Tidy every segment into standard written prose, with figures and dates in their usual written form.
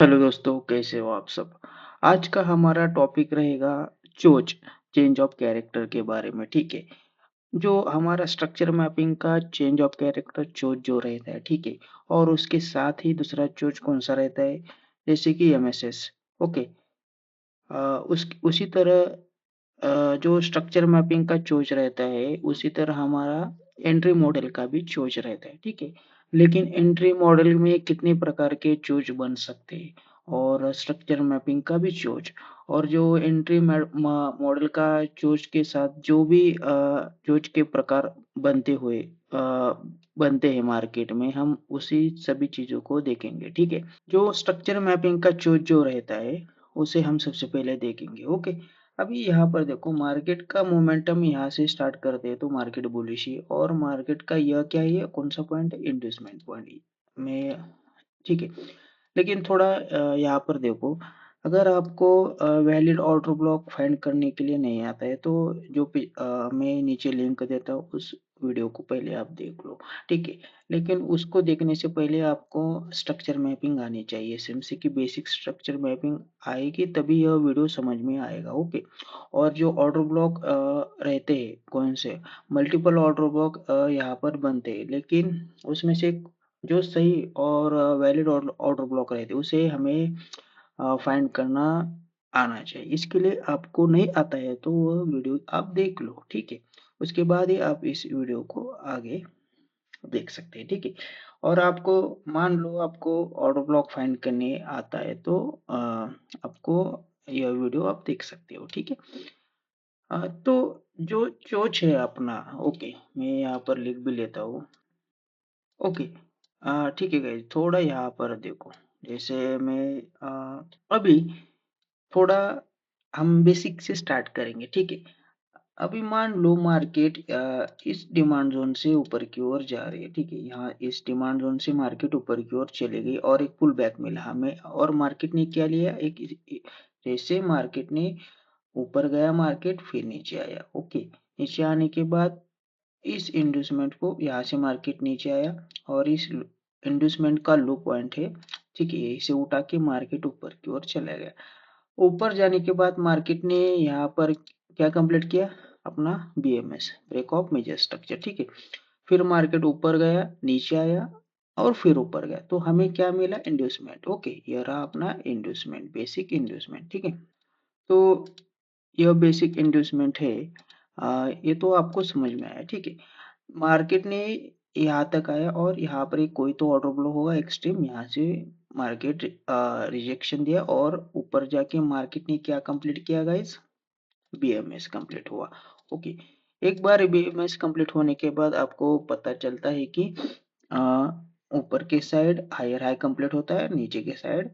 Hello दोस्तों, कैसे हो आप सब। आज का हमारा टॉपिक रहेगा चोच चेंज ऑफ कैरेक्टर के बारे में। ठीक है, जो हमारा स्ट्रक्चर मैपिंग का चेंज ऑफ कैरेक्टर चोच जो रहता है, ठीक है। और उसके साथ ही दूसरा चोच कौन सा रहता है, जैसे कि एमएसएस। ओके। उस उसी तरह जो स्ट्रक्चर मैपिंग का चोच रहता है, उसी तरह हमारा एंट्री मॉडल का भी चोच रहता है, ठीक है। लेकिन एंट्री मॉडल में कितने प्रकार के चोच बन सकते हैं, और स्ट्रक्चर मैपिंग का भी चोच। और जो एंट्री मॉडल का चोच के साथ जो भी चोच के प्रकार बनते हुए बनते हैं मार्केट में, हम उसी सभी चीजों को देखेंगे, ठीक है। जो स्ट्रक्चर मैपिंग का चोच जो रहता है, उसे हम सबसे पहले देखेंगे। ओके। अभी यहाँ पर देखो, मार्केट का मोमेंटम यहाँ से स्टार्ट करते हैं तो मार्केट बुलिश है, और मार्केट का यह क्या है, कौन सा पॉइंट है, इंड्यूसमेंट पॉइंट में, ठीक है। लेकिन थोड़ा यहाँ पर देखो, अगर आपको वैलिड ऑर्डर ब्लॉक फाइंड करने के लिए नहीं आता है, तो मैं नीचे लिंक देता हूँ, उस वीडियो को पहले आप देख लो, ठीक है। लेकिन उसको देखने से पहले आपको स्ट्रक्चर मैपिंग आनी चाहिए, सिम्स की बेसिक स्ट्रक्चर मैपिंग आएगी तभी यह वीडियो समझ में आएगा। ओके। और जो ऑर्डर ब्लॉक रहते हैं, कौन से मल्टीपल ऑर्डर ब्लॉक यहाँ पर बनते हैं, लेकिन उसमें से जो सही और वैलिड ऑर्डर ब्लॉक रहते हैं, उसे हमें फाइंड करना आना चाहिए। इसके लिए आपको नहीं आता है तो वह वीडियो आप देख लो, ठीक है। उसके बाद ही आप इस वीडियो को आगे देख सकते हैं, ठीक है। और आपको मान लो आपको ऑर्डर ब्लॉक फाइंड करने आता है, तो आपको यह वीडियो आप देख सकते हो, ठीक है। तो जो चोच है अपना, ओके, मैं यहाँ पर लिख भी लेता हूँ। ओके। ठीक है गाइस, थोड़ा यहाँ पर देखो, जैसे मैं अभी थोड़ा हम बेसिक से स्टार्ट करेंगे, ठीक है। अभी मान लो मार्केट इस डिमांड जोन से ऊपर की ओर जा रही है, ठीक है। यहाँ इस डिमांड जोन से मार्केट ऊपर की ओर चली गई और एक पुल बैक मिला हमें, और मार्केट ने क्या लिया, जैसे मार्केट ने ऊपर गया मार्केट, फिर नीचे आया। ओके। नीचे आने के बाद इस इंड्यूसमेंट को, यहाँ से मार्केट नीचे आया और इस इंड्यूसमेंट का लो पॉइंट है, ठीक है। इसे उठा के मार्केट ऊपर की ओर चला गया। ऊपर जाने के बाद मार्केट ने यहाँ पर क्या कंप्लीट किया, अपना BMS, break of major structure, ठीक है। फिर मार्केट ऊपर गया, नीचे आया, और फिर ऊपर गया, तो हमें क्या मिला, इंड्यूसमेंट। ओके, ये रहा अपना इंड्यूसमेंट, बेसिक इंड्यूसमेंट, ठीक है। तो यह बेसिक इंड्यूसमेंट है। ये तो आपको समझ में आया, ठीक है। मार्केट ने यहाँ तक आया और यहाँ पर एक कोई तो ऑर्डर फ्लो होगा एक्सट्रीम, यहाँ से मार्केट रिजेक्शन दिया, और ऊपर जाके मार्केट ने क्या कंप्लीट किया गाइस, बीएमएस कंप्लीट हुआ। ओके। एक बार बीएमएस कंप्लीट होने के बाद आपको पता चलता है कि ऊपर के साइड हायर हाई कंप्लीट होता है, नीचे के साइड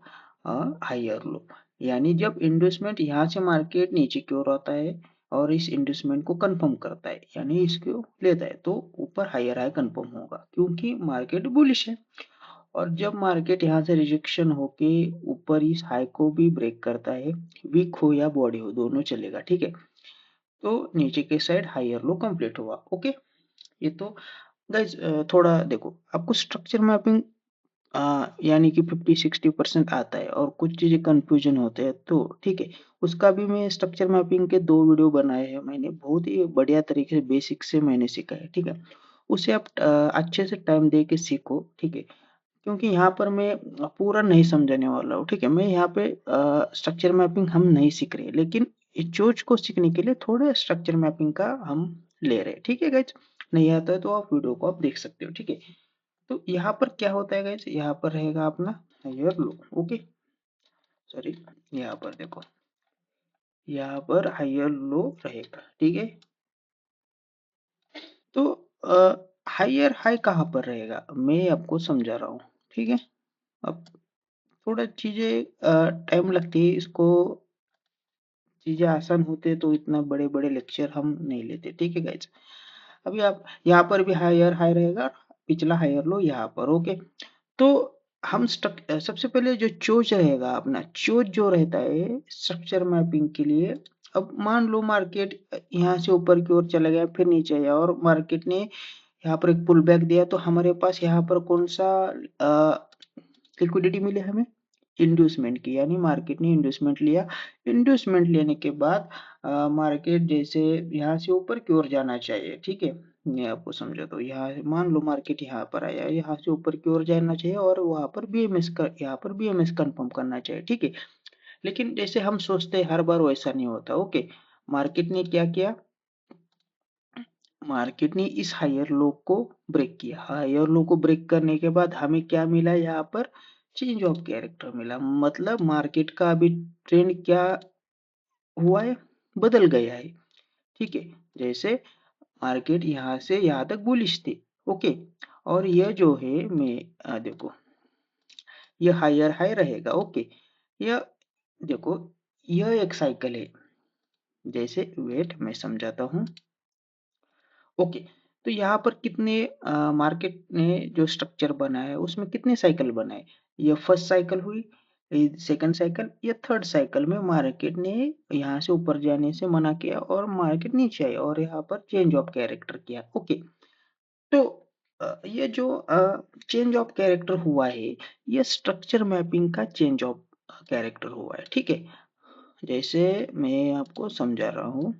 हायर लो। यानी जब इंड्यूसमेंट यहाँ से मार्केट नीचे की ओर आता है और इस इंड्यूसमेंट को कंफर्म करता है, यानी इसको लेता है, तो ऊपर हायर हाई कंफर्म होगा, क्योंकि मार्केट बुलिश है। और जब मार्केट यहाँ से रिजेक्शन होके ऊपर इस हाई को भी ब्रेक करता है, वीक हो या बॉडी हो, दोनों चलेगा, ठीक है। तो नीचे के साइड हायर लो कंप्लीट हुआ। ओके। ये तो गाइज थोड़ा देखो, आपको स्ट्रक्चर मैपिंग यानी कि 50-60% आता है, और कुछ चीजें कंफ्यूजन होते हैं, तो ठीक है। उसका भी मैं स्ट्रक्चर मैपिंग के 2 वीडियो बनाए हैं मैंने, बहुत ही बढ़िया तरीके से बेसिक से मैंने सीखा है, ठीक है। उसे आप अच्छे से टाइम दे के सीखो, ठीक है। क्योंकि यहाँ पर मैं पूरा नहीं समझाने वाला हूँ, ठीक है। मैं यहाँ पे स्ट्रक्चर मैपिंग हम नहीं सीख रहे, लेकिन इस चोच को सीखने के लिए थोड़ा स्ट्रक्चर मैपिंग का हम ले रहे हैं, ठीक है गाइज। नहीं आता है तो आप वीडियो को आप देख सकते हो, ठीक है। तो यहाँ पर क्या होता है गाइज, यहाँ पर रहेगा अपना हायर लो। ओके। सॉरी, यहाँ पर देखो, यहाँ पर हायर लो रहेगा, ठीक है। तो हायर हाई कहाँ पर रहेगा, मैं आपको समझा रहा हूँ, ठीक है। अब थोड़ा चीजें टाइम लगती है इसको, चीजें आसान होते तो इतना बड़े बड़े लेक्चर हम नहीं लेते, ठीक है गाइज। अभी आप यहाँ पर भी हायर हाई रहेगा, पिछला हायर लो यहाँ पर। ओके। तो हम सबसे पहले जो चोच रहेगा अपना, चोच जो रहता है स्ट्रक्चर मैपिंग के लिए। अब मान लो मार्केट यहाँ से ऊपर की ओर चला गया, फिर नीचे आया, और मार्केट ने यहाँ पर एक पुल बैक दिया, तो हमारे पास यहाँ पर कौन सा लिक्विडिटी मिले हमें, इंड्यूसमेंट की, यानी मार्केट ने इंड्यूसमेंट लिया। इंड्यूसमेंट लेने के बाद मार्केट जैसे यहाँ से ऊपर की ओर जाना चाहिए, ठीक है। मैं आपको समझा तो यहाँ मान लो मार्केट यहाँ पर आया, यहाँ से ऊपर की ओर जाना चाहिए और वहां पर बीएमएस का यहाँ पर बीएमएस कंफर्म करना चाहिए, ठीक है। लेकिन जैसे हम सोचते हैं हर बार वैसा नहीं होता, ओके। मार्केट ने क्या किया, मार्केट ने इस हायर लो को ब्रेक किया। हायर लो को ब्रेक करने के बाद हमें क्या मिला, यहाँ पर चेंज ऑफ कैरेक्टर मिला। मतलब मार्केट का अभी ट्रेंड क्या हुआ है, बदल गया है, ठीक है। जैसे मार्केट यहाँ से यहाँ तक बुलिश थी, ओके। और यह जो है मैं देखो यह हायर हाई रहेगा, ओके। यह देखो यह एक साइकिल है। जैसे वेट मैं समझाता हूँ, ओके। तो यहाँ पर कितने मार्केट ने जो स्ट्रक्चर बनाया उसमें कितने साइकिल बनाए, ये फर्स्ट साइकिल हुई, सेकंड साइकिल, ये थर्ड साइकिल में मार्केट ने यहाँ से ऊपर जाने से मना किया और मार्केट नीचे आई और यहाँ पर चेंज ऑफ कैरेक्टर किया, ओके। तो ये जो चेंज ऑफ कैरेक्टर हुआ है, ये स्ट्रक्चर मैपिंग का चेंज ऑफ कैरेक्टर हुआ है, ठीक है। जैसे मैं आपको समझा रहा हूँ,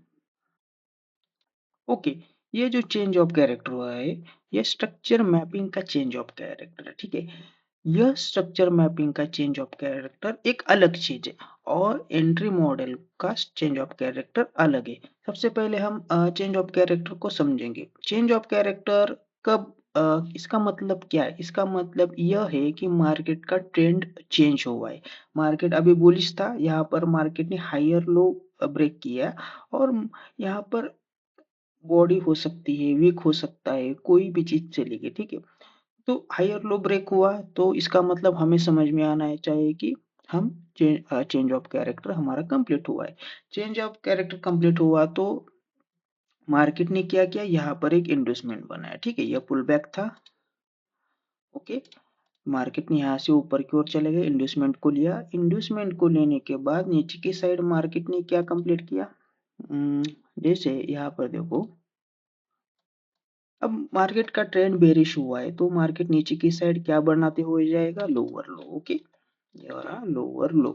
ओके। ये जो चेंज ऑफ कैरेक्टर हुआ है, ये स्ट्रक्चर मैपिंग का चेंज ऑफ कैरेक्टर है, ठीक है। यह स्ट्रक्चर मैपिंग का चेंज ऑफ कैरेक्टर एक अलग चीज है और एंट्री मॉडल का चेंज ऑफ कैरेक्टर अलग है। सबसे पहले हम चेंज ऑफ कैरेक्टर को समझेंगे। चेंज ऑफ कैरेक्टर कब इसका मतलब क्या है, इसका मतलब यह है कि मार्केट का ट्रेंड चेंज हुआ है। मार्केट अभी बुलिश था, यहाँ पर मार्केट ने हायर लो ब्रेक किया और यहाँ पर बॉडी हो सकती है, वीक हो सकता है, कोई भी चीज चलेगी, ठीक है। तो हायर लो ब्रेक हुआ तो इसका मतलब हमें समझ में आना है चाहिए कि हम चेंज ऑफ कैरेक्टर हमारा कंप्लीट हुआ है। चेंज ऑफ कैरेक्टर कंप्लीट हुआ तो मार्केट ने क्या किया, यहाँ पर एक इंड्यूसमेंट बनाया, ठीक है। यह पुल बैक था, ओके। मार्केट ने यहाँ से ऊपर की ओर चले गए, इंड्यूसमेंट को लिया। इंड्यूसमेंट को लेने के बाद नीचे की साइड मार्केट ने क्या कंप्लीट किया, जैसे यहाँ पर देखो अब मार्केट का ट्रेंड बेरिश हुआ है तो मार्केट नीचे की साइड क्या बनाते हुए जाएगा, लोअर लो, ओके। ये रहा लोअर लो।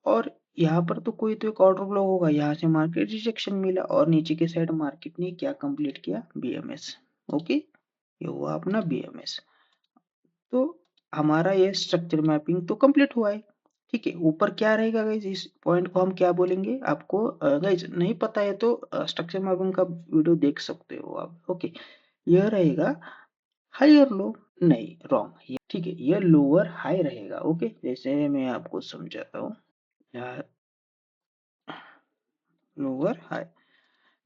और यहाँ पर तो कोई तो एक ऑर्डर फ्लो होगा, यहाँ से मार्केट रिजेक्शन मिला और नीचे की साइड मार्केट ने क्या कंप्लीट किया, बीएमएस, ओके। ये हुआ अपना बीएमएस। तो हमारा ये स्ट्रक्चर मैपिंग तो कंप्लीट हुआ है, ठीक है। ऊपर क्या रहेगा गाइज, इस पॉइंट को हम क्या बोलेंगे, आपको गाइज नहीं पता है तो स्ट्रक्चर मैपिंग का वीडियो देख सकते हो आप, ओके। यह रहेगा हायर लो, नहीं रॉन्ग, ठीक है। यह लोअर हाई रहेगा, ओके। जैसे मैं आपको समझाता हूँ, यहाँ लोअर हाई।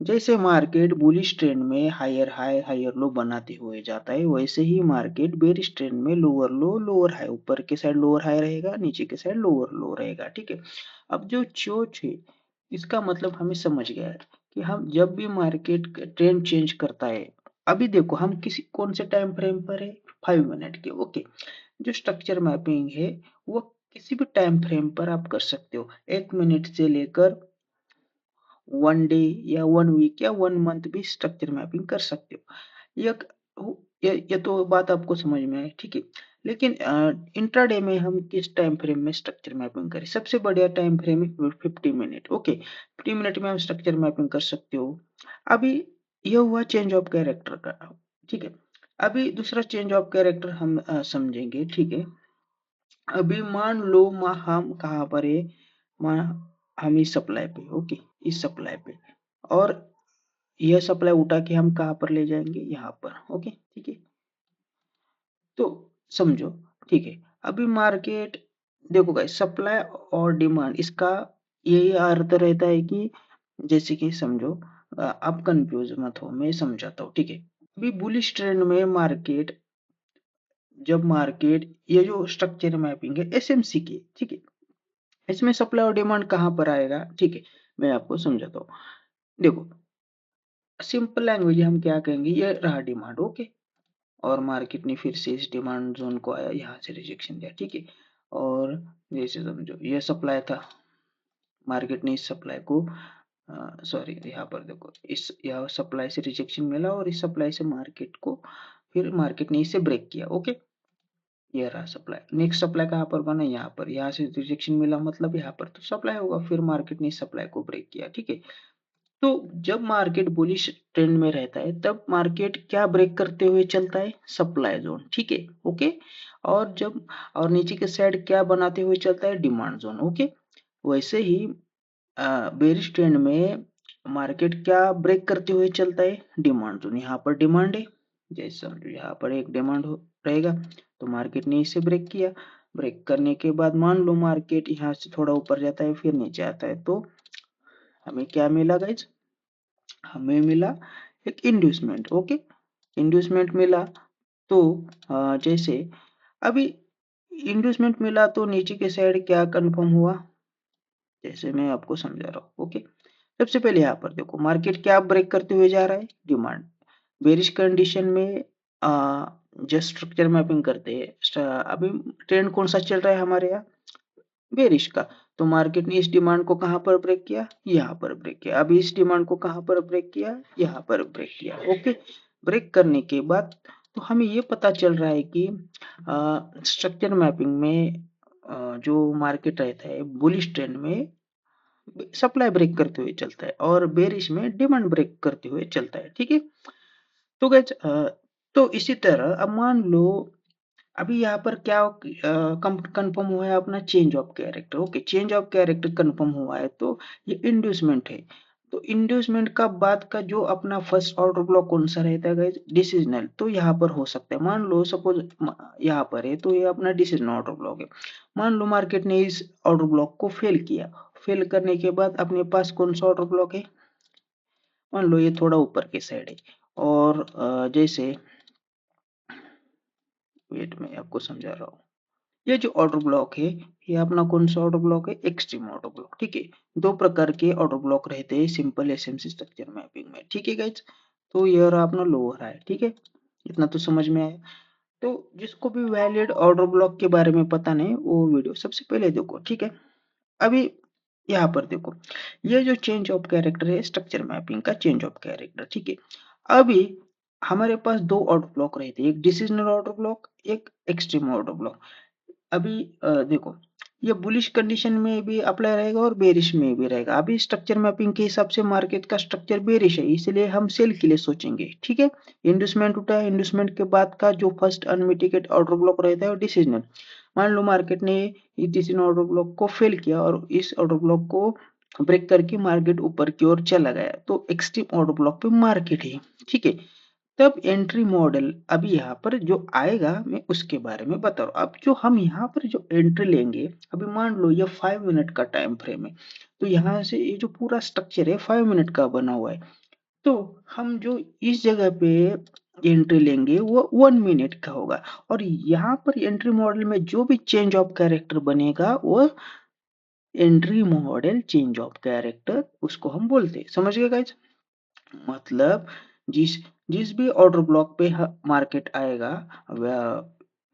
जैसे मार्केट बुलिश ट्रेंड में हायर हाई हायर लो बनाते हुए जाता है, वैसे ही मार्केट बेरिश ट्रेंड में लोअर लो लोअर हाई, ऊपर के साइड लोअर हाई रहेगा, नीचे के साइड लोअर लो रहेगा, ठीक है। अब जो चोच है, इसका मतलब हमें समझ गया है कि हम जब भी मार्केट ट्रेंड चेंज करता है, अभी देखो हम किसी कौन से टाइम फ्रेम पर है, 5 मिनट के, ओके। जो स्ट्रक्चर मैपिंग है वो किसी भी टाइम फ्रेम पर आप कर सकते हो, 1 मिनट से लेकर 1 डे या 1 वीक या 1 मंथ भी स्ट्रक्चर मैपिंग कर सकते हो। ये तो बात आपको समझ में आई, ठीक है। लेकिन इंट्राडे में हम किस टाइम फ्रेम में स्ट्रक्चर मैपिंग करें, सबसे बढ़िया टाइम फ्रेम है 50 मिनट, ओके। 50 मिनट में हम स्ट्रक्चर मैपिंग कर सकते हो। अभी यह हुआ चेंज ऑफ कैरेक्टर का, ठीक है। अभी दूसरा चेंज ऑफ कैरेक्टर हम समझेंगे, ठीक है। अभी मान लो हम कहाँ पर है, मान हम इस सप्लाई पे, ओके, इस सप्लाई पे। और यह सप्लाई उठा के हम कहाँ पर ले जाएंगे, यहाँ पर, ओके, ठीक है। तो समझो, ठीक है। अभी मार्केट देखो गाइस, सप्लाई और डिमांड इसका यही अर्थ रहता है कि जैसे कि समझो, आप कंफ्यूज मत हो, मैं समझाता हूँ, ठीक है। अभी बुलिश ट्रेंड में मार्केट, जब मार्केट ये जो स्ट्रक्चर मैपिंग है एसएमसी की, ठीक है, इसमें सप्लाई और डिमांड कहाँ पर आएगा, ठीक है। मैं आपको समझाता हूँ, देखो सिंपल लैंग्वेज हम क्या कहेंगे, ये रहा डिमांड, ओके। और मार्केट ने फिर से इस डिमांड जोन को आया, यहाँ से रिजेक्शन दिया, ठीक है। और जैसे समझो ये सप्लाई था, मार्केट ने इस सप्लाई को सॉरी यहाँ पर देखो, इस यहाँ सप्लाई से रिजेक्शन मिला और इस सप्लाई से मार्केट को फिर मार्केट ने इसे ब्रेक किया, ओके। ये रहा सप्लाई। नेक्स्ट सप्लाई कहाँ पर बना, यहाँ पर, यहाँ से रिजेक्शन मिला मतलब यहाँ पर तो सप्लाई होगा, फिर मार्केट ने सप्लाई को ब्रेक किया, ठीक है। तो जब मार्केट बुलिश ट्रेंड में रहता है तब मार्केट क्या ब्रेक करते हुए चलता है, सप्लाई जोन, ठीक है, ओके। और जब, और नीचे के साइड क्या बनाते हुए चलता है, डिमांड जोन, ओके। वैसे ही बेरिश ट्रेंड में मार्केट क्या ब्रेक करते हुए चलता है, डिमांड जोन। यहाँ पर डिमांड है, जैसे समझो यहाँ पर एक डिमांड रहेगा, तो मार्केट ने इसे ब्रेक किया। ब्रेक करने के बाद मान लो मार्केट यहाँ से थोड़ा ऊपर जाता है फिर नीचे आता है, तो हमें क्या मिला गाइज, हमें मिला एक इंड्यूसमेंट, ओके। इंड्यूसमेंट मिला तो जैसे अभी इंड्यूसमेंट मिला तो नीचे के साइड क्या कंफर्म हुआ, जैसे मैं आपको समझा रहा हूँ, ओके। सबसे पहले यहाँ पर देखो मार्केट क्या ब्रेक करते हुए जा रहा है, डिमांड। बेरिश कंडीशन में जो स्ट्रक्चर मैपिंग करते हैं, अभी ट्रेंड कौन सा चल रहा है हमारे यहाँ, बेरिश का। तो मार्केट ने इस डिमांड को कहां पर ब्रेक किया, यहाँ पर ब्रेक किया। अभी इस डिमांड को कहां पर ब्रेक किया, यहाँ पर ब्रेक किया, ओके। ब्रेक करने के बाद तो हमें ये पता चल रहा है कि स्ट्रक्चर मैपिंग में जो मार्केट रहता है बुलिश ट्रेंड में सप्लाई ब्रेक करते हुए चलता है और बेरिश में डिमांड ब्रेक करते हुए चलता है, ठीक है। तो गाइस तो इसी तरह अब मान लो अभी यहाँ पर क्या कंफर्म हुआ है अपना change of character, okay. Change of character confirm हुआ है तो ये इंड्यूसमेंट है। तो इंड्यूसमेंट का बाद का जो अपना फर्स्ट ऑर्डर ब्लॉक कौन सा रहता है गाइस, डिसीजनल। तो यहाँ पर हो सकता है, मान लो सपोज यहाँ पर है तो ये अपना डिसीजन ऑर्डर ब्लॉक है। मान लो मार्केट ने इस ऑर्डर ब्लॉक को फेल किया, फेल करने के बाद अपने पास कौन सा ऑर्डर ब्लॉक है, मान लो ये थोड़ा ऊपर की साइड है। और जैसे वेट मैं आपको समझा रहा हूँ, ये जो ऑर्डर ब्लॉक है ये अपना कौन सा ऑर्डर ब्लॉक है, एक्सट्रीम ऑर्डर ब्लॉक, ठीक है। दो प्रकार के ऑर्डर ब्लॉक रहते हैं सिंपल एसएमसी स्ट्रक्चर मैपिंग में, ठीक है गाइज। तो ये रहा अपना लोअर है, ठीक है। इतना तो समझ में आया। तो जिसको भी वैलिड ऑर्डर ब्लॉक के बारे में पता नहीं वो वीडियो सबसे पहले देखो, ठीक है। अभी यहाँ पर देखो ये जो चेंज ऑफ कैरेक्टर है स्ट्रक्चर मैपिंग का चेंज ऑफ कैरेक्टर, ठीक है। अभी हमारे पास दो ऑर्डर ब्लॉक रहते हैं, एक डिसीजनल ऑर्डर ब्लॉक, एक एक्सट्रीम ऑर्डर ब्लॉक। अभी देखो ये बुलिश कंडीशन में भी अप्लाई रहेगा और बेरिश में भी रहेगा। अभी स्ट्रक्चर मैपिंग के हिसाब से मार्केट का स्ट्रक्चर बेरिश है, इसलिए हम सेल के लिए सोचेंगे, ठीक है। इंड्यूसमेंट उठा है, इंड्यूसमेंट के बाद का जो फर्स्ट अनमिटिगेट ऑर्डर ब्लॉक रहता है वो डिसीजनल। मान लो मार्केट ने इस डिसीजन ऑर्डर ब्लॉक को फेल किया और इस ऑर्डर ब्लॉक को ब्रेक करके मार्केट ऊपर की ओर चला गया, तो एक्सट्रीम ऑर्डर ब्लॉक पे मार्केट है, ठीक है। तब एंट्री मॉडल अभी यहाँ पर जो आएगा मैं उसके बारे में बता रहा हूँ। अब जो हम यहाँ पर जो एंट्री लेंगे, अभी मान लो ये 5 मिनट का टाइम फ्रेम है, तो यहाँ से ये जो पूरा स्ट्रक्चर है 5 मिनट का बना हुआ है। तो हम जो इस जगह पे एंट्री लेंगे वो 1 मिनट का होगा, और यहाँ पर एंट्री मॉडल में जो भी चेंज ऑफ कैरेक्टर बनेगा वो entry model change of character उसको हम बोलते हैं, समझ गए गाइज। मतलब जिस जिस भी ऑर्डर ब्लॉक पे मार्केट आएगा,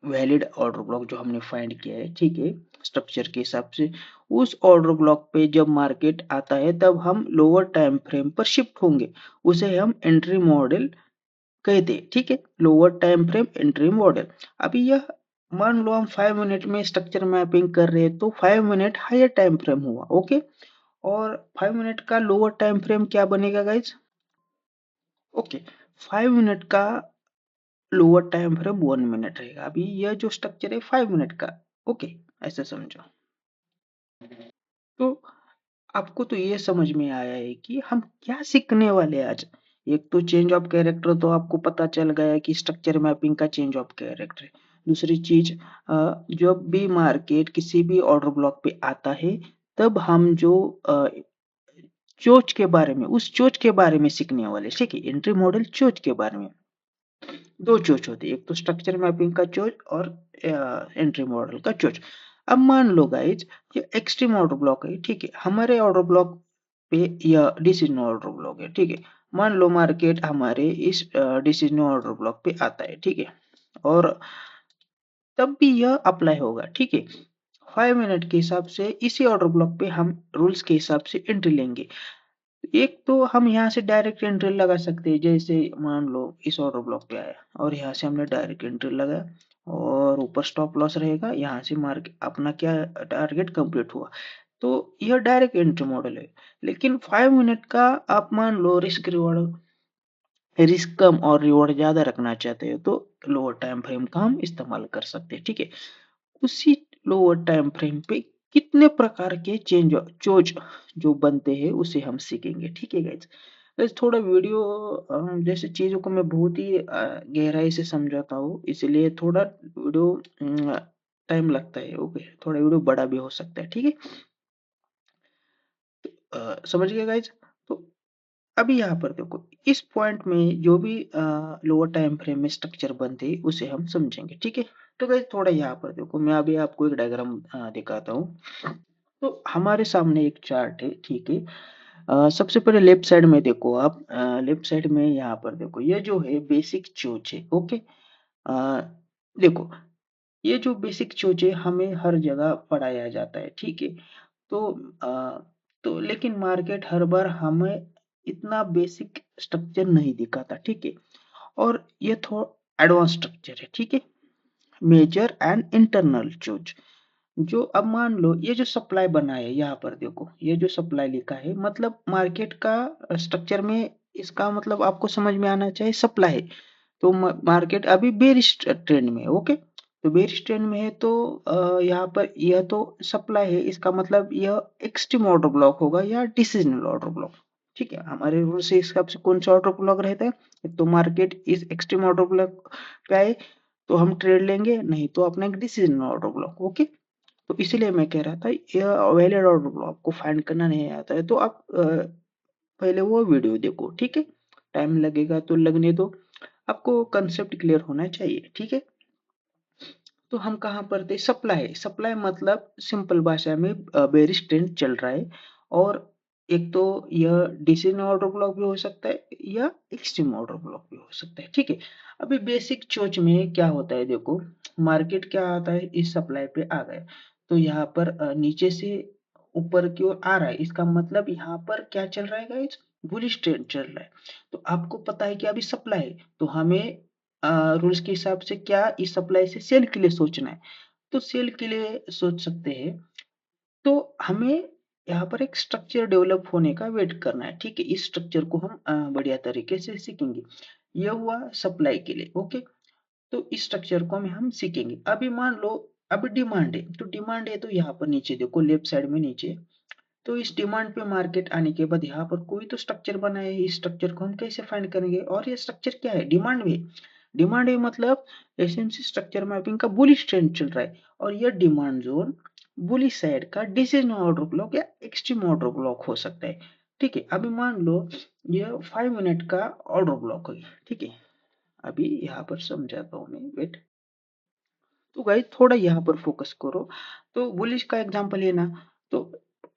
वैलिड ऑर्डर ब्लॉक जो हमने फाइंड किया है, ठीक है, स्ट्रक्चर के हिसाब से, उस ऑर्डर ब्लॉक पे जब मार्केट आता है तब हम लोअर टाइम फ्रेम पर शिफ्ट होंगे, उसे हम एंट्री मॉडल कहते हैं, ठीक है। Lower time frame entry model. अभी यह मान लो हम 5 मिनट में स्ट्रक्चर मैपिंग कर रहे हैं तो 5 मिनट हायर टाइम फ्रेम हुआ, ओके। और 5 मिनट का लोअर टाइम फ्रेम क्या बनेगा गाइज, ओके। 5 मिनट का लोअर टाइम फ्रेम 1 मिनट रहेगा। अभी यह जो स्ट्रक्चर है 5 मिनट का, ओके, ऐसा समझो। तो आपको तो ये समझ में आया है कि हम क्या सीखने वाले हैं आज। एक तो चेंज ऑफ कैरेक्टर तो आपको पता चल गया कि स्ट्रक्चर मैपिंग का चेंज ऑफ कैरेक्टर है। दूसरी चीज, जब भी मार्केट किसी भी ऑर्डर ब्लॉक पे आता है तब हम जो चोच के बारे में, उस चोच के बारे में सीखने वाले, ठीक है। एंट्री मॉडल चोच के बारे में, दो चोच होती है, एक तो स्ट्रक्चर मैपिंग का चोच और एंट्री मॉडल का चोच। अब मान लो गाइज ये एक्सट्रीम ऑर्डर ब्लॉक है, ठीक है। हमारे ऑर्डर ब्लॉक पे यह डिसीजन ऑर्डर ब्लॉक है, ठीक है। मान लो मार्केट हमारे इस डिसीजन ऑर्डर ब्लॉक पे आता है, ठीक है, और तब भी यह अप्लाई होगा, ठीक है। 5 मिनट के हिसाब से इसी ऑर्डर ब्लॉक पे हम रूल्स के हिसाब से एंट्री लेंगे। एक तो हम यहाँ से डायरेक्ट एंट्री लगा सकते हैं, जैसे मान लो इस ऑर्डर ब्लॉक पे आया और यहाँ से हमने डायरेक्ट एंट्री लगाया और ऊपर स्टॉप लॉस रहेगा, यहाँ से मार्केट अपना क्या टारगेट कंप्लीट हुआ। तो यह डायरेक्ट एंट्री मॉडल है। लेकिन 5 मिनट का आप मान लो रिस्क कम और रिवॉर्ड ज्यादा रखना चाहते हो तो लोअर टाइम फ्रेम का हम इस्तेमाल कर सकते हैं, ठीक है। उसी लोअर टाइम फ्रेम पे कितने प्रकार के चोज जो बनते हैं उसे हम सीखेंगे, ठीक है गाइज। गाइज थोड़ा वीडियो जैसे चीजों को मैं बहुत ही गहराई से समझाता हूँ, इसलिए थोड़ा वीडियो टाइम लगता है, ओके, थोड़ा वीडियो बड़ा भी हो सकता है, ठीक है। समझ गए गाइज। तो अभी यहाँ पर देखो, इस पॉइंट में जो भी लोअर टाइम फ्रेम में स्ट्रक्चर बनते हैं उसे हम समझेंगे, ठीक है। तो गाइज थोड़ा यहाँ पर देखो, मैं अभी आपको एक डायग्राम दिखाता हूँ। तो हमारे सामने एक चार्ट है, ठीक है। सबसे पहले लेफ्ट साइड में देखो आप, लेफ्ट साइड में यहाँ पर देखो, ये जो है बेसिक चोच है, ओके। अ, देखो, ये जो बेसिक चोच है हमें हर जगह पढ़ाया जाता है, ठीक है। तो तो लेकिन मार्केट हर बार हमें इतना बेसिक स्ट्रक्चर नहीं दिखाता, ठीक है। और ये थोड़ा एडवांस स्ट्रक्चर है, ठीक है। मेजर एंड इंटरनल चोच, जो अब मान लो ये जो सप्लाई बना है, यहाँ पर देखो ये जो सप्लाई लिखा है, मतलब मार्केट का स्ट्रक्चर में इसका मतलब आपको समझ में आना चाहिए सप्लाई है। तो मार्केट अभी बेरिश ट्रेंड में है, ओके। तो बेरिश ट्रेंड में है तो यहाँ पर यह तो सप्लाई है, इसका मतलब यह एक्सट्रीम ऑर्डर ब्लॉक होगा या डिसीजनल ऑर्डर ब्लॉक, ठीक है। हमारे रूल से इस हिसाब से कौन सा ऑर्डर ब्लॉक रहता है, तो मार्केट इस एक्सट्रीम ऑर्डर ब्लॉक पे आए तो हम ट्रेड लेंगे, नहीं तो अपना एक डिसीजनल ऑर्डर ब्लॉक, ओके। तो इसीलिए मैं कह रहा था यह वैलिड ऑर्डर ब्लॉक आपको फाइंड करना नहीं आता है तो आप पहले वो वीडियो देखो, ठीक है। टाइम लगेगा तो लगने दो, आपको कंसेप्ट क्लियर होना चाहिए, ठीक है। तो हम कहाँ पर थे, सप्लाई। सप्लाई मतलब सिंपल भाषा में बेरिश ट्रेंड चल रहा है, और एक तो यह डिसीजन ऑर्डर ब्लॉक भी हो सकता है या एक्सट्रीम ऑर्डर ब्लॉक भी हो सकता है, ठीक है। अभी बेसिक चोच में क्या होता है देखो, मार्केट क्या आता है, इस सप्लाई पे आ गया तो यहाँ पर नीचे से ऊपर की ओर आ रहा है, इसका मतलब यहाँ पर क्या चल रहा है गाइस, बुलिश ट्रेंड चल रहा है। तो आपको पता है कि अभी सप्लाई है, तो हमें रूल्स के हिसाब से क्या इस सप्लाई से सेल के लिए सोचना है, तो सेल के लिए सोच सकते हैं। तो हमें यहाँ पर एक स्ट्रक्चर डेवलप होने का वेट करना है, ठीक है। इस स्ट्रक्चर को हम बढ़िया तरीके से सीखेंगे। यह हुआ सप्लाई के लिए, ओके। तो इस स्ट्रक्चर को हम सीखेंगे। अभी मान लो अभी डिमांड है, तो डिमांड है तो यहाँ पर नीचे देखो, लेफ्ट साइड में नीचे, तो इस डिमांड पे मार्केट आने के बाद यहाँ पर कोई तो स्ट्रक्चर बना है, इस स्ट्रक्चर को हम कैसे फाइंड करेंगे, और ये स्ट्रक्चर क्या है, डिमांड में। डिमांड है मतलब एसएमसी स्ट्रक्चर मैपिंग का बुलिश ट्रेंड चल रहा है, और यह डिमांड जोन बुलिश साइड का डिसीजन ऑर्डर ब्लॉक या एक्सट्रीम ऑर्डर ब्लॉक हो सकता है, ठीक है। अभी मान लो यह 5 मिनट का ऑर्डर ब्लॉक है, ठीक है। अभी यहाँ पर समझाता हूँ मैं, वेट। तो गाइस थोड़ा यहाँ पर फोकस करो। तो बुलिश का एग्जांपल लेना, तो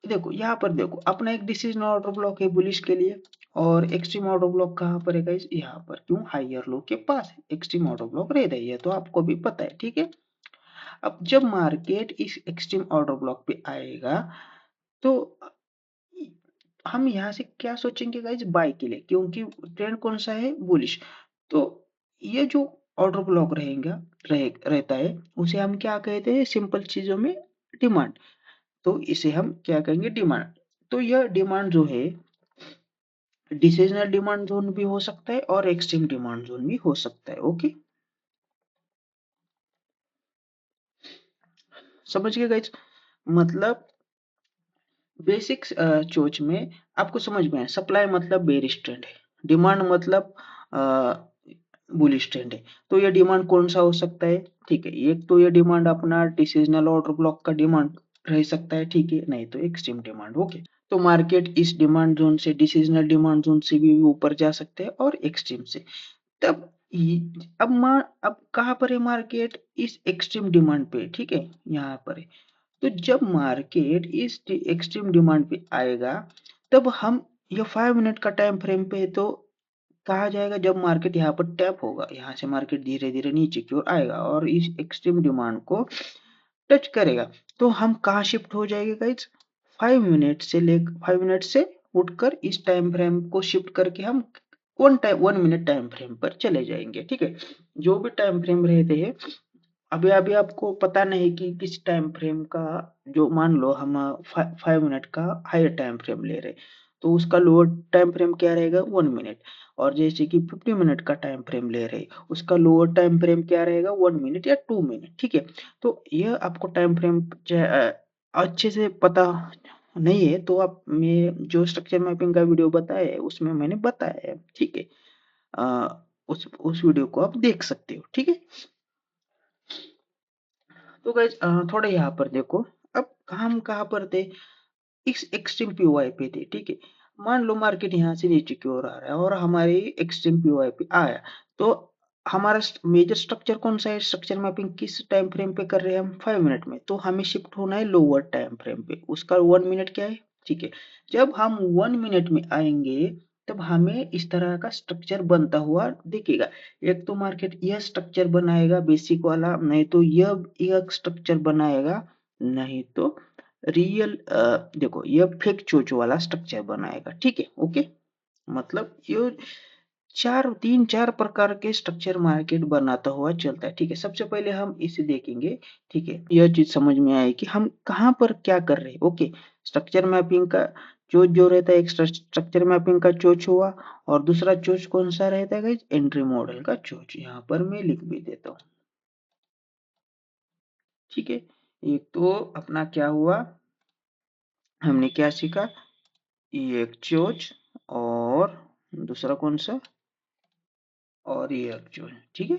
देखो यहाँ पर देखो, अपना एक डिसीजन ऑर्डर ब्लॉक है बुलिश के लिए, और एक्सट्रीम ऑर्डर ब्लॉक कहाँ पर है गाइस, यहाँ पर, क्यों, हायर लो के पास एक्सट्रीम ऑर्डर ब्लॉक रहता है, ये तो आपको भी पता है, ठीक है। अब जब मार्केट इस एक्सट्रीम ऑर्डर ब्लॉक पे आएगा तो हम यहाँ से क्या सोचेंगे गाइस, बाय के लिए, क्योंकि ट्रेंड कौन सा है, बुलिश। तो ये जो ऑर्डर ब्लॉक रहता है उसे हम क्या कहते हैं सिंपल चीजों में, डिमांड। तो इसे हम क्या कहेंगे, डिमांड। तो यह डिमांड जो है डिसीजनल डिमांड जोन भी हो सकता है और एक्सट्रीम डिमांड जोन भी हो सकता है, ओके। समझ गए गाइस। मतलब बेसिक चोच में आपको समझ में आया, सप्लाई मतलब बेरिश ट्रेंड है, डिमांड मतलब बुलिश ट्रेंड है। तो ये डिमांड कौन सा हो सकता है, ठीक है। एक तो ये डिमांड अपना डिसीजनल ऑर्डर ब्लॉक का डिमांड रह सकता है, ठीक है, नहीं तो एक्सट्रीम डिमांड, ओके। तो मार्केट इस डिमांड जोन से, डिसीजनल डिमांड जोन से भी ऊपर जा सकते हैं और एक्सट्रीम से। तब अब कहाँ पर है मार्केट, इस एक्सट्रीम डिमांड पे, ठीक है, यहाँ पर है। तो जब मार्केट इस एक्सट्रीम डिमांड पे आएगा तब हम ये 5 मिनट का टाइम फ्रेम पे तो कहा जाएगा, जब मार्केट यहाँ पर टैप होगा, यहाँ से मार्केट धीरे धीरे नीचे की ओर आएगा और इस एक्सट्रीम डिमांड को टच करेगा, तो हम कहाँ शिफ्ट हो जाएंगे गाइज, 5 मिनट से उठकर इस टाइम फ्रेम को शिफ्ट करके हम 1 मिनट टाइम फ्रेम पर चले जाएंगे, ठीक है। जो भी टाइम फ्रेम रहते हैं अभी अभी आपको पता नहीं कि किस टाइम फ्रेम का, जो मान लो हम 5 मिनट का हायर टाइम फ्रेम ले रहे, तो उसका लोअर टाइम फ्रेम क्या रहेगा 1 मिनट। और जैसे कि 50 मिनट का टाइम फ्रेम ले रहे, उसका लोअर टाइम फ्रेम क्या रहेगा 1 मिनट या 2 मिनट, ठीक है। तो यह आपको टाइम फ्रेम अच्छे से पता नहीं है तो आप, मैं जो स्ट्रक्चर मैपिंग का वीडियो बताया है उसमें मैंने बताया है, ठीक है। उस वीडियो को आप देख सकते हो, ठीक है। तो गाइज थोड़ा यहाँ पर देखो, अब हम कहाँ पर थे, इस एक्सट्रीम पीओआई पे थे, ठीक है। मान लो मार्केट यहाँ से नीचे की ओर आ रहा है और हमारी एक्सट्रीम पीओआई पे आया, तो हमारा मेजर स्ट्रक्चर कौन सा है, स्ट्रक्चर मैपिंग किस टाइम फ्रेम पे कर रहे हैं हम 5 मिनट में, तो हमें शिफ्ट होना है लोअर टाइम फ्रेम पे, उसका 1 मिनट क्या है, ठीक है। जब हम 1 मिनट में आएंगे तब हमें इस तरह का स्ट्रक्चर बनता हुआ दिखेगा। एक तो मार्केट यह स्ट्रक्चर बनाएगा बेसिक वाला, नहीं तो यह स्ट्रक्चर बनाएगा, नहीं तो रियल देखो ये फेक चोचो वाला स्ट्रक्चर बनाएगा, ठीक है, ओके। मतलब ये तीन चार प्रकार के स्ट्रक्चर मार्केट बनाता हुआ चलता है, ठीक है। सबसे पहले हम इसे देखेंगे, ठीक है, यह चीज समझ में आए कि हम कहाँ पर क्या कर रहे हैं, ओके। स्ट्रक्चर मैपिंग का चोच जो रहता है, एक स्ट्रक्चर मैपिंग का चोच हुआ, और दूसरा चोच कौन सा रहता है गाइस, एंट्री मॉडल का चोच, यहाँ पर मैं लिख भी देता हूँ, ठीक है। एक तो अपना क्या हुआ, हमने क्या सीखा, ये एक चोच, और दूसरा कौन सा, और ये एक चोच, ठीक है।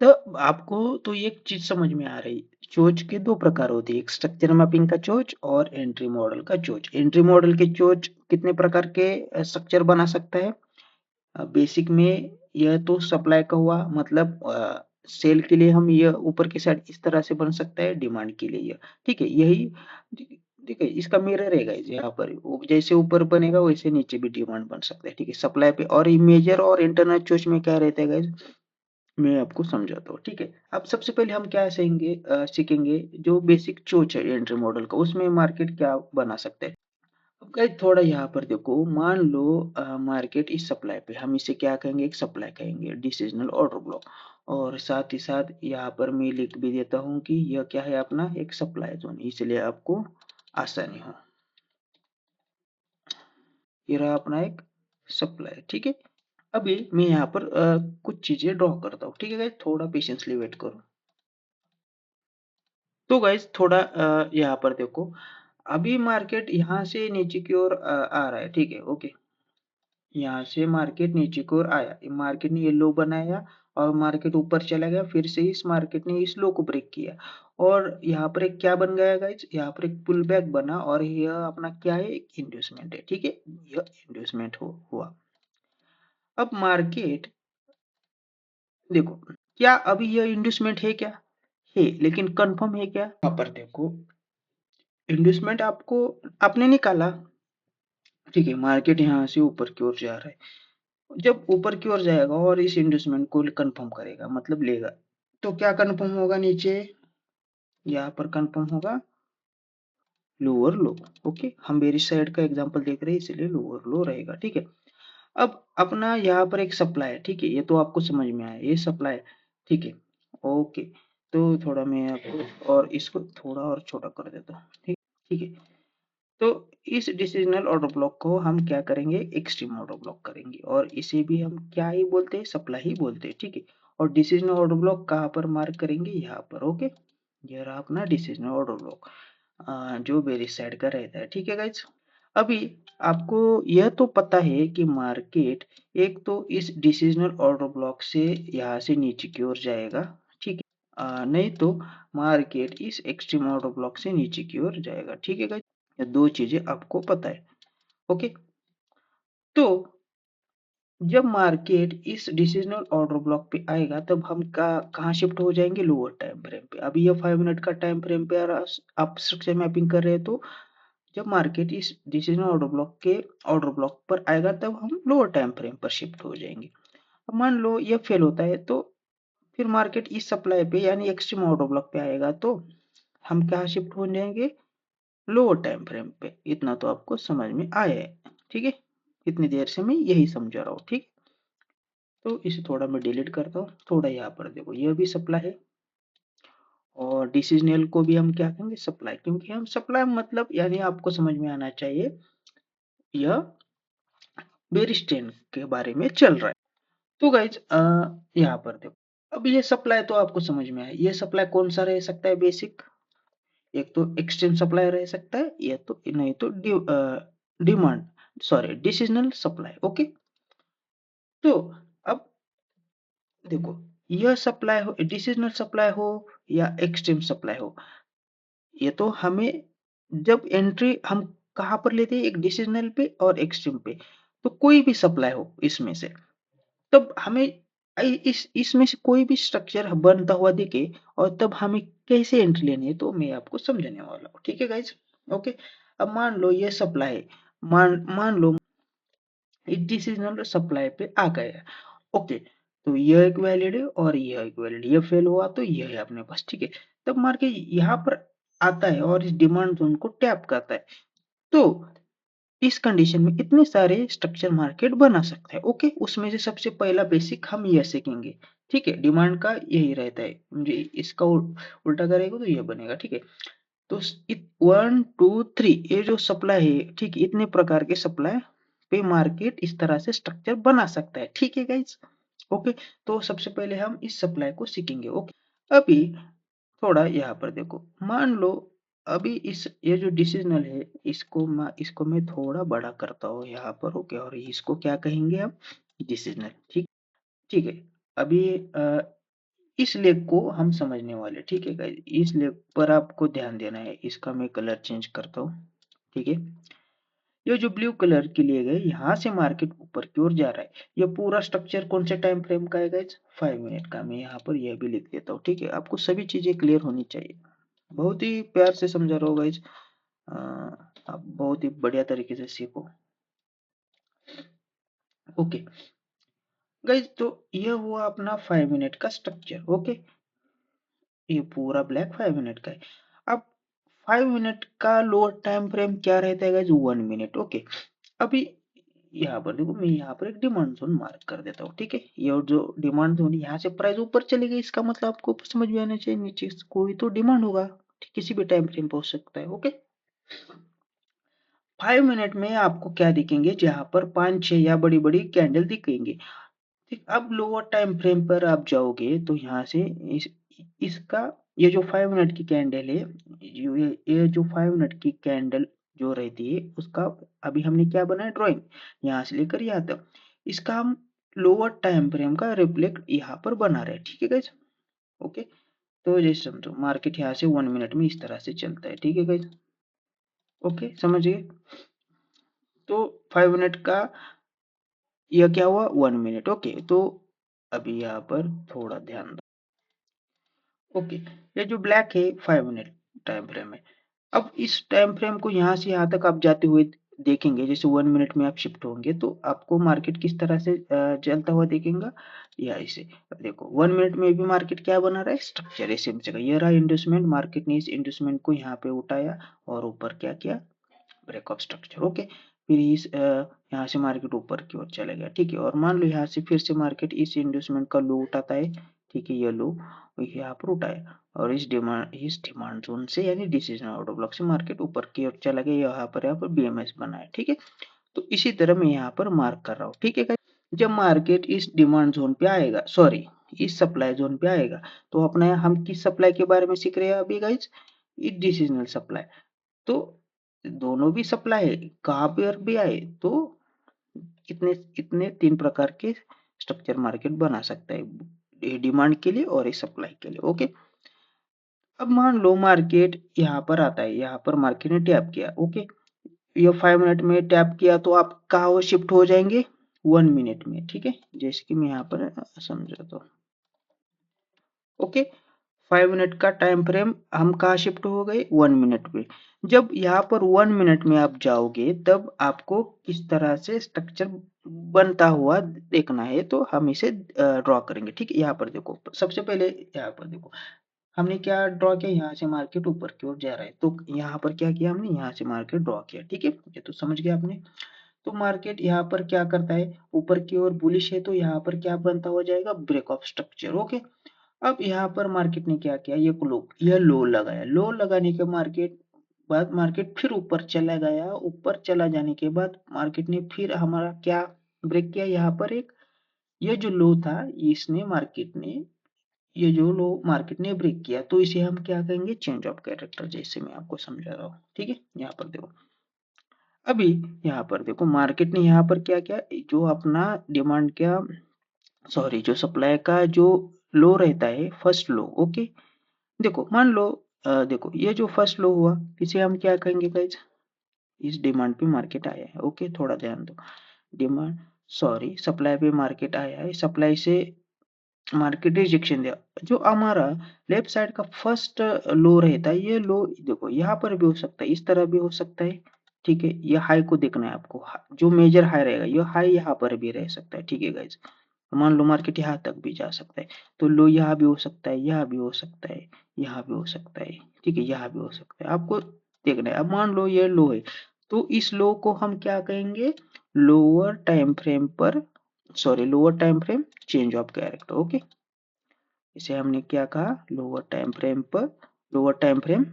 तो आपको तो ये चीज समझ में आ रही, चोच के दो प्रकार होते हैं, एक स्ट्रक्चर मैपिंग का चोच और एंट्री मॉडल का चोच। एंट्री मॉडल के चोच कितने प्रकार के स्ट्रक्चर बना सकता है, बेसिक में यह तो सप्लाई का हुआ, मतलब सेल के लिए हम यह ऊपर की साइड इस तरह से बन सकता है, डिमांड के लिए यह, ठीक है, यही, ठीक है। इसका मिरर रहेगा यहाँ पर, जैसे ऊपर बनेगा वैसे नीचे भी डिमांड बन सकता है, ठीक है, सप्लाई पे। और मेजर और इंटरनल चोच में क्या रहता है गाइस, मैं आपको समझाता हूँ, ठीक है। अब सबसे पहले हम क्या सीखेंगे, जो बेसिक चोच है एंट्री मॉडल का, उसमें मार्केट क्या बना सकता है। अब गाइस थोड़ा यहाँ पर देखो, मान लो मार्केट इस सप्लाई पे, हम इसे क्या कहेंगे, एक सप्लाई कहेंगे, डिसीजनल ऑर्डर ब्लॉक। और साथ ही साथ यहाँ पर मैं लिख भी देता हूँ कि यह क्या है, अपना एक सप्लाई जोन, इसलिए आपको आसानी हो। ये रहा अपना एक सप्लाई, ठीक है। अभी मैं यहाँ पर कुछ चीजें ड्रॉ करता हूँ, ठीक है गाइस, थोड़ा पेशेंसली वेट करो। तो गाइस थोड़ा यहाँ पर देखो, अभी मार्केट यहाँ से नीचे की ओर आ रहा है, ठीक है, ओके। यहाँ से मार्केट नीचे की ओर आया, मार्केट ने ये लो बनाया और मार्केट ऊपर चला गया, फिर से इस मार्केट ने इस लो को ब्रेक किया, और यहाँ पर एक क्या बन गया गाइस, यहाँ पर एक पुल बैक बना, और यह अपना क्या है, एक इंड्यूसमेंट है, ठीक है। यह इंड्यूसमेंट हुआ। अब मार्केट देखो, क्या अभी यह इंड्यूसमेंट है क्या, है, लेकिन कंफर्म है क्या, यहाँ पर देखो, इन्वेस्टमेंट आपको आपने निकाला, ठीक है, मार्केट यहाँ से ऊपर की ओर जा रहा है, जब ऊपर की ओर जाएगा और इस इन्वेस्टमेंट को कंफर्म करेगा, मतलब लेगा, तो क्या कंफर्म होगा, नीचे यहाँ पर कंफर्म होगा लोअर लो, ओके। हम बेरिश साइड का एग्जांपल देख रहे हैं इसलिए लोअर लो रहेगा, ठीक है। अब अपना यहाँ पर एक सप्लाई है, ठीक है, ये तो आपको समझ में आया, ये सप्लाई है, ठीक है, ओके। तो थोड़ा मैं आपको और इसको थोड़ा और छोटा कर देता हूँ, ठीक, ठीक है। तो इस डिसिजनल ऑर्डर ब्लॉक को हम क्या करेंगे, एक्सट्रीम ऑर्डर ब्लॉक करेंगे, और इसे भी हम क्या ही बोलते हैं, सप्लाई ही बोलते हैं, ठीक है। और डिसिजनल ऑर्डर ब्लॉक कहाँ पर मार्क करेंगे, यहाँ पर, ओके। ये रहा अपना डिसिजनल ऑर्डर ब्लॉक, जो बेरिश साइड का रहता है, ठीक है गाइज। अभी आपको यह तो पता है कि मार्केट एक तो इस डिसिजनल ऑर्डर ब्लॉक से यहाँ से नीचे की ओर जाएगा, ठीक है, नहीं तो मार्केट इस एक्सट्रीम ऑर्डर ब्लॉक से नीचे की ओर जाएगा, ठीक है गाइज। ये दो चीजें आपको पता है, ओके। तो जब मार्केट इस डिसिजनल ऑर्डर ब्लॉक पे आएगा तब हम कहाँ शिफ्ट हो जाएंगे, लोअर टाइम फ्रेम पे। अभी ये 5 मिनट का टाइम फ्रेम पे आप स्ट्रक्चर मैपिंग कर रहे हैं, तो जब मार्केट इस डिसीजन ऑर्डर ब्लॉक पर आएगा तब हम लोअर टाइम फ्रेम पर शिफ्ट हो जाएंगे। अब मान लो ये फेल होता है, तो फिर मार्केट इस सप्लाई पे यानी एक्सट्रीम ऑर्डर ब्लॉक पे आएगा, तो हम क्या शिफ्ट हो जाएंगे, लोअर टाइम फ्रेम पे। इतना तो आपको समझ में आया है, ठीक है। इतनी देर से मैं यही समझा रहा हूँ, ठीक। तो इसे थोड़ा मैं डिलीट करता हूँ, थोड़ा यहाँ पर देखो, यह भी सप्लाई है, और डिसीजनल को भी हम क्या कहेंगे, सप्लाई, क्योंकि हम सप्लाई मतलब यानी आपको समझ में आना चाहिए यह बेयर स्ट्रेन के बारे में चल रहा है। तो गाइज यहाँ पर देखो, अब ये सप्लाई तो आपको समझ में आया, ये सप्लाई कौन सा रह सकता है, बेसिक, एक तो एक्सट्रीम सप्लाई रह सकता है, या तो नहीं तो demand, sorry decisional supply. Okay, तो अब देखो, यह सप्लाई हो, डिसीजनल सप्लाई हो या एक्सट्रीम सप्लाई हो, ये तो हमें जब एंट्री हम कहाँ पर लेते हैं, एक डिसीजनल पे और एक्सट्रीम पे, तो कोई भी सप्लाई हो इसमें से, तब हमें इस इसमें से कोई भी स्ट्रक्चर बनता हुआ दिखे और तब हमें कैसे एंट्री लेनी है, तो मैं आपको समझाने वाला हूँ। ठीक है गाइज, ओके। अब मान लो ये सप्लाई है, मान मान लो डिसीजनल सप्लाई पे आ गया, ओके, तो यह एक वैलिड है और यह एक वैलिड, ये फेल हुआ तो यह है अपने पास। ठीक है, तब मार के यहाँ पर आता है और इस डिमांड जोन को टैप करता है, तो इस कंडीशन में इतने सारे स्ट्रक्चर मार्केट बना सकता है। ओके, उसमें से सबसे पहला बेसिक हम यह सीखेंगे। ठीक है, डिमांड का यही रहता है, मुझे इसका उल्टा करेगा तो यह बनेगा। ठीक है, तो 1 2 3 ये जो सप्लाई है, ठीक है, इतने प्रकार के सप्लाई पे मार्केट इस तरह से स्ट्रक्चर बना सकता है। ठीक है गाइज, ओके, तो सबसे पहले हम इस सप्लाई को सीखेंगे। ओके, अभी थोड़ा यहाँ पर देखो, मान लो अभी इस ये जो डिसीजनल है, इसको मैं थोड़ा बड़ा करता हूँ यहाँ पर। ओके, और इसको क्या कहेंगे हम, डिसीजनल। ठीक, ठीक है, अभी इस लेग को हम समझने वाले। ठीक है गाइस, इस लेग पर आपको ध्यान देना है, इसका मैं कलर चेंज करता हूँ। ठीक है, ये जो ब्लू कलर के लिए गए, यहाँ से मार्केट ऊपर की ओर जा रहा है, ये पूरा स्ट्रक्चर कौन से टाइम फ्रेम का है गाइस, 5 मिनट का। मैं यहाँ पर यह भी लिख देता हूँ। ठीक है, आपको सभी चीजें क्लियर होनी चाहिए, बहुत ही प्यार से समझा रहा हूँ गाइस, आप बहुत ही बढ़िया तरीके से सीखो। ओके गाइस, तो यह हुआ अपना 5 मिनट का स्ट्रक्चर। ओके, ये पूरा ब्लैक 5 मिनट का है। अब 5 मिनट का लोअर टाइम फ्रेम क्या रहता है गाइस, 1 मिनट। ओके, अभी यहाँ पर देखो, मैं यहाँ पर एक डिमांड जोन मार्क कर देता हूँ। ठीक है, ये जो डिमांड जोन, यहाँ से प्राइस ऊपर चली गई, इसका मतलब आपको समझ में आना चाहिए नीचे कोई तो डिमांड होगा, किसी भी टाइम फ्रेम पे हो सकता है। ओके, 5 मिनट में आपको क्या दिखेंगे, जहां पर 5 6 या बड़ी बड़ी कैंडल दिखेंगे। ठीक, अब लोअर टाइम फ्रेम पर आप जाओगे तो यहाँ से इसका ये जो 5 मिनट की कैंडल है, ये जो 5 मिनट की कैंडल जो रहती है, उसका अभी हमने क्या बनाया, ड्राइंग, यहाँ से लेकर यहाँ तक, इसका हम लोअर टाइम फ्रेम का रिफ्लेक्ट यहाँ पर बना रहे हैं। ठीक है गाइज, ओके, तो जैसे समझो मार्केट यहाँ से 1 मिनट में इस तरह से चलता है। ठीक है गाइज, ओके, समझिए, तो 5 मिनट का यह क्या हुआ, 1 मिनट। ओके, तो अभी यहाँ पर थोड़ा ध्यान दो। ओके, ये जो ब्लैक है 5 मिनट टाइम फ्रेम है। अब इस टाइम फ्रेम को यहाँ से यहाँ तक आप जाते हुए देखेंगे, जैसे 1 मिनट में आप शिफ्ट होंगे तो आपको मार्केट किस तरह से चलता हुआ देखेगा, या इसे देखो 1 मिनट में भी मार्केट क्या बना रहा है, स्ट्रक्चर ऐसे में जगह, ये रहा इंड्यूसमेंट, मार्केट ने इस इंड्यूसमेंट को यहाँ पे उठाया और ऊपर क्या किया, ब्रेकअप स्ट्रक्चर। ओके, फिर इस यहाँ से मार्केट ऊपर की ओर चला गया। ठीक है, और मान लो यहाँ से फिर से मार्केट इस इंड्यूसमेंट का लो उठाता है। ठीक है, ये लो यहाँ पर उठाया और इस डिमांड जोन से यानी डिसीजन ऑर्डर ब्लॉक से मार्केट ऊपर की ओर चला गया, यहाँ पर बीएमएस बनाया। ठीक है, तो इसी तरह मैं यहाँ पर मार्क कर रहा हूँ। ठीक है guys? जब मार्केट इस डिमांड जोन पे आएगा, सॉरी इस सप्लाई जोन पे आएगा, तो अपना हम किस सप्लाई के बारे में सीख रहे हैं अभी गाइज, डिसीजनल सप्लाई। तो दोनों भी सप्लाई है, कहाँ पर भी आए तो इतने इतने 3 प्रकार के स्ट्रक्चर मार्केट बना सकता है, डिमांड के लिए और सप्लाई के लिए। ओके, अब मान लो मार्केट यहाँ पर आता है, यहाँ पर मार्केट ने टैप किया। ओके, ये 5 मिनट में टैप किया तो आप कहाँ वो शिफ्ट हो जाएंगे, 1 मिनट में। ठीक है, जैसे कि मैं यहाँ पर समझाता हूँ। ओके, 5 मिनट का टाइम फ्रेम हम कहाँ शिफ्ट हो गए, 1 मिनट पे। जब यहाँ पर 1 मिनट में आप जाओगे तब आपको किस तरह से स्ट्रक्चर बनता हुआ देखना है, तो हम इसे ड्रॉ करेंगे। ठीक है, यहाँ पर देखो, सबसे पहले यहाँ पर देखो, हमने क्या ड्रॉ किया, यहाँ से मार्केट ऊपर की ओर जा रहा है, तो यहाँ पर क्या किया हमने, यहाँ से मार्केट ड्रॉ किया। ठीक है, ये तो समझ गया आपने। तो मार्केट यहाँ पर क्या करता है, ऊपर की ओर बुलिश है, तो यहाँ पर क्या बनता हो जाएगा, ब्रेक ऑफ स्ट्रक्चर। ओके, अब यहाँ पर मार्केट ने क्या किया, ये लो लगाया, लो लगाने के बाद मार्केट फिर ऊपर चला गया, ऊपर चला जाने के बाद मार्केट ने फिर हमारा क्या ब्रेक किया, यहाँ पर एक ये जो लो था इसने मार्केट ने ये जो लो मार्केट ने ब्रेक किया, तो इसे हम क्या कहेंगे, चेंज ऑफ कैरेक्टर, जैसे मैं आपको समझा रहा हूँ। ठीक है, यहाँ पर देखो, अभी यहाँ पर देखो मार्केट ने यहाँ पर क्या किया, जो अपना डिमांड क्या, सॉरी, जो सप्लाई का जो लो रहता है, फर्स्ट लो, ओके। देखो मान लो देखो ये जो फर्स्ट लो हुआ, इसे हम क्या कहेंगे गाइज, इस डिमांड पे मार्केट आया है, ओके, थोड़ा ध्यान दो, डिमांड, सॉरी, सप्लाई पे मार्केट आया है, सप्लाई से मार्केट रिजेक्शन दिया, जो हमारा लेफ्ट साइड का फर्स्ट लो रहता है, ये लो देखो यहाँ पर भी हो सकता है, इस तरह भी हो सकता है। ठीक है, ये हाई को देखना है आपको, जो मेजर हाई रहेगा ये हाई यहाँ पर भी रह सकता है। ठीक है गाइज, मान लो मार्केट यहाँ तक भी जा सकता है, तो लो यहाँ भी हो सकता है, यहाँ भी हो सकता है, यहाँ भी हो सकता है। ठीक है, यहाँ भी हो सकता है, आपको देखना है। अब मान लो ये लो है, तो इस लो को हम क्या कहेंगे, लोअर टाइम फ्रेम पर, sorry, lower time frame change of character, okay. इसे हमने क्या कहा, लोअर टाइम फ्रेम पर, lower time frame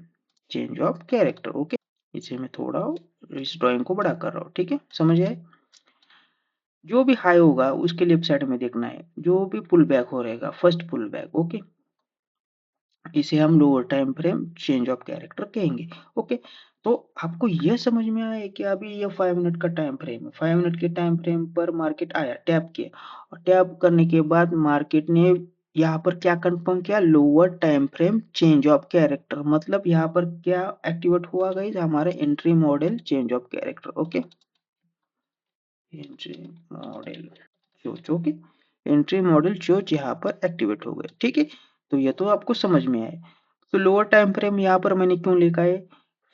change of character, okay. इसे मैं थोड़ा इस ड्राइंग को बड़ा कर रहा हूँ। ठीक है, समझ आए। जो भी हाई होगा उसके लेफ्ट साइड में देखना है, जो भी पुल बैक हो रहेगा, फर्स्ट पुल बैक, ओके, इसे हम lower time frame change of character कहेंगे, ओके। तो आपको यह समझ में आया कि अभी ये 5 मिनट का टाइम फ्रेम है, 5 मिनट के टाइम फ्रेम पर मार्केट आया, टैप किया, और टैप करने के बाद मार्केट ने यहाँ पर क्या कंफर्म किया, lower time frame change of character, मतलब यहाँ पर क्या एक्टिवेट हुआ गाइस, हमारा entry model change of character, okay, entry model चोच, ओके, एंट्री मॉडल चोच यहाँ पर एक्टिवेट हो गए। ठीक है, तो ये तो आपको समझ में आए। तो लोअर टाइम फ्रेम यहाँ पर मैंने क्यों लिखा है,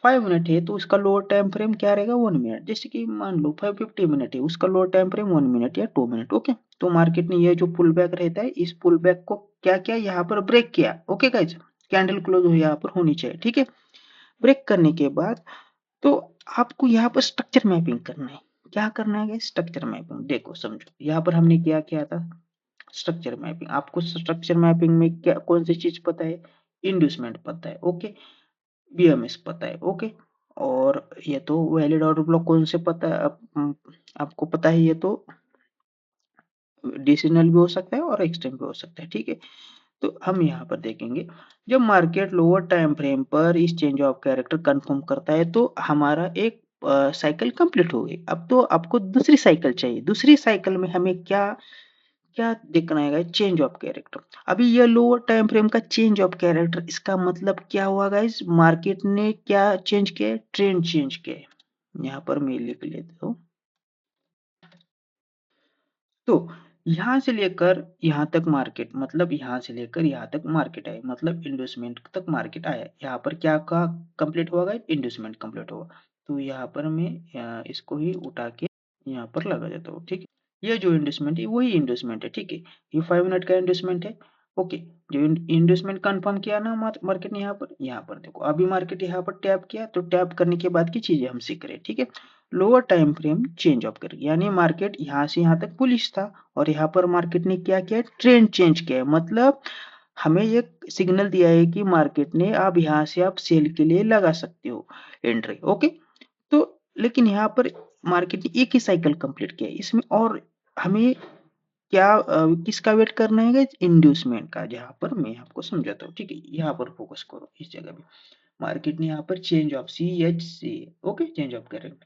5 मिनट है तो उसका लोअर टाइम फ्रेम क्या रहेगा, 1 मिनट, जैसे कि मान लो 550 मिनट है, उसका लोअर टाइम फ्रेम 1 मिनट या 2 मिनट, ओके। तो मार्केट ने ये जो पुल बैक रहता है, इस पुल बैक को क्या किया, यहाँ पर ब्रेक किया, ओके गाइज, कैंडल क्लोज हो यहाँ पर होनी चाहिए। ठीक है, ब्रेक करने के बाद तो आपको यहाँ पर स्ट्रक्चर मैपिंग करना है, क्या करना है, स्ट्रक्चर मैपिंग, देखो समझो, यहाँ पर हमने क्या किया था, स्ट्रक्चर मैपिंग। आपको स्ट्रक्चर मैपिंग में क्या कौन सी चीज पता है, इंड्यूसमेंट पता है, ओके, बीएमएस पता है, ओके, और ये तो वैलिड ऑर्डर ब्लॉक कौन से पता है, आपको पता है, ये तो डिसिजनल भी हो सकता है और एक्सट्रीम भी हो सकता है। ठीक है, तो हम यहाँ पर देखेंगे, जब मार्केट लोअर टाइम फ्रेम पर इस चेंज ऑफ कैरेक्टर कंफर्म करता है, तो हमारा एक साइकिल कंप्लीट हो गई। अब तो आपको दूसरी साइकिल चाहिए, दूसरी साइकिल में हमें क्या क्या देखना है, चेंज ऑफ कैरेक्टर। अभी ये लोअर टाइम फ्रेम का चेंज ऑफ कैरेक्टर, इसका मतलब क्या हुआ गाइस, मार्केट ने क्या चेंज किया, ट्रेंड चेंज किया। यहाँ पर मैं लिख लेता हूँ, तो यहाँ से लेकर यहाँ तक मार्केट, मतलब यहाँ से लेकर यहाँ तक मार्केट आए, मतलब इंडोसमेंट तक मार्केट आया, यहाँ पर क्या का कंप्लीट होगा, इंडोसमेंट कंप्लीट होगा। तो यहाँ पर मैं इसको ही उठा के यहाँ पर लगा देता हूँ। ठीक है, ये जो इंडोसमेंट है वही इंडोसमेंट है। ठीक है, ये 5 मिनट का इंडोसमेंट है, ओके। जो इंडोसमेंट कंफर्म किया ना मार्केट ने, यहाँ पर देखो, अभी मार्केट यहाँ पर टैप किया, तो टैप करने के बाद की चीजें हम सीख रहे हैं। ठीक है, lower time frame change of कर, यानी मार्केट यहाँ से यहाँ तक बुलिश था, और यहाँ पर मार्केट ने क्या किया, ट्रेंड चेंज किया, मतलब हमें एक सिग्नल दिया है कि मार्केट ने अब यहाँ से आप सेल के लिए लगा सकते हो एंट्री, ओके। तो लेकिन यहाँ पर मार्केट ने एक ही साइकिल कंप्लीट किया, इसमें और हमें क्या किसका वेट करना है, इंड्यूसमेंट का, जहाँ पर मैं आपको समझाता हूँ। ठीक है, यहाँ पर फोकस करो, इस जगह पे मार्केट ने यहाँ पर change of CHC, okay, change of correct,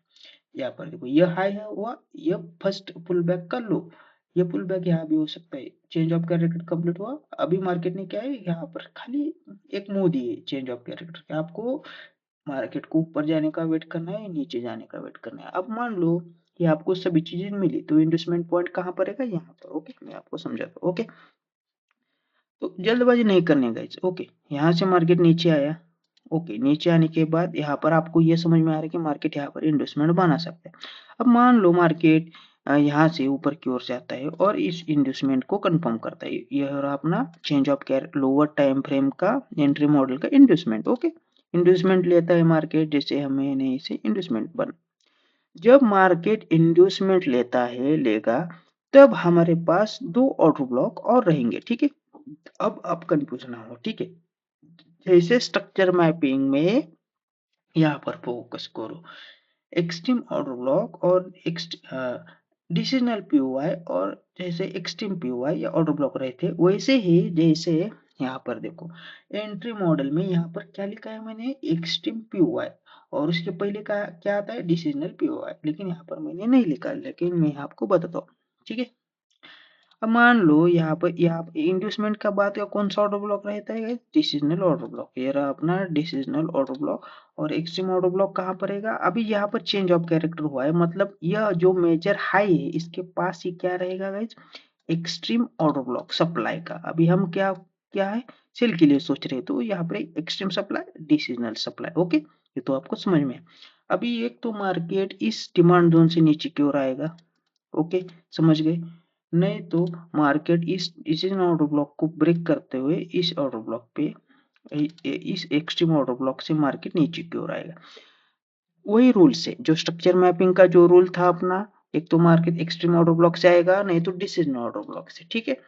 यहाँ पर देखो ये हाई है हुआ, ये फर्स्ट पुल बैक कर लो, ये पुल बैक यहाँ भी हो सकता है, चेंज ऑफ कैरेक्टर कंप्लीट हुआ। अभी मार्केट ने क्या है, यहाँ पर खाली एक मूव दी है चेंज ऑफ कैरेक्टर के, आपको मार्केट को ऊपर जाने का वेट करना है, नीचे जाने का वेट करना है। अब मान लो कि आपको सभी चीजें मिली, तो इन्वेस्टमेंट पॉइंट कहाँ पर रहेगा, यहाँ पर, ओके, मैं आपको समझाता हूँ, ओके। तो जल्दबाजी नहीं करने गाइस, ओके। यहाँ से मार्केट नीचे आया, ओके, नीचे आने के बाद यहाँ पर आपको ये समझ में आ रहा है कि मार्केट यहाँ पर इन्वेस्टमेंट बना सकता है। अब मान लो मार्केट यहाँ से ऊपर की ओर जाता है और इस इन्वेस्टमेंट को कंफर्म करता है, यह रहा अपना change of care lower time frame का एंट्री मॉडल का इन्वेस्टमेंट, ओके। इन्वेस्टमेंट लेता है मार्केट, जैसे हमें इसे इन्वेस्टमेंट बन, जब मार्केट इंड्यूसमेंट लेता है, लेगा, तब हमारे पास दो ऑर्डर ब्लॉक और रहेंगे। ठीक है, अब आप कंफ्यूज ना हो, ठीक है। जैसे स्ट्रक्चर मैपिंग में यहाँ पर फोकस करो, एक्सट्रीम ऑर्डर ब्लॉक और डिसीजनल पीओआई, और जैसे एक्सट्रीम पीओआई या ऑर्डर ब्लॉक रहे थे, वैसे ही जैसे यहाँ पर देखो एंट्री मॉडल में यहाँ पर क्या लिखा है मैंने, एक्सट्रीम पीओआई, और उसके पहले का क्या आता है, डिसीजनल पीओआई, लेकिन यहाँ पर मैंने नहीं लिखा, लेकिन मैं आपको बताता हूँ, ठीक है। अब मान लो यहाँ पर इंड्यूसमेंट का बात, या कौन सा ऑर्डर ब्लॉक रहता है, डिसीजनल ऑर्डर ब्लॉक, ये रहा अपना डिसीजनल ऑर्डर ब्लॉक। और एक्सट्रीम ऑर्डर ब्लॉक कहाँ पर रहेगा, अभी यहाँ पर चेंज ऑफ कैरेक्टर हुआ है, मतलब यह जो मेजर हाई है इसके पास ही क्या रहेगा guys, extreme order block supply का। अभी हम क्या क्या है, सेल के लिए सोच रहे हैं, तो यहाँ पर extreme supply, decisional supply, okay, ये तो आपको समझ में है। अभी एक तो मार्केट इस डिमांड जोन से नीचे की ओर आएगा, ओके, समझ गए। नहीं तो मार्केट इस ऑर्डर ब्लॉक को ब्रेक करते हुए इस ऑर्डर ब्लॉक पे, इस एक्सट्रीम ऑर्डर ब्लॉक से मार्केट नीचे की ओर आएगा। वही रूल से जो स्ट्रक्चर मैपिंग का जो रूल था अपना, एक तो मार्केट एक्सट्रीम ऑर्डर ब्लॉक से आएगा, नहीं तो डिसीजनल ऑर्डर ब्लॉक से, ठीक है।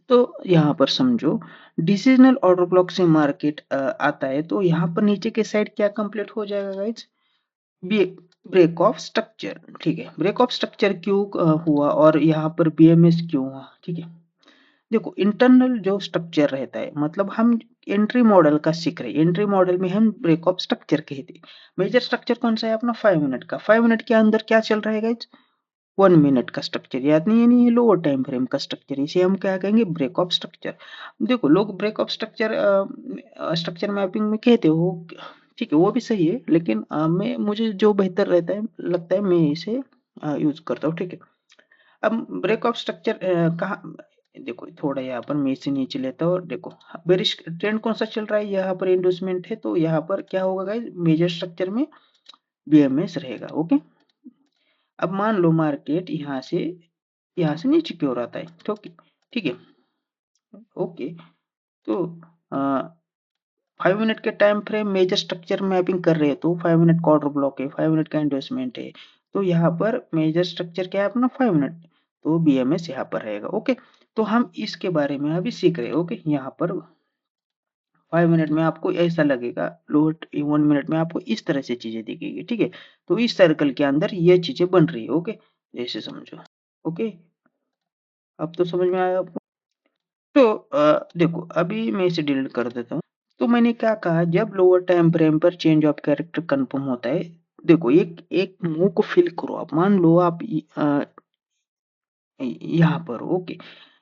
तो यहाँ पर समझो डिसीजनल ऑर्डर ब्लॉक से मार्केट आता है, तो यहाँ पर नीचे के साइड क्या कंप्लीट हो जाएगा गाइज, ब्रेक ऑफ स्ट्रक्चर, ठीक है। ब्रेक ऑफ स्ट्रक्चर क्यों हुआ, और यहाँ पर बीएमएस क्यों हुआ, ठीक है। देखो इंटरनल जो स्ट्रक्चर रहता है, मतलब हम एंट्री मॉडल का सीख रहे हैं, एंट्री मॉडल में हम ब्रेक ऑफ स्ट्रक्चर कहते हैं। मेजर स्ट्रक्चर कौन सा है अपना, 5 मिनट का, 5 मिनट के अंदर क्या चल रहा है गाइज, 1 मिनट का स्ट्रक्चर, याद नहीं है, नहीं ये लोअर टाइम फ्रेम का स्ट्रक्चर, इसे हम क्या कहेंगे, ब्रेक ऑफ स्ट्रक्चर। देखो लोग break of structure structure mapping में कहते हो, ठीक है, वो भी सही है, लेकिन मैं मुझे जो बेहतर रहता है लगता है, मैं इसे यूज करता हूँ, ठीक है। अब ब्रेक ऑफ स्ट्रक्चर कहाँ, देखो थोड़ा यहाँ पर मैं इसे नीचे लेता हूँ, देखो बेरिश ट्रेंड कौन सा चल रहा है, यहाँ पर इंडोसमेंट है, तो यहाँ पर क्या होगा गाइस, मेजर स्ट्रक्चर में बीएमएस रहेगा, ओके। अब मान लो मार्केट यहाँ से नीचे की ओर आता है, ठीक, ठीक है, ओके। तो 5 मिनट के time frame major structure mapping कर रहे हैं, तो 5 मिनट का ऑर्डर ब्लॉक है, 5 मिनट का एंडोसमेंट है, तो यहाँ पर मेजर स्ट्रक्चर क्या है अपना, 5 मिनट, तो बीएमएस यहाँ पर रहेगा, ओके। तो हम इसके बारे में अभी सीख रहे हैं, ओके। यहाँ पर 5 मिनट में आपको ऐसा लगेगा, लोट 1 मिनट में आपको इस तरह से चीजें दिखेगी, ठीक है। तो इस सर्कल के अंदर ये चीजें बन रही है, ओके, ऐसे समझो, ओके। अब तो समझ में आया आपको। तो देखो अभी मैं इसे डिलीट कर देता हूँ। तो मैंने क्या कहा, जब लोअर टाइम फ्रेम पर चेंज ऑफ कैरेक्टर कंफर्म होता है, देखो एक एक मूव को फिल करो, आप मान लो आप यहाँ पर हो, ओके,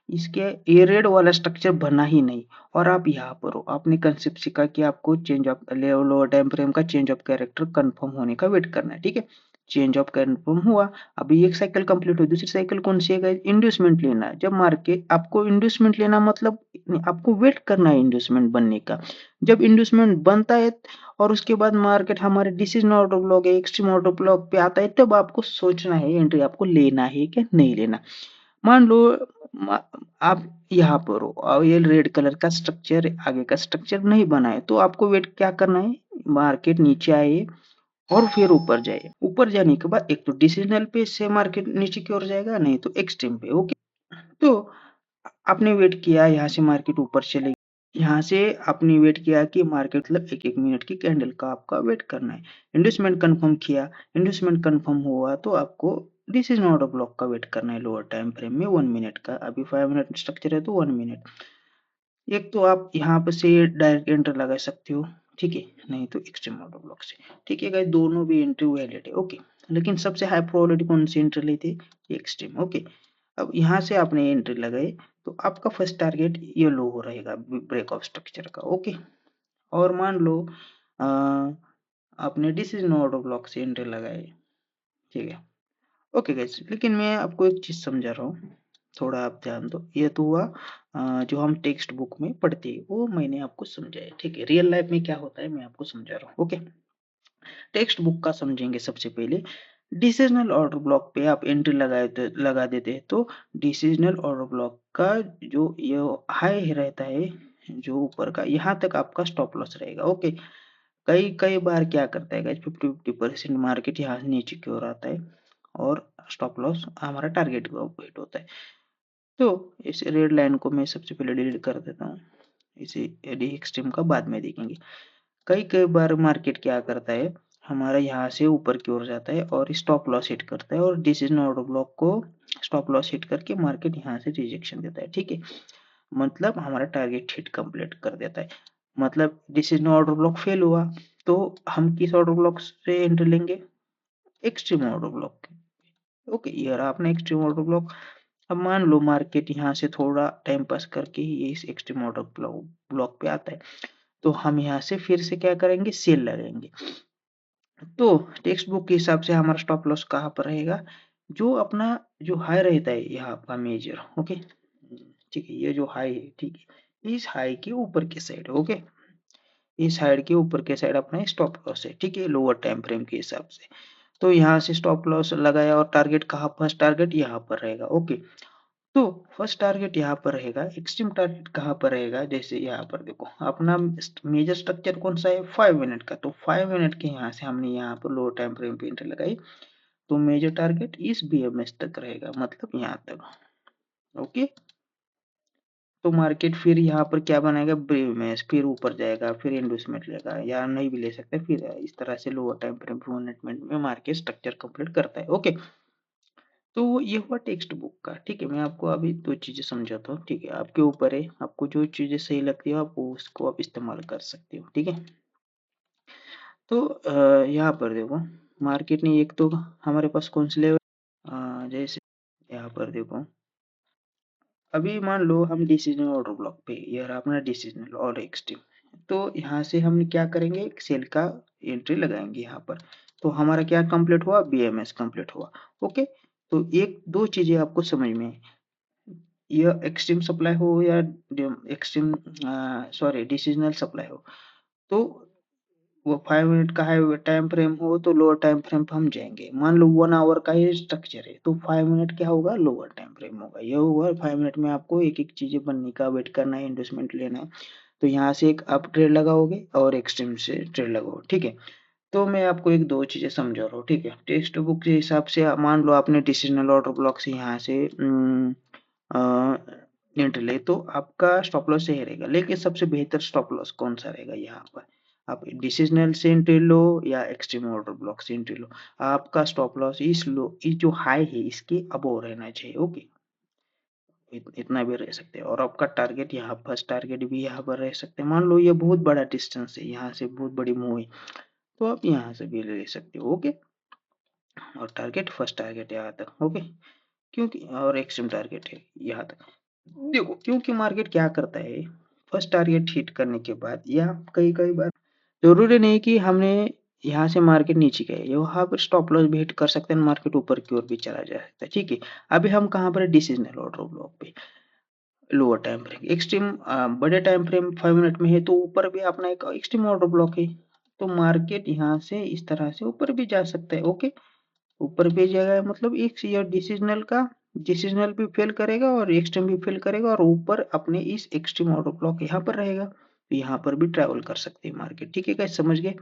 इसके ये रेड वाला स्ट्रक्चर बना ही नहीं, और आप यहाँ पर हो, आपने कंसेप्ट सीखा कि आपको change of lower time frame का चेंज ऑफ कैरेक्टर कंफर्म होने का वेट करना है, ठीक है। चेंज ऑफ कंफर्म हुआ, अभी एक साइकिल कंप्लीट हुई, दूसरी साइकिल कौन सी है, इंड्यूसमेंट लेना है। जब मार्केट आपको इंड्यूसमेंट लेना, मतलब आपको वेट करना है इंड्यूसमेंट बनने का। जब इंड्यूसमेंट बनता है और उसके बाद मार्केट हमारे डिसीजन ऑर्डर ब्लॉक है, एक्सट्रीम ऑर्डर ब्लॉक पे आता है, तब आपको सोचना है एंट्री आपको लेना है कि नहीं लेना। मान लो मा- आप यहाँ पर हो और ये रेड कलर का स्ट्रक्चर, आगे का स्ट्रक्चर नहीं बना है, तो आपको वेट क्या करना है, मार्केट नीचे आए और फिर ऊपर जाए, ऊपर जाने के बाद एक तो डिसीजनल पे से मार्केट नीचे की ओर जाएगा, नहीं तो एक्सट्रीम पे, ओके। तो आपने वेट किया, यहाँ से मार्केट ऊपर चले, यहाँ से आपने वेट किया कि मार्केट, मतलब एक एक मिनट की कैंडल का आपका वेट करना है। इंडस्टमेंट कंफर्म किया, इंडस्टमेंट कंफर्म हुआ, तो आपको डिसीजन ऑर्डर ब्लॉक का वेट करना है लोअर टाइम फ्रेम में 1 मिनट का। अभी 5 मिनट स्ट्रक्चर है तो 1 मिनट। एक तो आप यहाँ पर से डायरेक्ट एंटर लगा सकते हो, ठीक है, नहीं तो एक्सट्रीम ऑर्डर ब्लॉक से, ठीक है गाइस, दोनों भी एंट्री वैलिड है, ओके। लेकिन सबसे हाई प्रोबेबिलिटी कौन सी एंट्री ली थी, एक्सट्रीम, ओके। अब यहाँ से आपने एंट्री लगाई, तो आपका फर्स्ट टारगेट ये लो हो रहेगा ब्रेक ऑफ स्ट्रक्चर का, ओके। और मान लो अ, आपने डिसीजन ऑर्डर ब्लॉक से एंट्री लगाई, ठीक है, ओके गाइस। लेकिन मैं आपको एक चीज समझा रहा हूँ, थोड़ा आप ध्यान दो। ये तो हुआ जो हम टेक्स्ट बुक में पढ़ते हैं, वो मैंने आपको समझाया, ठीक है। रियल लाइफ में क्या होता है मैं आपको समझा रहा हूँ, ओके। टेक्स्ट बुक का समझेंगे सबसे पहले। डिसीजनल ऑर्डर ब्लॉक पे आप एंट्री लगा देते हैं, तो डिसीजनल ऑर्डर ब्लॉक का जो ये हाई रहता है, जो ऊपर का, यहाँ तक आपका स्टॉप लॉस रहेगा, ओके। कई कई बार क्या करता है गाइस, 50-50% मार्केट यहाँ नीचे की ओर आता है और स्टॉप लॉस हमारा टारगेट को हिट होता है। तो इस रेड लाइन को मैं सबसे पहले डिलीट कर देता हूँ, इसे डी एक्सट्रीम का बाद में देखेंगे। कई कई बार मार्केट क्या करता है, हमारा यहाँ से ऊपर की ओर जाता है और स्टॉप लॉस हिट करता है और डिसीजन ऑर्डर ब्लॉक को स्टॉप लॉस हिट करके मार्केट यहाँ से रिजेक्शन देता है, ठीक है। मतलब हमारा टारगेट हिट कंप्लीट कर देता है, मतलब डिसीजन ऑर्डर ब्लॉक फेल हुआ तो हम किस ऑर्डर ब्लॉक से एंट्री लेंगे, एक्सट्रीम ऑर्डर ब्लॉक। ओके, ये रहा अपना एक्सट्रीम ऑर्डर ब्लॉक। अब मान लो मार्केट यहाँ से थोड़ा टाइम पास करके ये इस एक्सट्रीम ऑर्डर ब्लॉक पे आता है, तो हम यहाँ से फिर से क्या करेंगे, सेल लगाएंगे। तो टेक्स्ट बुक के हिसाब से हमारा स्टॉप लॉस कहाँ पर रहेगा, जो अपना जो हाई रहता है यहाँ आपका मेजर, ओके ठीक है, ये जो हाई है, ठीक है, इस हाई के ऊपर के साइड, ओके, इस हाई के ऊपर के साइड अपना स्टॉप लॉस है, ठीक है, लोअर टाइम फ्रेम के हिसाब से। तो यहाँ से स्टॉप लॉस लगाया और टारगेट कहाँ, फर्स्ट टारगेट यहाँ पर रहेगा, ओके। तो फर्स्ट टारगेट यहाँ पर रहेगा, एक्सट्रीम टारगेट कहाँ पर रहेगा, जैसे यहाँ पर देखो अपना मेजर स्ट्रक्चर कौन सा है, 5 मिनट का, तो 5 मिनट के यहाँ से हमने यहाँ पर लो टाइम फ्रेम पे एंट्री लगाई, तो मेजर टारगेट इस बीएमएस तक रहेगा, मतलब यहाँ तक, ओके। तो मार्केट फिर यहाँ पर क्या बनाएगा, बीएमएस, फिर ऊपर जाएगा, फिर इंडोसमेंट लेगा या नहीं भी ले सकते, फिर इस तरह से लोअर टाइम फ्रेम 200 में मार्केट स्ट्रक्चर कंप्लीट करता है, ओके। तो ये हुआ टेक्स्ट बुक का, ठीक है। मैं आपको अभी दो चीजें समझाता हूँ, ठीक है, आपके ऊपर है, आपको जो चीजें सही लगती है आप उसको आप इस्तेमाल कर सकते हो, ठीक है। तो यहाँ पर देखो मार्केट ने एक तो हमारे पास कौन से लेवल, जैसे यहाँ पर देखो अभी मान लो हम डिसीजन ऑर्डर ब्लॉक पे, ये रहा अपना डिसीजनल और एक्सट्रीम, तो यहाँ से हम क्या करेंगे, सेल का एंट्री लगाएंगे यहाँ पर, तो हमारा क्या कंप्लीट हुआ, बीएमएस कंप्लीट हुआ, ओके। तो एक दो चीजें आपको समझ में, यह एक्सट्रीम सप्लाई हो या एक्सट्रीम सॉरी डिसीजनल सप्लाई हो, तो वो 5 मिनट का हाई टाइम फ्रेम हो तो लोअर टाइम फ्रेम पे हम जाएंगे। मान लो 1 आवर का ये स्ट्रक्चर है तो 5 मिनट क्या होगा, लोअर टाइम फ्रेम होगा। ये हुआ 5 मिनट में आपको एक एक चीजें बनने का वेट करना है, इन्वेस्टमेंट लेना है। तो यहाँ से एक आप ट्रेड लगाओगे और एक्सट्रीम से ट्रेड लगाओ, ठीक है। तो मैं आपको एक दो चीजें समझा रहा हूँ, ठीक है। टेक्स्ट बुक के हिसाब से मान लो आपने डिसीजनल ऑर्डर ब्लॉक से यहाँ से एंट्री ले तो आपका स्टॉप लॉस सही रहेगा, लेकिन सबसे बेहतर स्टॉप लॉस कौन सा रहेगा, यहाँ पर आप डिसीजनल से एंट्री लो या एक्सट्रीम ऑर्डर ब्लॉक से एंट्री लो, आपका स्टॉप लॉस इस जो हाई है इसके अबोव रहना चाहिए, ओके। इतना भी रह सकते हैं और आपका टारगेट यहाँ फर्स्ट टारगेट भी यहाँ पर रह सकते हैं। मान लो ये बहुत बड़ा डिस्टेंस है, यहाँ से बहुत बड़ी मूव है, तो आप यहाँ से भी ले सकते हो, ओके। और टारगेट फर्स्ट टारगेट यहाँ तक, ओके, क्योंकि और एक्सट्रीम टारगेट है यहाँ तक। देखो क्योंकि मार्केट क्या करता है, फर्स्ट टारगेट हिट करने के बाद या कई कई बार जरूरी नहीं कि हमने यहाँ से मार्केट नीचे गए, यहाँ पर स्टॉप लॉस भी हिट कर सकते हैं, मार्केट ऊपर की ओर भी चला जा सकता है, ठीक है। अभी हम कहाँ पर डिसीजनल ऑर्डर ब्लॉक पे, लोअर टाइम फ्रेम एक्सट्रीम, बड़े टाइम फ्रेम 5 मिनट में है तो ऊपर भी अपना एक एक्सट्रीम ऑर्डर ब्लॉक है, तो मार्केट यहाँ से इस तरह से ऊपर भी जा सकता है, ओके। ऊपर भी जाएगा मतलब एक ये डिसीजनल का, डिसीजनल भी फेल करेगा और एक्सट्रीम भी फेल करेगा और ऊपर अपने इस एक्सट्रीम ऑर्डर ब्लॉक यहाँ पर रहेगा, तो यहाँ पर भी ट्रैवल कर सकते हैं मार्केट, ठीक है गाइस, समझ गए।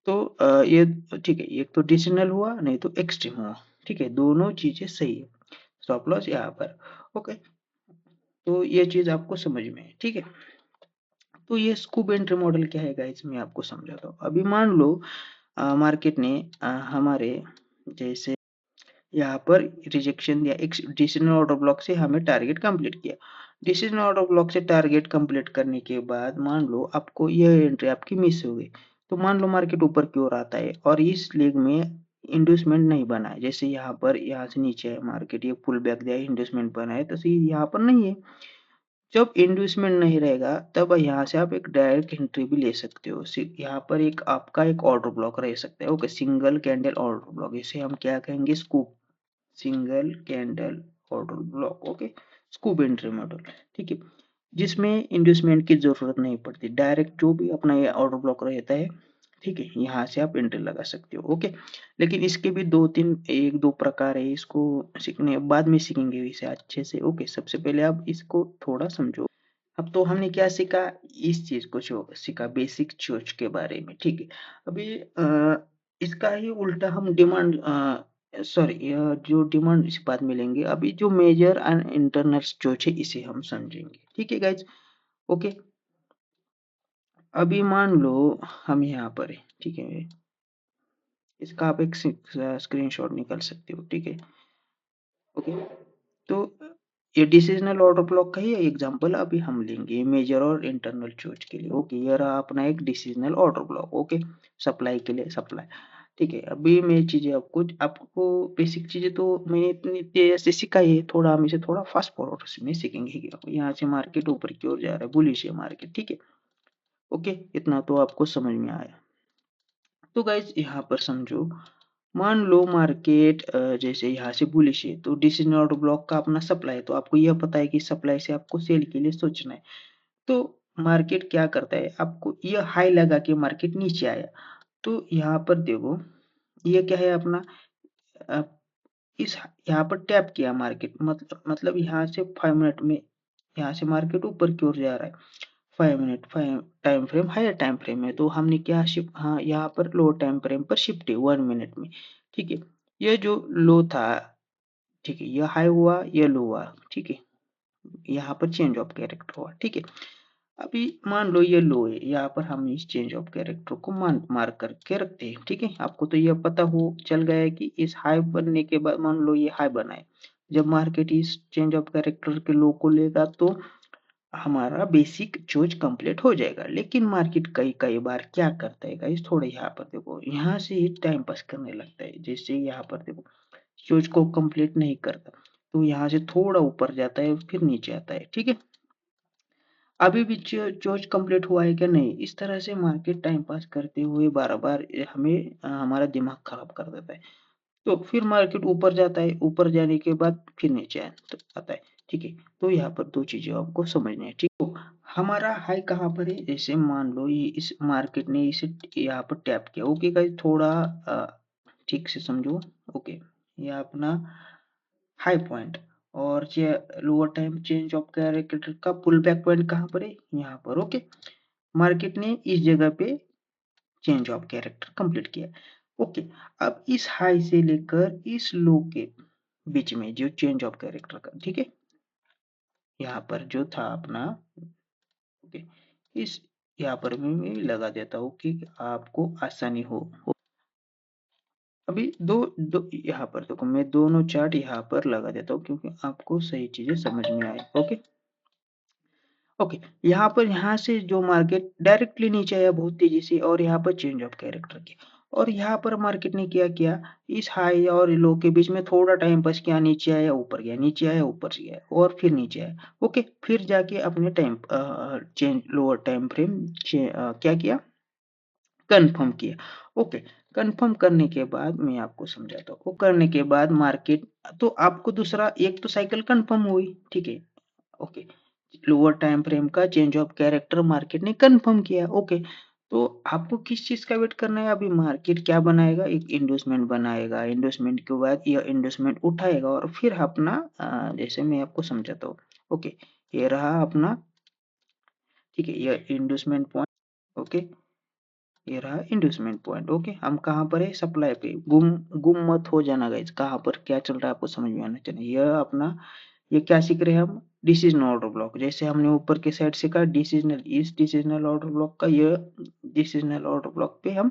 तो ये ठीक है, एक तो डिसीजनल हुआ नहीं तो एक्सट्रीम हुआ, ठीक है, दोनों चीजें सही है। स्टॉप लॉस यहाँ पर, ओके। तो ये चीज आपको समझ में है, ठीक है। तो ये स्कूप एंट्री मॉडल क्या है गाइस, मैं आपको समझाता हूँ। अभी मान लो मार्केट ने हमारे जैसे यहाँ पर रिजेक्शन दिया, एक डिसीजन ऑर्डर ब्लॉक से हमें टारगेट कंप्लीट किया, डिसीजन ऑर्डर ब्लॉक से टारगेट कंप्लीट करने के बाद मान लो आपको यह एंट्री आपकी मिस हो गई, तो मान लो मार्केट ऊपर की ओर आता है और इस लेग में इंड्यूसमेंट नहीं बना है, जैसे यहाँ पर यहाँ से नीचे है मार्केट, ये पुल बैक दिया इंड्यूसमेंट बना है, तो यहाँ पर नहीं है। जब इंड्यूसमेंट नहीं रहेगा तब यहाँ से आप एक डायरेक्ट एंट्री भी ले सकते हो, यहाँ पर एक आपका एक ऑर्डर ब्लॉक रह सकता है, okay, single candle order block, इसे हम क्या कहेंगे, scoop, single candle order block, okay, scoop entry model, ठीक है, जिसमें इंड्यूसमेंट की जरूरत नहीं पड़ती, डायरेक्ट जो भी अपना ये ऑर्डर ब्लॉक रहता है, ठीक है, यहाँ से आप एंट्री लगा सकते हो, ओके। लेकिन इसके भी दो तीन एक दो प्रकार है, इसको सीखने बाद में सीखेंगे इसे अच्छे से, ओके। सबसे पहले आप इसको थोड़ा समझो। अब तो हमने क्या सीखा, इस चीज को जो सीखा बेसिक चोच के बारे में, ठीक है। अभी इसका ही उल्टा हम डिमांड सॉरी, जो डिमांड इस बाद मिलेंगे, अभी जो मेजर एंड इंटरनल चोच है इसे हम समझेंगे, ठीक है गाइज। ओके, अभी मान लो हम यहाँ पर है, ठीक है, इसका आप एक स्क्रीनशॉट निकाल सकते हो, ठीक है। ओके, तो ये डिसीजनल ऑर्डर ब्लॉक का ही एग्जांपल अभी हम लेंगे मेजर और इंटरनल चोज के लिए। ओके, ये रहा अपना एक decisional order block. Okay, supply के लिए सप्लाई, ठीक है। अभी मैं चीजें आपको आपको बेसिक चीजें तो मैंने इतनी तेज से सिखाई है, थोड़ा हम इसे थोड़ा फास्ट फॉरवर्ड में सीखेंगे। यहाँ से मार्केट ऊपर की ओर जा रहा है, बुलिश है मार्केट, ठीक है। ओके, इतना तो आपको समझ में आया। तो गाइज यहाँ पर समझो, मान लो मार्केट जैसे यहाँ से बुलिश है, तो डिसीजन ऑर्डर ब्लॉक का अपना सप्लाई है, तो आपको यह पता है कि सप्लाई से आपको सेल के लिए सोचना है। तो मार्केट क्या करता है, आपको यह हाई लगा के मार्केट नीचे आया, तो यहाँ पर देखो ये क्या है अपना, अ, इस यहाँ पर टैप किया मार्केट, मतलब यहाँ से 5 मिनट में यहाँ से मार्केट ऊपर की ओर जा रहा है। 5 minute 5 time frame, higher time frame है, तो हमने क्या शिफ्ट, हाँ यहाँ पर लो टाइम फ्रेम पर शिफ्ट है 1 मिनट में, ठीक है। ये जो लो था, ठीक है, ये हाई हुआ, ये लो हुआ, ठीक है, यहाँ पर चेंज ऑफ कैरेक्टर हुआ, ठीक है। अभी मान लो ये लो है, यहाँ पर हम इस चेंज ऑफ कैरेक्टर को मार्क करके रखते हैं, ठीक है। आपको तो यह पता हो चल गया है कि इस हाई बनने के बाद, मान लो ये हाई बना है, जब मार्केट इस चेंज ऑफ कैरेक्टर के लो को लेगा तो हमारा बेसिक चोज कंप्लीट हो जाएगा। लेकिन मार्केट कई कई बार क्या करता है गाइस, थोड़ा यहाँ पर देखो, यहाँ से ही टाइम पास करने लगता है। जैसे यहाँ पर देखो चोज को कंप्लीट नहीं करता, तो यहाँ से थोड़ा ऊपर जाता है फिर नीचे आता है, ठीक है। अभी भी चोज कंप्लीट हुआ है क्या, नहीं। इस तरह से मार्केट टाइम पास करते हुए बार बार हमें हमारा दिमाग खराब कर देता है। तो फिर मार्केट ऊपर जाता है, ऊपर जाने के बाद फिर नीचे तो आता है, ठीक है। तो यहाँ पर दो चीजें आपको समझनी है, ठीक। तो हमारा हाई कहाँ पर है, जैसे मान लो ये इस मार्केट ने इसे यहाँ पर टैप किया। ओके गाइस, थोड़ा ठीक से समझो। ओके, ये अपना हाई पॉइंट, और lower time change of character का पुल बैक पॉइंट कहाँ पर है, यहाँ पर। ओके, मार्केट ने इस जगह पे चेंज ऑफ कैरेक्टर कंप्लीट किया। ओके, अब इस हाई से लेकर इस लो के बीच में जो चेंज ऑफ कैरेक्टर का, ठीक है, यहाँ पर जो था अपना, ओके, इस यहाँ पर भी मैं लगा देता हूँ कि आपको आसानी हो। अभी दो दो यहाँ पर देखो, मैं दोनों चार्ट यहाँ पर लगा देता हूँ क्योंकि आपको सही चीजें समझ में आए। ओके, ओके, यहाँ से जो मार्केट डायरेक्टली नीचे आया बहुत तेजी से, और यहाँ पर चेंज ऑफ कैरेक्टर किया, और यहाँ पर मार्केट ने क्या किया, इस हाई और लो के बीच में थोड़ा टाइम पास किया, नीचे आया ऊपर गया, नीचे आया ऊपर गया, और फिर नीचे आया। ओके, फिर जाके अपने time change lower time frame क्या किया, कंफर्म किया। ओके, कंफर्म करने के बाद मैं आपको समझाता हूँ। वो करने के बाद मार्केट, तो आपको दूसरा एक तो साइकिल कंफर्म हुई, ठीक है। ओके, लोअर टाइम फ्रेम का चेंज ऑफ कैरेक्टर मार्केट ने कंफर्म किया। ओके, तो आपको किस चीज का वेट करना है, अभी मार्केट क्या बनाएगा, एक इंडोसमेंट बनाएगा, इंडोसमेंट के बाद यह इंडोसमेंट उठाएगा, और फिर अपना जैसे मैं आपको समझाता हूँ। ओके, ये रहा अपना, ठीक है, यह इंडोसमेंट पॉइंट। ओके, ये रहा इंड्यूसमेंट पॉइंट। ओके, हम कहाँ पर है, सप्लाई पे। गुम गुम मत हो जाना गाइस, कहाँ पर क्या चल रहा है आपको समझ में आना चाहिए। यह अपना, ये क्या सीख रहे हैं हम, डिसीजनल ऑर्डर ब्लॉक। जैसे हमने ऊपर के साइड से कहा डिसीजनल, इस डिसीजनल ऑर्डर ब्लॉक का, यह डिसीजनल ऑर्डर ब्लॉक पे हम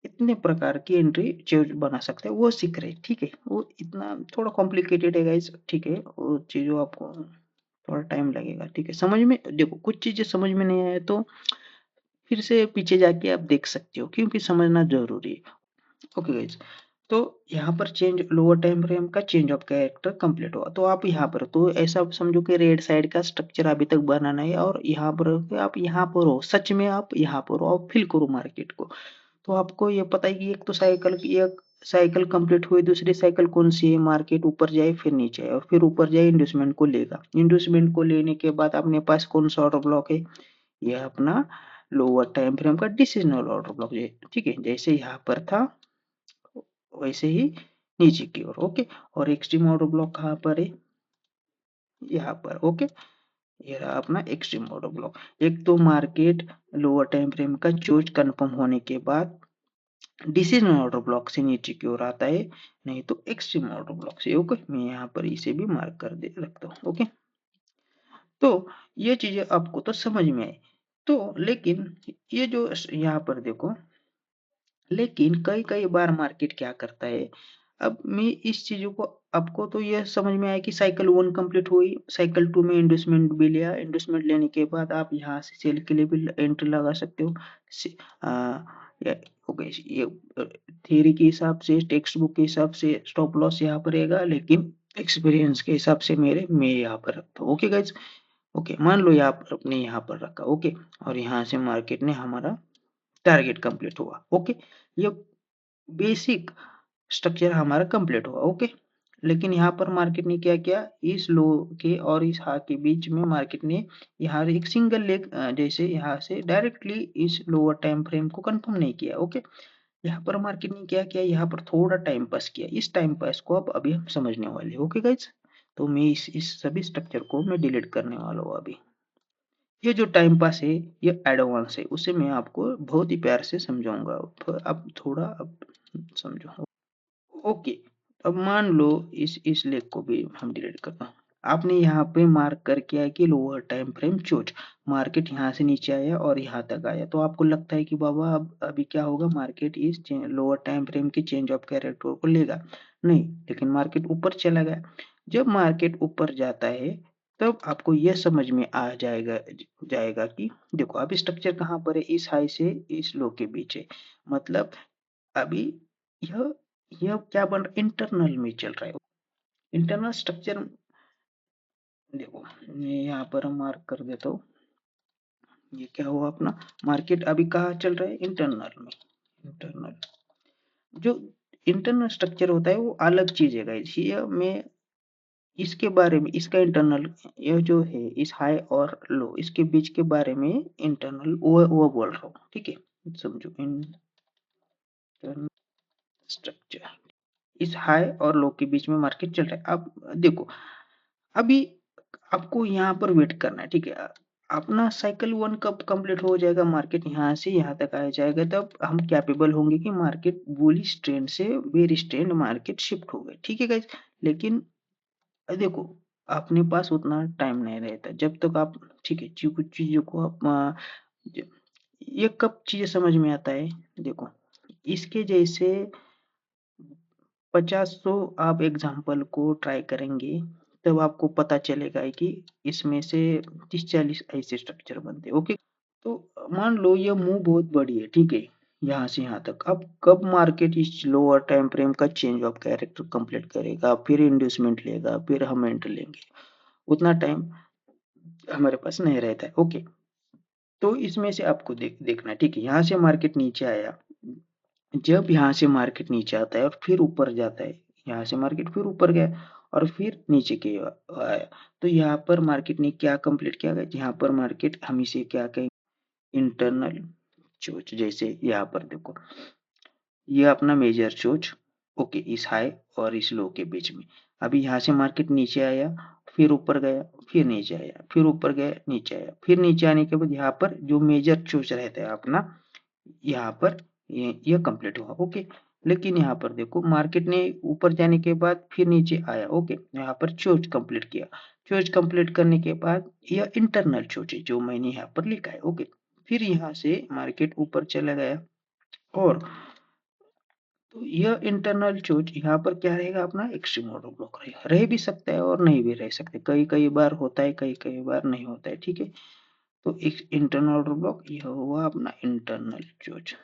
इतने प्रकार की एंट्री चेंज बना सकते हैं, वो सीख रहे हैं, ठीक है। वो इतना थोड़ा कॉम्प्लिकेटेड है गाइस, ठीक है, वो चीजों आपको थोड़ा टाइम लगेगा, ठीक है, समझ में। देखो कुछ चीजें समझ में नहीं आए तो फिर से पीछे जाके आप देख सकते हो, क्योंकि समझना जरूरी है। ओके गाइज, तो यहाँ पर चेंज लोअर टाइम फ्रेम का चेंज ऑफ कैरेक्टर कंप्लीट हुआ, तो आप यहाँ पर, तो ऐसा समझो कि रेड साइड का स्ट्रक्चर अभी तक बनाना है, और यहाँ पर आप यहाँ पर हो, सच में आप यहाँ पर हो, आप फील करो मार्केट को। तो आपको ये पता है कि एक तो साइकिल की एक साइकिल कंप्लीट हुई, दूसरी साइकिल कौन सी है, मार्केट ऊपर जाए फिर नीचे आए, और फिर ऊपर जाए इंड्यूसमेंट को लेगा। इंड्यूसमेंट को लेने के बाद अपने पास कौन सा ऑर्डर ब्लॉक है, यह अपना लोअर टाइम फ्रेम का डिसीजनल ऑर्डर ब्लॉक, ठीक है, जैसे यहाँ पर था वैसे ही नीचे की ओर। ओके, और एक्सट्रीम ऑर्डर ब्लॉक कहाँ पर है, यहाँ पर। ओके, ये रहा अपना एक्सट्रीम ऑर्डर ब्लॉक। एक तो मार्केट लोअर टाइम फ्रेम का चोज कंफर्म होने के बाद डिसीजन ऑर्डर ब्लॉक से नीचे की ओर आता है, नहीं तो एक्सट्रीम ऑर्डर ब्लॉक से। ओके, मैं यहाँ पर इसे भी मार्क कर दे रखता हूँ। ओके, तो ये चीजें आपको तो समझ में आई। तो लेकिन ये जो यहाँ पर देखो, लेकिन कई कई बार मार्केट क्या करता है, अब मैं इस चीजों को, आपको तो यह समझ में आया कि साइकिल 1 कंप्लीट हुई, साइकिल 2 में इंडस्टमेंट भी लिया, इंडस्टमेंट लेने के बाद आप यहाँ से सेल के लिए भी एंट्री लगा सकते हो। आ, ओके, ये थियरी के हिसाब से, टेक्स्ट बुक के हिसाब से स्टॉप लॉस यहाँ पर रहेगा, लेकिन एक्सपीरियंस के हिसाब से मैं यहाँ पर रखता हूँ। ओके गाइज, ओके, मान लो यहाँ पर अपने यहाँ पर रखा। ओके, और यहाँ से मार्केट ने हमारा टारगेट कंप्लीट हुआ। ओके, ये बेसिक स्ट्रक्चर हमारा कंप्लीट हुआ। ओके, लेकिन यहाँ पर मार्केट ने क्या किया, इस लो के और इस हाई के बीच में मार्केट ने यहाँ एक सिंगल लेग, जैसे यहाँ से डायरेक्टली इस लोअर टाइम फ्रेम को कंफर्म नहीं किया। ओके, यहाँ पर मार्केट ने क्या किया, यहाँ पर थोड़ा टाइम पास किया। इस टाइम पास को अब अभी हम समझने वाले हैं। ओके गाइज, तो मैं इस सभी स्ट्रक्चर को मैं डिलीट करने वाला हूँ अभी। ये जो टाइम पास है, ये एडवांस है, उसे मैं आपको बहुत ही प्यार से समझाऊंगा। अब थोड़ा अब समझो। ओके, अब मान लो इस लेग को भी हम डिलीट करता हूँ। आपने यहाँ पे मार्क कर किया है कि लोअर टाइम फ्रेम चोच, मार्केट यहाँ से नीचे आया और यहाँ तक आया, तो आपको लगता है कि बाबा अब अभी क्या होगा, मार्केट इस लोअर टाइम फ्रेम की चेंज ऑफ कैरेक्टर को लेगा। नहीं, लेकिन मार्केट ऊपर चला गया। जब मार्केट ऊपर जाता है, तब आपको यह समझ में आ जाएगा जाएगा कि देखो अभी स्ट्रक्चर कहाँ पर है, इस हाई से इस लो के बीच है। मतलब अभी यह यह क्या बन रहा है, इंटरनल में चल रहा है। इंटरनल स्ट्रक्चर देखो, मैं यहाँ पर मार्क कर देता हूँ। ये क्या हुआ अपना, मार्केट अभी कहाँ चल रहा है, इंटरनल में। इंटरनल, जो इंटरनल स्ट्रक्चर होता है वो अलग चीज है गाइस। ये मैं इसके बारे में, इसका इंटरनल, ये जो है इस हाई और लो इसके बीच के बारे में इंटरनल वो बोल रहा हूँ। ठीक है, समझो, इंटरनल स्ट्रक्चर, इस हाई और लो के बीच में मार्केट चल रहा है। अब देखो, अभी आपको यहाँ पर वेट करना है। ठीक है, अपना साइकिल 1 कब कंप्लीट हो जाएगा, मार्केट यहाँ से यहाँ तक आ जाएगा, तब हम कैपेबल होंगे कि मार्केट बुलिश ट्रेंड से बेरिश ट्रेंड मार्केट शिफ्ट हो गए। ठीक है गाइस, लेकिन देखो, अपने पास उतना टाइम नहीं रहता जब तक आप, ठीक है, कुछ चीजों को आप ये कब चीजें समझ में आता है, देखो इसके जैसे 50-100 आप एग्जाम्पल को ट्राई करेंगे, तब आपको पता चलेगा कि इसमें से 30-40 ऐसे स्ट्रक्चर बनते हैं। ओके, तो मान लो ये मूव बहुत बड़ी है, ठीक है, यहाँ से यहाँ तक। अब कब मार्केट इस लोअर टाइम फ्रेम का चेंज ऑफ कैरेक्टर कंप्लीट करेगा, फिर इंड्यूसमेंट लेगा, फिर हम एंटर लेंगे, उतना टाइम हमारे पास नहीं रहता है। ओके, तो इसमें से आपको देखना है। ठीक है, यहाँ से मार्केट नीचे आया, जब यहाँ से मार्केट नीचे आता है और फिर ऊपर जाता है, यहाँ से मार्केट फिर ऊपर गया और फिर नीचे के आया, तो यहाँ पर मार्केट ने क्या कंप्लीट किया गया, यहाँ पर मार्केट हम इसे क्या कहेंगे, इंटरनल चोच। जैसे यहाँ पर देखो, ये अपना मेजर चोच। ओके, इस हाई और इस लो के बीच में, अभी यहाँ से मार्केट नीचे आया, फिर ऊपर गया, फिर नीचे आया, फिर ऊपर गया, नीचे आया, फिर नीचे आने के बाद यहाँ पर जो मेजर चोच रहता है अपना, यहाँ पर ये कंप्लीट हुआ। ओके, लेकिन यहाँ पर देखो, मार्केट ने ऊपर जाने के बाद फिर नीचे आया। ओके, यहाँ पर चोच कंप्लीट किया, चोच कंप्लीट करने के बाद यह इंटरनल चोच है जो मैंने यहाँ पर लिखा है। ओके, फिर यहाँ से मार्केट ऊपर चला गया, और तो यह इंटरनल चोच यहाँ पर क्या रहेगा, अपना एक्सट्रीम ऑर्डर ब्लॉक रहेगा। रह भी सकता है और नहीं भी रह सकते, कई कई बार होता है, कई कई बार नहीं होता है। ठीक है, तो एक इंटरनल ऑर्डर ब्लॉक यह हुआ अपना इंटरनल चोच।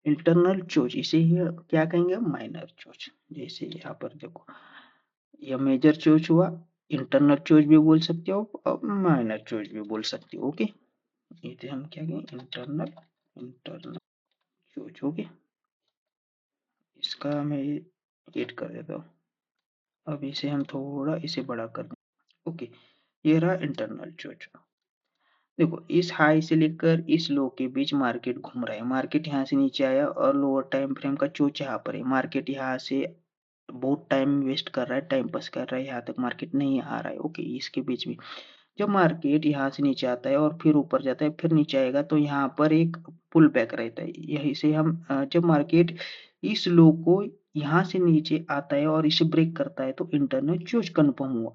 इंटरनल चोच इसे ही क्या कहेंगे, माइनर चोच। जैसे यहाँ पर देखो, यह मेजर चोच हुआ, इंटरनल चोच भी बोल सकते हो और माइनर चोच भी बोल सकते हो। ओके, इसे हम क्या कहेंगे, इंटरनल इंटरनल चोच। ओके, इसका मैं एड कर देता हूँ। अब इसे हम थोड़ा इसे बड़ा कर दें। ओके, ये रहा इंटरनल चोच। देखो, इस हाई से लेकर इस लो के बीच मार्केट घूम रहा है, मार्केट यहाँ से नीचे आया और लोअर टाइम फ्रेम का चोच यहाँ पर है, मार्केट यहाँ से बहुत टाइम वेस्ट कर रहा है, टाइम पास कर रहा है, यहाँ तक मार्केट नहीं आ रहा है। ओके, इसके बीच में जब मार्केट यहाँ से नीचे आता है और फिर ऊपर जाता है फिर नीचे आएगा तो यहाँ पर एक पुल बैक रहता है। यही से हम जब मार्केट इस लो को यहाँ से नीचे आता है और इसे ब्रेक करता है तो इंटरनल चोज कंफर्म हुआ।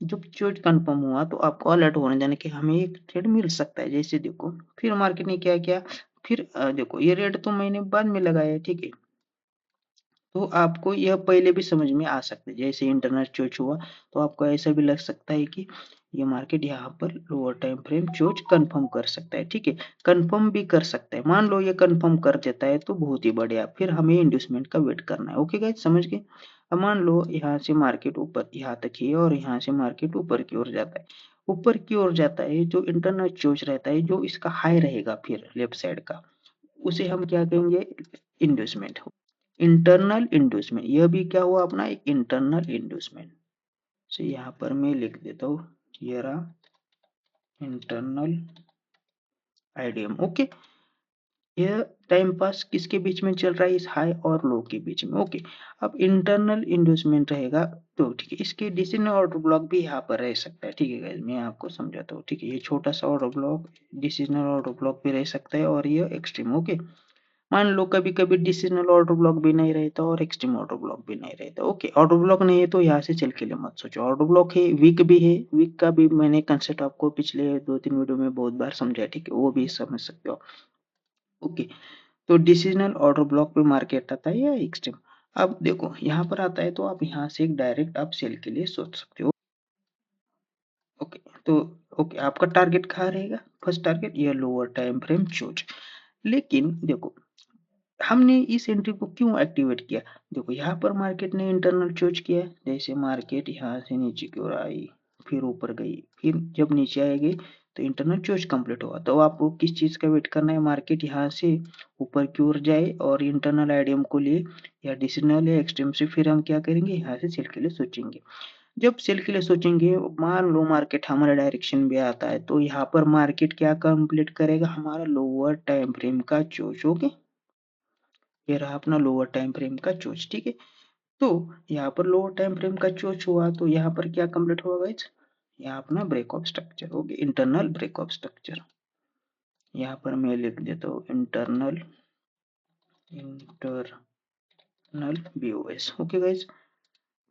जब चोज कंफर्म हुआ तो आपको अलर्ट होने जाने कि हमें एक ट्रेड मिल सकता है। जैसे देखो फिर मार्केट ने क्या किया, फिर देखो ये रेट तो मैंने बाद में लगाया है, ठीक है। तो आपको यह पहले भी समझ में आ सकता है। जैसे इंटरनल चोच हुआ तो आपको ऐसा भी लग सकता है कि ये मार्केट यहाँ पर लोअर टाइम फ्रेम चोच कंफर्म कर सकता है, ठीक है। कंफर्म भी कर सकता है, मान लो ये कंफर्म कर देता है तो बहुत ही बढ़िया, फिर हमें इंड्यूसमेंट का वेट करना है। ओके गाइस, समझ गए। अब मान लो यहाँ से मार्केट ऊपर यहाँ तक ही है और यहाँ से मार्केट ऊपर की ओर जाता है। ऊपर की ओर जाता है जो इंटरनल चोच रहता है, जो इसका हाई रहेगा फिर लेफ्ट साइड का, उसे हम क्या कहेंगे, इंड्यूसमेंट। इंटरनल इंड्यूसमेंट, यह भी क्या हुआ अपना एक इंटरनल इंड्यूसमेंट। से यहाँ पर मैं लिख देता हूँ, ये रहा इंटरनल आईडीएम। ओके, यह टाइम पास किसके बीच में चल रहा है, इस हाई और लो के बीच में। ओके, अब इंटरनल इंड्यूसमेंट रहेगा तो ठीक है, इसके डिसीजन ऑर्डर ब्लॉक भी यहाँ पर रह सकता है, ठीक है गाइस, मैं आपको समझाता हूँ, ठीक है। ये छोटा सा order block decisional order block भी रह सकता है और ये एक्सट्रीम। ओके, मान लो कभी कभी डिसीजनल ऑर्डर ब्लॉक भी नहीं रहता और एक्सट्रीम ऑर्डर ब्लॉक भी नहीं रहता। ओके, ऑर्डर ब्लॉक नहीं है तो यहाँ से चल के लिए मत सोचो। ऑर्डर ब्लॉक है, वीक भी है, वीक का भी मैंने कंसेप्ट आपको पिछले 2-3 वीडियो में बहुत बार समझाया, ठीक है, वो भी समझ सकते हो। ओके, तो डिसीजनल ऑर्डर ब्लॉक पे मार्केट आता है या एक्सट्रीम। अब देखो यहाँ पर आता है तो आप यहाँ से एक डायरेक्ट आप सेल के लिए सोच सकते हो। ओके, तो ओके, आपका टारगेट कहाँ रहेगा, फर्स्ट टारगेट ये लोअर टाइम फ्रेम चूज। लेकिन देखो हमने इस एंट्री को क्यों एक्टिवेट किया। देखो यहाँ पर मार्केट ने इंटरनल चूज किया, जैसे मार्केट यहाँ से नीचे की ओर आई, फिर ऊपर गई, फिर जब नीचे आएगी तो इंटरनल चूज कंप्लीट हुआ। तो आपको किस चीज का वेट करना है, मार्केट यहाँ से ऊपर की ओर जाए और इंटरनल आईडीएम को लिए या डिसिजनल या एक्सट्रीम से, फिर हम क्या करेंगे, यहाँ से सेल के लिए सोचेंगे। जब सेल के लिए सोचेंगे, मान लो मार्केट हमारे डायरेक्शन में आता है तो यहाँ पर मार्केट क्या कंप्लीट करेगा, हमारा लोअर टाइम फ्रेम का चूज। ओके, ये रहा अपना लोअर टाइम फ्रेम का चूज, ठीक है। तो यहाँ पर लोअर टाइम फ्रेम का चूज हुआ तो यहाँ पर क्या कंप्लीट हुआ गाइस, यहाँ अपना ब्रेक ऑफ स्ट्रक्चर हो गया, इंटरनल ब्रेक ऑफ स्ट्रक्चर। यहाँ पर मैं लिख देता हूँ internal BOS. Okay guys,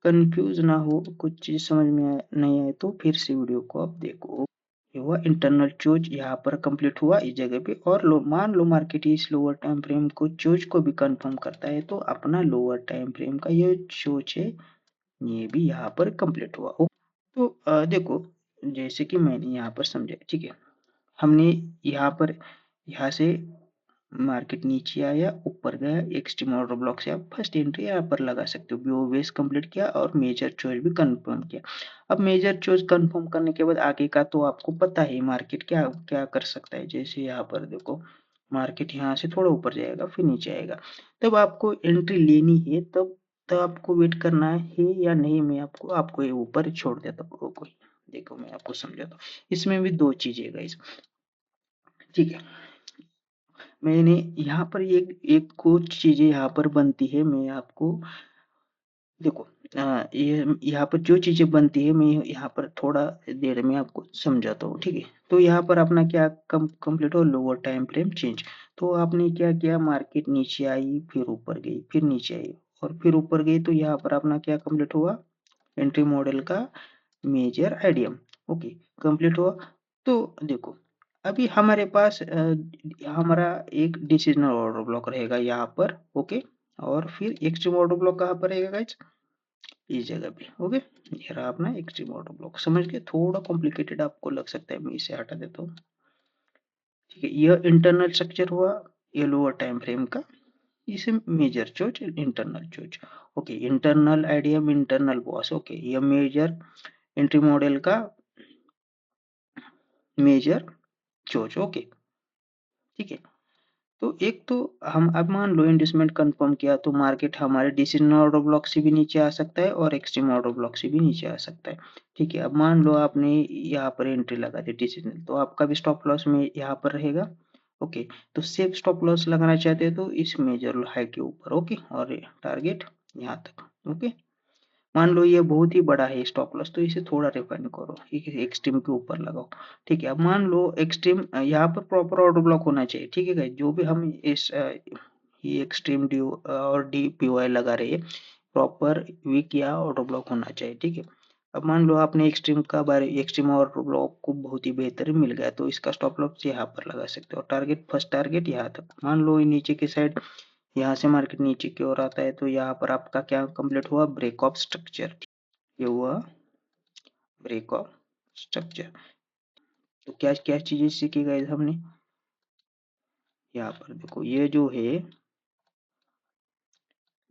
confuse ना हो, कुछ चीज समझ में नहीं आए तो फिर से वीडियो को आप देखो। ये हुआ इंटरनल चूज, यहाँ पर कंप्लीट हुआ इस जगह पे। और मान लो मार्केट इस लोअर टाइम फ्रेम को चूज को भी कंफर्म करता है तो अपना लोअर टाइम फ्रेम का ये चूज है, ये भी यहाँ पर कंप्लीट हुआ। तो देखो जैसे कि मैंने यहाँ पर समझा, ठीक है, हमने यहाँ पर यहाँ से मार्केट नीचे आया ऊपर गया, एक्सट्रीम ऑर्डर ब्लॉक से आप फर्स्ट एंट्री यहाँ पर लगा सकते हो। बीओवेस कंप्लीट किया और मेजर चॉइस भी कंफर्म किया। अब मेजर चॉइस कंफर्म करने के बाद आगे का तो आपको पता है मार्केट क्या क्या कर सकता है। जैसे यहाँ पर देखो मार्केट यहाँ से थोड़ा ऊपर जाएगा फिर नीचे आएगा, तब आपको एंट्री लेनी है, तब तब आपको वेट करना है या नहीं। मैं आपको आपको ये ऊपर छोड़ देता हूँ। कोई देखो मैं आपको समझाता हूँ, इसमें भी दो चीजें गाइस, ठीक है। मैंने यहाँ पर एक एक कुछ चीजें यहाँ पर बनती है, मैं आपको देखो ये यहाँ पर जो चीजें बनती है मैं यहाँ पर थोड़ा देर में आपको समझाता हूँ, ठीक है। तो यहाँ पर अपना क्या कंप्लीट हो, लोअर टाइम फ्रेम चेंज। तो आपने क्या किया, मार्केट नीचे आई फिर ऊपर गई फिर नीचे आई और फिर ऊपर गई, तो यहाँ पर अपना क्या कंप्लीट हुआ, एंट्री मॉडल का मेजर आईडीएम। ओके, कंप्लीट हुआ। तो देखो अभी हमारे पास हमारा एक डिसीजनल ऑर्डर ब्लॉक रहेगा यहाँ पर। ओके, और फिर एक्सट्रीम ऑर्डर ब्लॉक कहाँ पर रहेगा गाइस, इस जगह पे। ओके, ये रहा अपना एक्सट्रीम ऑर्डर ब्लॉक। समझ गए, थोड़ा कॉम्प्लिकेटेड आपको लग सकता है, मैं इसे हटा देता हूँ, ठीक है। यह इंटरनल स्ट्रक्चर हुआ, ये लोअर टाइम फ्रेम का, इसे मेजर चोच इंटरनल चोच। Okay, internal IDM internal boss. Okay, ये मेजर एंट्री मॉडल का मेजर चोच। ओके, ठीक है। तो एक तो हम अब मान लो इंडस्टमेंट कंफर्म किया तो मार्केट हमारे डिसीजन ऑर्डर ब्लॉक से भी नीचे आ सकता है और एक्सट्रीम ऑर्डर ब्लॉक से भी नीचे आ सकता है, ठीक है। अब मान लो आपने यहाँ पर एंट्री लगा दी डिसीजन, तो आपका भी स्टॉप लॉस में यहाँ पर रहेगा। ओके, तो सेफ स्टॉप लॉस लगाना चाहते हैं तो इस मेजर हाई के ऊपर। ओके, और टारगेट यहाँ तक। ओके, मान लो ये बहुत ही बड़ा है स्टॉप लॉस, तो इसे थोड़ा रिफाइन करो, एक्सट्रीम के ऊपर लगाओ, ठीक है। अब मान लो एक्सट्रीम यहाँ पर प्रॉपर ऑर्डर ब्लॉक होना चाहिए, ठीक है गाइस। जो भी हम इस ये एक्सट्रीम डी और डी पी वाई लगा रहे हैं, प्रॉपर वीक या ऑर्डर ब्लॉक होना चाहिए, ठीक है। अब मान लो आपने एक्सट्रीम ऑर्डर ब्लॉक को बहुत ही बेहतर मिल गया, तो इसका स्टॉप लॉस यहाँ पर लगा सकते हो। टारगेट, फर्स्ट टारगेट यहाँ तक। मान लो नीचे की साइड यहाँ से मार्केट नीचे की ओर आता है, तो यहाँ पर आपका क्या कंप्लीट हुआ, ब्रेक ऑफ स्ट्रक्चर। ये हुआ ब्रेक ऑफ स्ट्रक्चर। तो क्या क्या चीजें सीखी गई हमने, यहाँ पर देखो ये जो है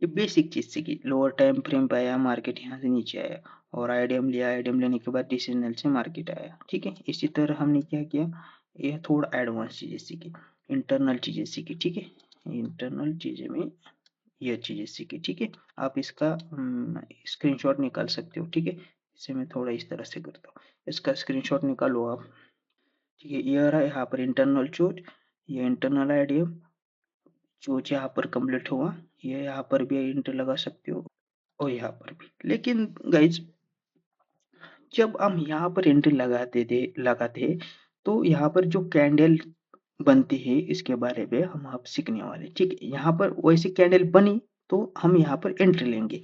ये बेसिक चीज सीखी। लोअर टाइम फ्रेम पे आया मार्केट, यहाँ से नीचे आया और आईडीएम लिया, आईडीएम लेने के बाद डिसीजनल से मार्केट आया, ठीक है। इसी तरह हमने क्या किया, ये थोड़ा एडवांस चीजें सीखी, इंटरनल चीजें सीखी, ठीक है। इंटरनल चीजें में ये चीजें सीखी, ठीक है। आप इसका स्क्रीनशॉट निकाल सकते हो, ठीक है। इसे मैं थोड़ा इस तरह से करता हूँ, इसका स्क्रीनशॉट निकालो आप, ठीक है। ये रहा यहाँ पर इंटरनल चोच, ये इंटरनल आईडीएम चोच यहाँ पर कंप्लीट हुआ, ये यहाँ पर भी इंटर लगा सकते हो और यहाँ पर भी। लेकिन गाइज जब हम यहाँ पर एंट्री लगाते तो यहाँ पर जो कैंडल बनती है इसके बारे में हम आप सीखने वाले, ठीक है। यहाँ पर वैसी कैंडल बनी तो हम यहाँ पर एंट्री लेंगे,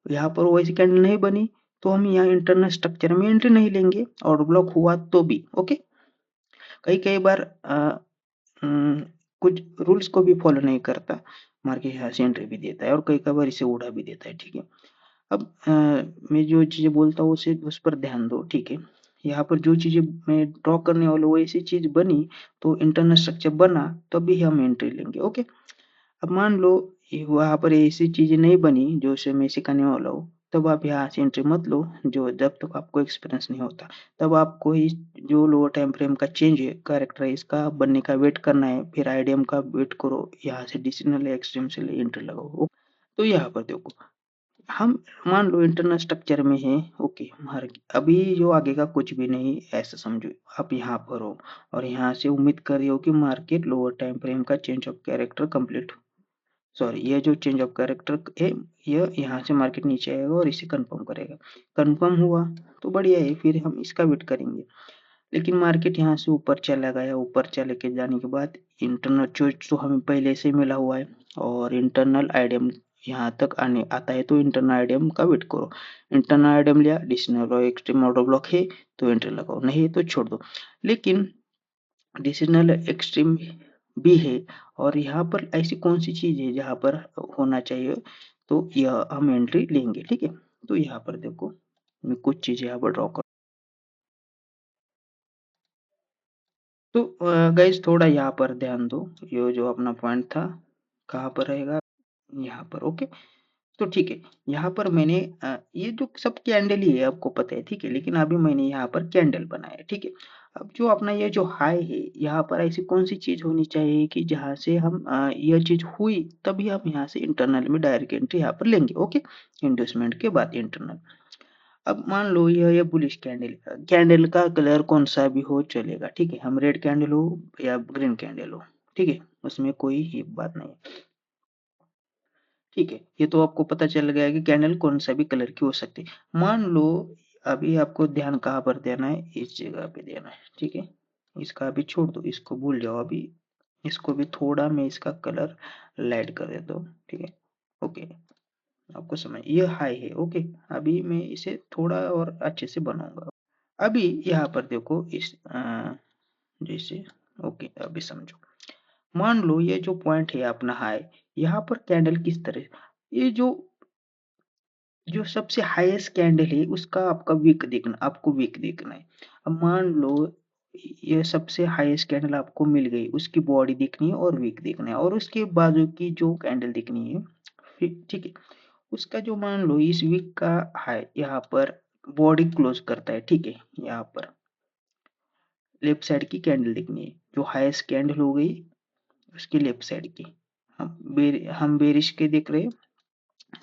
यहाँ पर वैसी कैंडल नहीं बनी तो हम यहाँ इंटरनल स्ट्रक्चर में एंट्री नहीं लेंगे, और ब्लॉक हुआ तो भी ओके। कई कई बार कुछ रूल्स को भी फॉलो नहीं करता, मार्केट यहाँ से एंट्री भी देता है और कई कई बार इसे उड़ा भी देता है, ठीक है। अब मैं जो चीजें बोलता हूँ उसे उस पर ध्यान दो, ठीक है। यहाँ पर जो चीजें मैं ड्रॉ करने वाला हूँ वैसी चीज बनी तो इंटरनल स्ट्रक्चर बना तभी हम एंट्री लेंगे, ओके। अब मान लो वहां पर ऐसी चीजें नहीं बनी जो से मैं सिखाने वाला हूँ, तब आप यहाँ से एंट्री मत लो, जो जब तक आपको एक्सपीरियंस नहीं होता। तब आपको ही जो लोअर टाइम फ्रेम का चेंज है, कैरेक्टर है, इसका बनने का वेट करना है, फिर आईडीएम का वेट करो, यहाँ से डिसीजनल एक्सट्रीम से एंट्री लगाओ। तो यहाँ पर देखो हम मान लो इंटरनल स्ट्रक्चर में है, ओके। अभी जो आगे का कुछ भी नहीं ऐसा समझो, आप यहाँ पर हो और यहाँ से उम्मीद कर रही हो कि मार्केट लोअर टाइम फ्रेम का change of character complete, sorry ये जो चेंज ऑफ कैरेक्टर है ये यहाँ से मार्केट नीचे आएगा और इसे कंफर्म करेगा। कंफर्म हुआ तो बढ़िया है, फिर हम इसका वेट करेंगे। लेकिन मार्केट यहाँ से ऊपर चला गया, ऊपर चले के जाने के बाद इंटरनल चोइस तो हमें पहले से मिला हुआ है और इंटरनल आईडीएम यहाँ तक आने आता है, तो इंटरनल आईडीएम का वेट करो। इंटरनल आईडीएम लिया, डिसीजनल और एक्सट्रीम ऑर्डर ब्लॉक है तो एंट्री लगाओ, नहीं है तो छोड़ दो। लेकिन डिसीजनल एक्सट्रीम भी है और यहाँ पर ऐसी कौन सी चीज है जहाँ पर होना चाहिए, तो यह हम एंट्री लेंगे, ठीक है। तो यहाँ पर देखो मैं कुछ चीजें यहाँ पर ड्रॉ कर, तो गाइज थोड़ा यहाँ पर ध्यान दो, ये जो अपना पॉइंट था कहाँ पर रहेगा, यहाँ पर, ओके। तो ठीक है, यहाँ पर मैंने ये जो सब कैंडल ही है आपको पता है, ठीक है। लेकिन अभी मैंने यहाँ पर कैंडल बनाया, ठीक है। अब जो अपना ये जो हाई है, यहाँ पर ऐसी कौन सी चीज होनी चाहिए कि जहाँ से हम यह चीज हुई तभी हम यहाँ से इंटरनल में डायरेक्ट एंट्री यहाँ पर लेंगे, ओके। इंडोसमेंट के बाद इंटरनल। अब मान लो ये बुलिश कैंडल, कैंडल का कलर कौन सा भी हो चलेगा, ठीक है। हम रेड कैंडल हो या ग्रीन कैंडल हो, ठीक है, उसमें कोई ही बात नहीं है, ठीक है। ये तो आपको पता चल गया कि कैंडल कौन सा भी कलर की हो सकती है। मान लो अभी आपको ध्यान कहाँ पर देना है, इस जगह पे देना है, ठीक है। इसका अभी छोड़ दो, इसको भूल जाओ अभी। इसको भी थोड़ा मैं इसका कलर लाइट कर देता हूँ, ठीक है, ओके। आपको समझ, ये हाई है, ओके। अभी मैं इसे थोड़ा और अच्छे से बनाऊंगा। अभी यहाँ पर देखो इस जैसे, ओके अभी समझो। मान लो ये जो पॉइंट है अपना हाई, यहाँ पर कैंडल किस तरह, ये जो जो सबसे हाईएस्ट कैंडल है उसका आपको वीक देखना है। अब मान लो ये सबसे हाईएस्ट कैंडल आपको मिल गई, उसकी बॉडी देखनी है और वीक देखना है, और उसके बाजू की जो कैंडल देखनी है, ठीक है। उसका जो मान लो इस वीक का हाई यहाँ पर बॉडी क्लोज करता है, ठीक है। यहाँ पर लेफ्ट साइड की कैंडल देखनी है, जो हाईएस्ट कैंडल हो गई उसकी लेफ्ट साइड की। हम बेरिश के देख रहे हैं,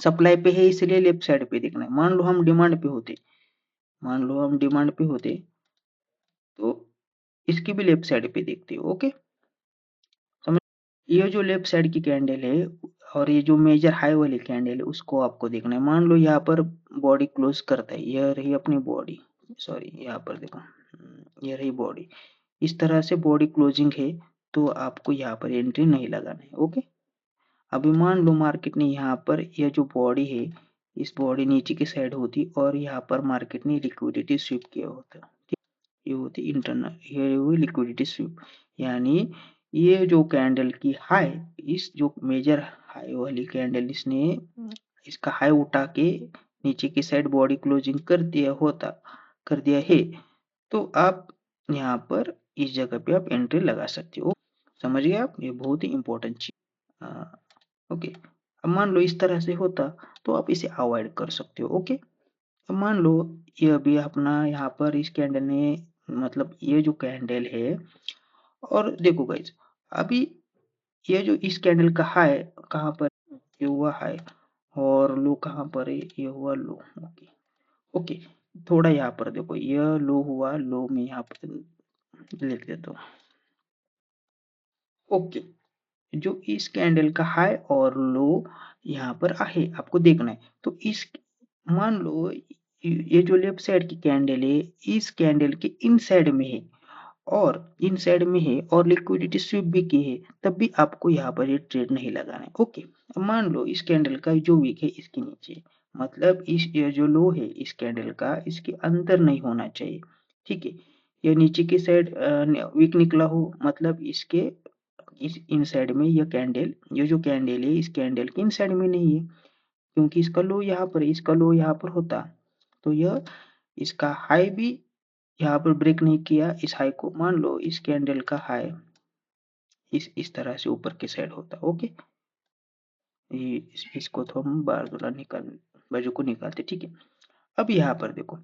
सप्लाई पे है इसलिए लेफ्ट साइड पे देखना है। मान लो हम डिमांड पे होते तो इसकी भी लेफ्ट साइड पे देखते हो, ओके। समझ, ये जो लेफ्ट साइड की कैंडल है और ये जो मेजर हाई वाली कैंडल है उसको आपको देखना है। मान लो यहाँ पर बॉडी क्लोज करता है, यह रही अपनी बॉडी, सॉरी यहाँ पर देखो, ये रही बॉडी, इस तरह से बॉडी क्लोजिंग है, तो आपको यहाँ पर एंट्री नहीं लगाना है। ओके, अभी मान लो मार्केट ने यहाँ पर यह जो बॉडी है, इस बॉडी नीचे की साइड होती और यहाँ पर मार्केट ने लिक्विडिटी स्वीप किया होता, ये होती इंटरनल, ये हुई लिक्विडिटी स्वीप, यानी ये जो कैंडल की हाई, इस जो मेजर हाई वाली कैंडल इसने इसका हाई उठा के नीचे की साइड बॉडी क्लोजिंग कर दिया होता, कर दिया है, तो आप यहाँ पर इस जगह पे आप एंट्री लगा सकते हो। समझ गए आप, ये बहुत ही इंपॉर्टेंट चीज। ओके, अब मान लो इस तरह से होता तो आप इसे अवॉइड कर सकते हो। ओके, अब मान लो ये अभी अपना यहाँ पर इस कैंडल ने, मतलब ये जो कैंडल है, और देखो गाइज, अभी ये जो इस कैंडल का हाई कहाँ पर, ये हुआ हाई, और लो कहाँ पर है, ये हुआ लो। ओके, ओके, थोड़ा यहाँ पर देखो, यह लो हुआ, लो में यहाँ पर लिख देता हूँ। ओके, जो इस कैंडल का हाई और लो यहाँ पर है, आपको देखना है। तो इस, मान लो ये जो लेफ्ट साइड की कैंडल है, इस कैंडल के इन साइड में है, और इन साइड में है, और लिक्विडिटी स्वीप भी की है, तब भी आपको यहाँ पर ये ट्रेड नहीं लगाना है। ओके, अब मान लो इस कैंडल का जो वीक है इसके नीचे, मतलब इस ये जो लो है इस कैंडल का, इसके अंदर नहीं होना चाहिए। ठीक है, ये नीचे की साइड वीक निकला हो, मतलब इसके इस इन साइड में यह कैंडल, ये जो कैंडल है इस कैंडल के इन साइड में नहीं है, क्योंकि इसका लो यहाँ पर, इसका लो यहाँ पर होता, तो यह इसका हाई भी यहाँ पर ब्रेक नहीं किया इस हाई को। मान लो इस कैंडल का हाई इस तरह से ऊपर के साइड होता। ओके, ये इसको तो हम बारदुला निकाल, बाजू को निकालते। ठीक है, अब यहाँ पर देखो,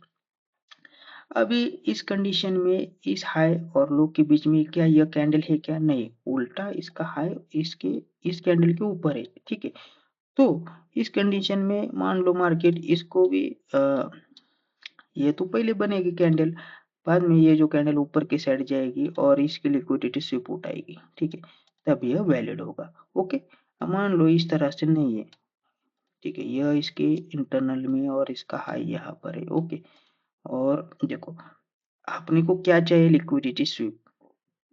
अभी इस कंडीशन में इस हाई और लो के बीच में क्या यह कैंडल है, क्या नहीं, उल्टा इसका हाई इसके इस कैंडल के ऊपर है। ठीक है, तो इस कंडीशन में मान लो मार्केट इसको भी ये तो पहले बनेगी कैंडल, बाद में ये जो कैंडल ऊपर की साइड जाएगी और इसकी लिक्विडिटी स्वीप उठाएगी। ठीक है, तब यह वैलिड होगा। ओके, अब मान लो इस तरह से नहीं है। ठीक है, यह इसके इंटरनल में और इसका हाई यहाँ पर है। ओके, और देखो अपने को क्या चाहिए, लिक्विडिटी स्वीप,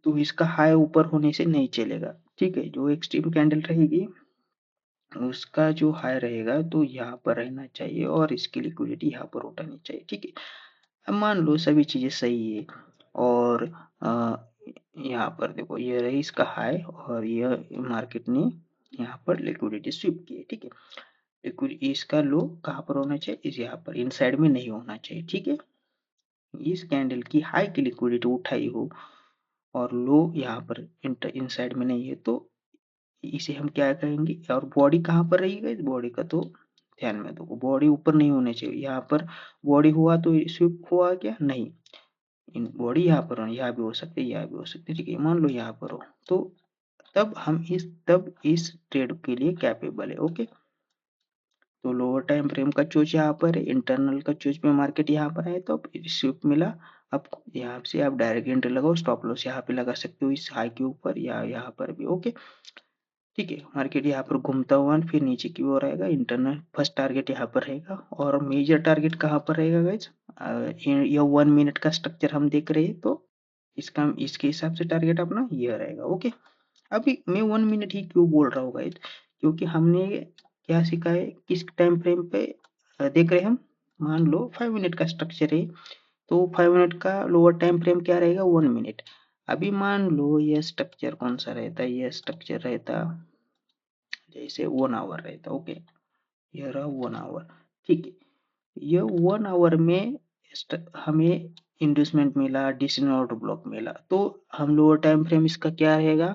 तो इसका हाई ऊपर होने से नहीं चलेगा। ठीक है, जो एक्सट्रीम कैंडल रहेगी उसका जो हाई रहेगा तो यहाँ पर रहना चाहिए, और इसकी लिक्विडिटी यहाँ पर उठानी चाहिए। ठीक है, अब मान लो सभी चीजें सही है, और यहाँ पर देखो ये रही इसका हाई, और यह मार्केट ने यहाँ पर लिक्विडिटी स्वीप की है। ठीक है, लिक्विड इसका लो कहाँ पर होना चाहिए, इस यहाँ पर इन साइड में नहीं होना चाहिए। ठीक है, इस कैंडल की हाई की लिक्विडिटी उठाई हो और लो यहाँ पर इन साइड में नहीं है, तो इसे हम क्या कहेंगे, और बॉडी कहाँ पर रहेगा, इस बॉडी का तो ध्यान में दो, बॉडी ऊपर नहीं होनी चाहिए। यहाँ पर बॉडी हुआ तो स्वीप हुआ क्या, नहीं, इन बॉडी यहाँ पर हो, यहाँ भी हो सकती है, यहाँ भी हो सकती है। ठीक है, मान लो यहाँ पर हो, तो तब इस ट्रेड के लिए कैपेबल है। ओके, तो लोअर टाइम फ्रेम का चूज यहाँ पर है, इंटरनल का चूज पे मार्केट यहाँ पर है, तो स्विप मिला आपको, यहाँ से आप डायरेक्ट एंट्री लगाओ, स्टॉप लॉस यहाँ पे लगा सकते हो इस हाई के ऊपर या यहाँ पर भी। ओके, ठीक है, मार्केट यहाँ पर घूमता हुआ फिर नीचे की ओर आएगा, इंटरनल फर्स्ट टारगेट यहाँ पर रहेगा, और मेजर टारगेट कहाँ पर रहेगा गाइज, ये 1 मिनट का स्ट्रक्चर हम देख रहे हैं, तो इसका इसके हिसाब से टारगेट अपना ये रहेगा। ओके, अभी मैं 1 मिनट ही क्यों बोल रहा हूँ गाइज, क्योंकि हमने क्या सीखा है, किस टाइम फ्रेम पे देख रहे हैं हम, मान लो 5 मिनट का स्ट्रक्चर है, तो 5 मिनट का लोअर टाइम फ्रेम क्या रहेगा, 1 मिनट। अभी मान लो ये स्ट्रक्चर कौन सा रहता है, ये स्ट्रक्चर रहता जैसे 1 आवर रहता। ओके, ये रहा 1 आवर। ठीक है, ये 1 आवर में हमें इंड्यूसमेंट मिला, डिसीजन ऑर्डर ब्लॉक मिला, तो हम लोअर टाइम फ्रेम इसका क्या रहेगा,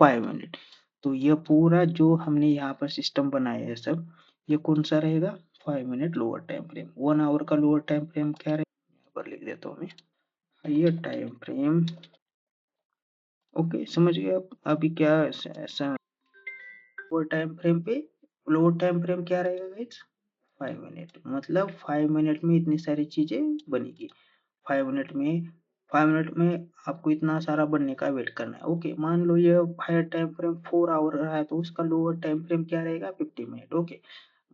5 मिनट। तो ये पूरा जो हमने यहाँ पर सिस्टम बनाया है सब, ये कौन सा रहेगा, 5 minute lower time frame. 1 hour का लोअर टाइम फ्रेम क्या रहेगा, यहाँ पर लिख देता हूँ मैं, हायर टाइम फ्रेम। ओके, समझ गए आप अभी क्या ऐसा, लोअर टाइम फ्रेम पे, लोअर टाइम फ्रेम क्या रहेगा गाइस, 5 मिनट, मतलब 5 मिनट में इतनी सारी चीजें बनेगी। 5 मिनट में 5 मिनट में आपको इतना सारा बनने का वेट करना है। ओके, मान लो ये हायर टाइम फ्रेम 4 आवर रहा है तो उसका लोअर टाइम फ्रेम क्या रहेगा 50 मिनट। ओके,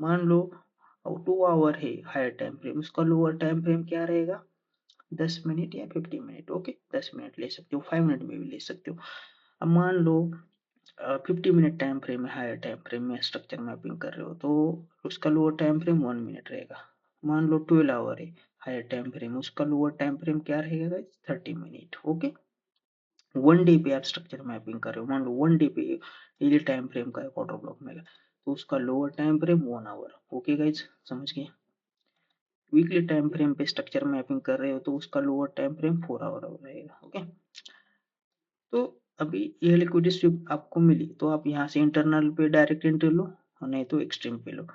मान लो 2 आवर है हायर टाइम फ्रेम, उसका लोअर टाइम फ्रेम क्या रहेगा 10 मिनट या 50 मिनट। ओके, 10 मिनट ले सकते हो, 5 मिनट में भी ले सकते हो। अब मान लो 50 मिनट टाइम फ्रेम है, हायर टाइम फ्रेम में स्ट्रक्चर मैपिंग कर रहे हो तो उसका लोअर टाइम फ्रेम 1 मिनट रहेगा। मान लो 12 आवर है हायर टाइम फ्रेम, उसका लोअर टाइम फ्रेम क्या रहेगा 30 मिनट। ओके, 1 डे पे आप स्ट्रक्चर मैपिंग कर रहे हो, मान लो 1 डे पे डेली टाइम फ्रेम का एक ऑर्डर ब्लॉक मिला तो उसका lower time frame 1 hour. Okay guys, समझ गए। वीकली टाइम फ्रेम पे स्ट्रक्चर मैपिंग कर रहे हो तो उसका लोअर टाइम फ्रेम 4 आवर रहेगा। ओके, तो अभी ये लिक्विडिटी स्विप आपको मिली तो आप यहाँ से इंटरनल पे डायरेक्ट एंट्री लो और नहीं तो एक्सट्रीम पे लो।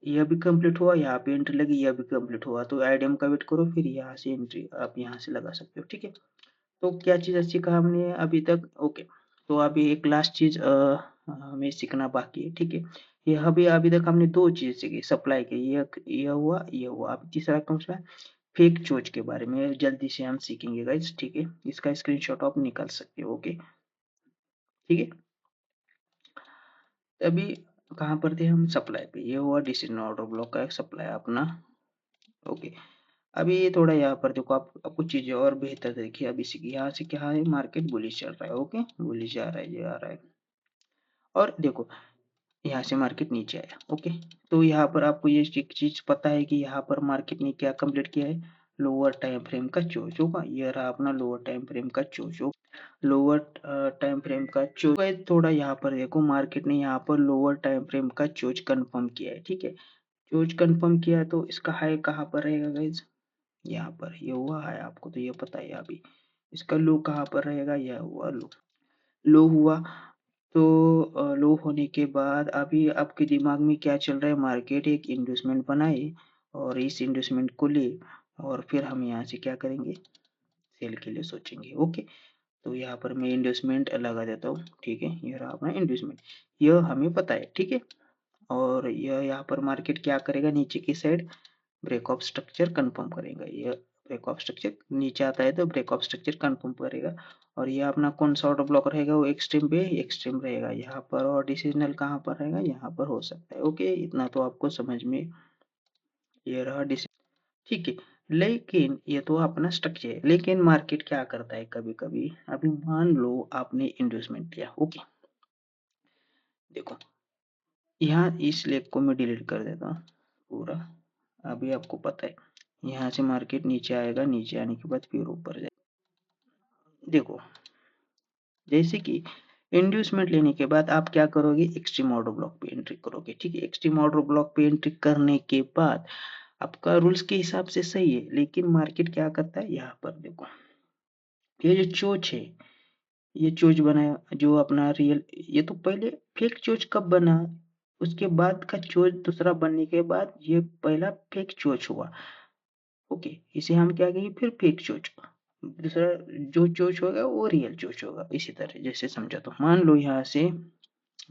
यह भी कंप्लीट हुआ, यहाँ पे एंट्री लगी, यह भी कंप्लीट हुआ तो आईडीएम का वेट करो, फिर यहाँ से एंट्री आप यहाँ से लगा सकते हो। ठीक है, तो क्या चीज सीखा हमने अभी तक। ओके, तो अभी एक लास्ट चीज हमें सीखना बाकी है। ठीक है, ये अभी तक हमने दो चीज सीखी सप्लाई के, ये हुआ। अब तीसरा कौन सा, फेक चोच के बारे में जल्दी से हम सीखेंगे गाइस। ठीक है, इसका स्क्रीनशॉट आप निकाल सकते हो। ओके, ठीक है। अभी कहाँ पर थे हम, सप्लाई पे। ये हुआ डिसीजन ऑर्डर ब्लॉक का एक सप्लाई अपना। ओके, अभी ये थोड़ा यहाँ पर देखो, आप कुछ चीजें और बेहतर देखिए। अभी यहाँ से क्या है, मार्केट बुलिश चल रहा है। ओके, बुलिश जा रहा है, ये आ रहा है और देखो यहाँ से मार्केट नीचे आया। ओके, तो यहाँ पर आपको ये चीज पता है कि यहाँ पर मार्केट ने क्या कंप्लीट किया है, लोअर टाइम फ्रेम का चोच होगा। ये रहा अपना लोअर टाइम फ्रेम का चोच। लोअर टाइम फ्रेम का चोच थोड़ा यहाँ पर देखो, मार्केट ने यहाँ पर लोअर टाइम फ्रेम का चोच कंफर्म किया है। ठीक है, चोच कंफर्म किया तो इसका हाई कहाँ पर रहेगा गाइज, यहाँ पर। ये हुआ हाई, आपको तो ये पता है। अभी इसका लो कहाँ पर रहेगा, यह हुआ लो। लो हुआ तो लो होने के बाद अभी आपके दिमाग में क्या चल रहा है, मार्केट एक इन्वेस्टमेंट बनाए और इस इन्वेस्टमेंट को ले और फिर हम यहाँ से क्या करेंगे, सेल के लिए सोचेंगे। ओके, तो यहाँ पर मैं इन्वेस्टमेंट लगा देता हूँ। ठीक है, ये रहा अपना इन्वेस्टमेंट, यह हमें पता है। ठीक है, और यह यहाँ पर मार्केट क्या करेगा, नीचे की side break of structure confirm करेगा। ये ब्रेक ऑफ स्ट्रक्चर नीचे आता है तो ब्रेक ऑफ स्ट्रक्चर कंफर्म करेगा। और ये अपना कौन सा ऑर्डर ब्लॉक रहेगा, वो एक्सट्रीम पे एक्सट्रीम रहेगा यहाँ पर, और डिसीजनल कहाँ पर रहेगा, यहाँ पर हो सकता है। ओके, इतना तो आपको समझ में, ये रहा डिसीजन। ठीक है, लेकिन ये तो अपना स्ट्रक्चर है, लेकिन मार्केट क्या करता है कभी कभी। अभी मान लो आपने इन्वेस्टमेंट लिया। ओके, देखो यहाँ इस लेग को मैं डिलीट कर देता हूँ पूरा। अभी आपको पता है यहाँ से मार्केट नीचे आएगा, नीचे आने के बाद फिर ऊपर जाएगा। देखो जैसे कि इंड्यूसमेंट लेने के बाद आप क्या करोगे, एक्सट्रीम ऑर्डर ब्लॉक पे एंट्री करोगे। ठीक है, एक्सट्रीम ऑर्डर ब्लॉक पे एंट्री करने के बाद आपका रूल्स के हिसाब से सही है, लेकिन मार्केट क्या करता है, यहाँ पर देखो ये जो चोच है, ये चोच बनाया जो अपना रियल, ये तो पहले फेक चोच कब बना, उसके बाद का चोच दूसरा बनने के बाद ये पहला फेक चोच हुआ। ओके, इसे हम क्या कहेंगे, फिर फेक चोच। दूसरा जो चोच होगा वो रियल चोच होगा। इसी तरह जैसे समझा, तो मान लो यहाँ से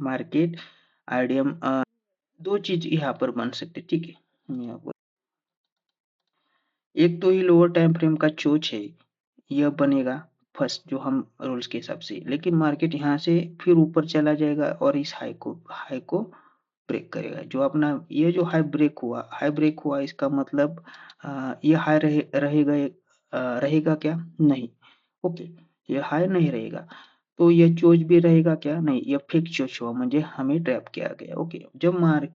मार्केट आईडीएम दो चीज यहाँ पर बन सकते। ठीक है, मैं आपको एक तो ही लोअर टाइम फ्रेम का चोच है, यह बनेगा फर्स्ट जो हम रूल्स के हिसाब से, लेकिन मार्केट यहाँ से फिर ऊपर चला जाएगा और इस हाई को ब्रेक करेगा। जो अपना ये जो हाई ब्रेक हुआ इसका मतलब ये हाई रहेगा क्या, नहीं। ओके, ये हाई नहीं रहेगा तो ये चोच भी रहेगा क्या, नहीं। ये फिक्स चोच हुआ, म्हणजे हमें ट्रैप किया गया। ओके, जब मार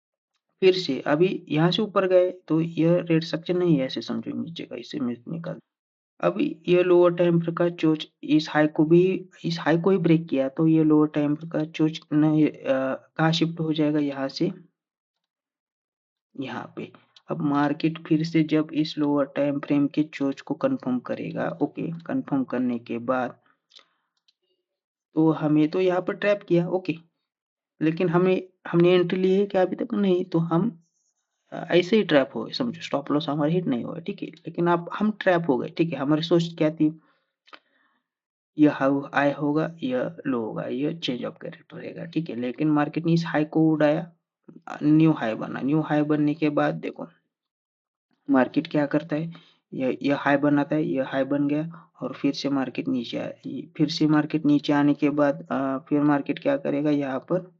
फिर से अभी यहाँ से ऊपर गए तो यह रेट स्ट्रक्चर नहीं है, ऐसे समझो नीचे का, इसे मैं निकाल। अभी ये लोअर टाइम फ्रेम का चोच इस हाई को ही ब्रेक किया तो ये लोअर टाइम फ्रेम का चोच नहीं कहाँ शिफ्ट हो जाएगा, यहाँ से यहाँ पे। अब मार्केट फिर से जब इस लोअर टाइम फ्रेम के चोच को कंफर्म करेगा। ओके, कंफर्म करने के बाद तो हमें तो यहाँ पर ट्रैप किया। ओके, लेकिन हमें हमने एंट्री ली है क्या अभी तक, नहीं। तो हम ऐसे ही ट्रैप हो गए, समझो स्टॉप लॉस हमारा हिट नहीं हुआ। ठीक है, लेकिन आप हम ट्रैप हो गए। ठीक है, हमारी सोच क्या थी, ये हाई होगा, ये लो होगा, ये चेंज ऑफ कैरेक्टर रहेगा। ठीक है, लेकिन मार्केट ने इस हाई को उड़ाया, न्यू हाई बना। न्यू हाई बनने के बाद देखो मार्केट क्या करता है, ये हाई बनाता है, ये हाई बन गया और फिर से मार्केट नीचे आया। फिर से मार्केट नीचे आने के बाद फिर मार्केट क्या करेगा, यहाँ पर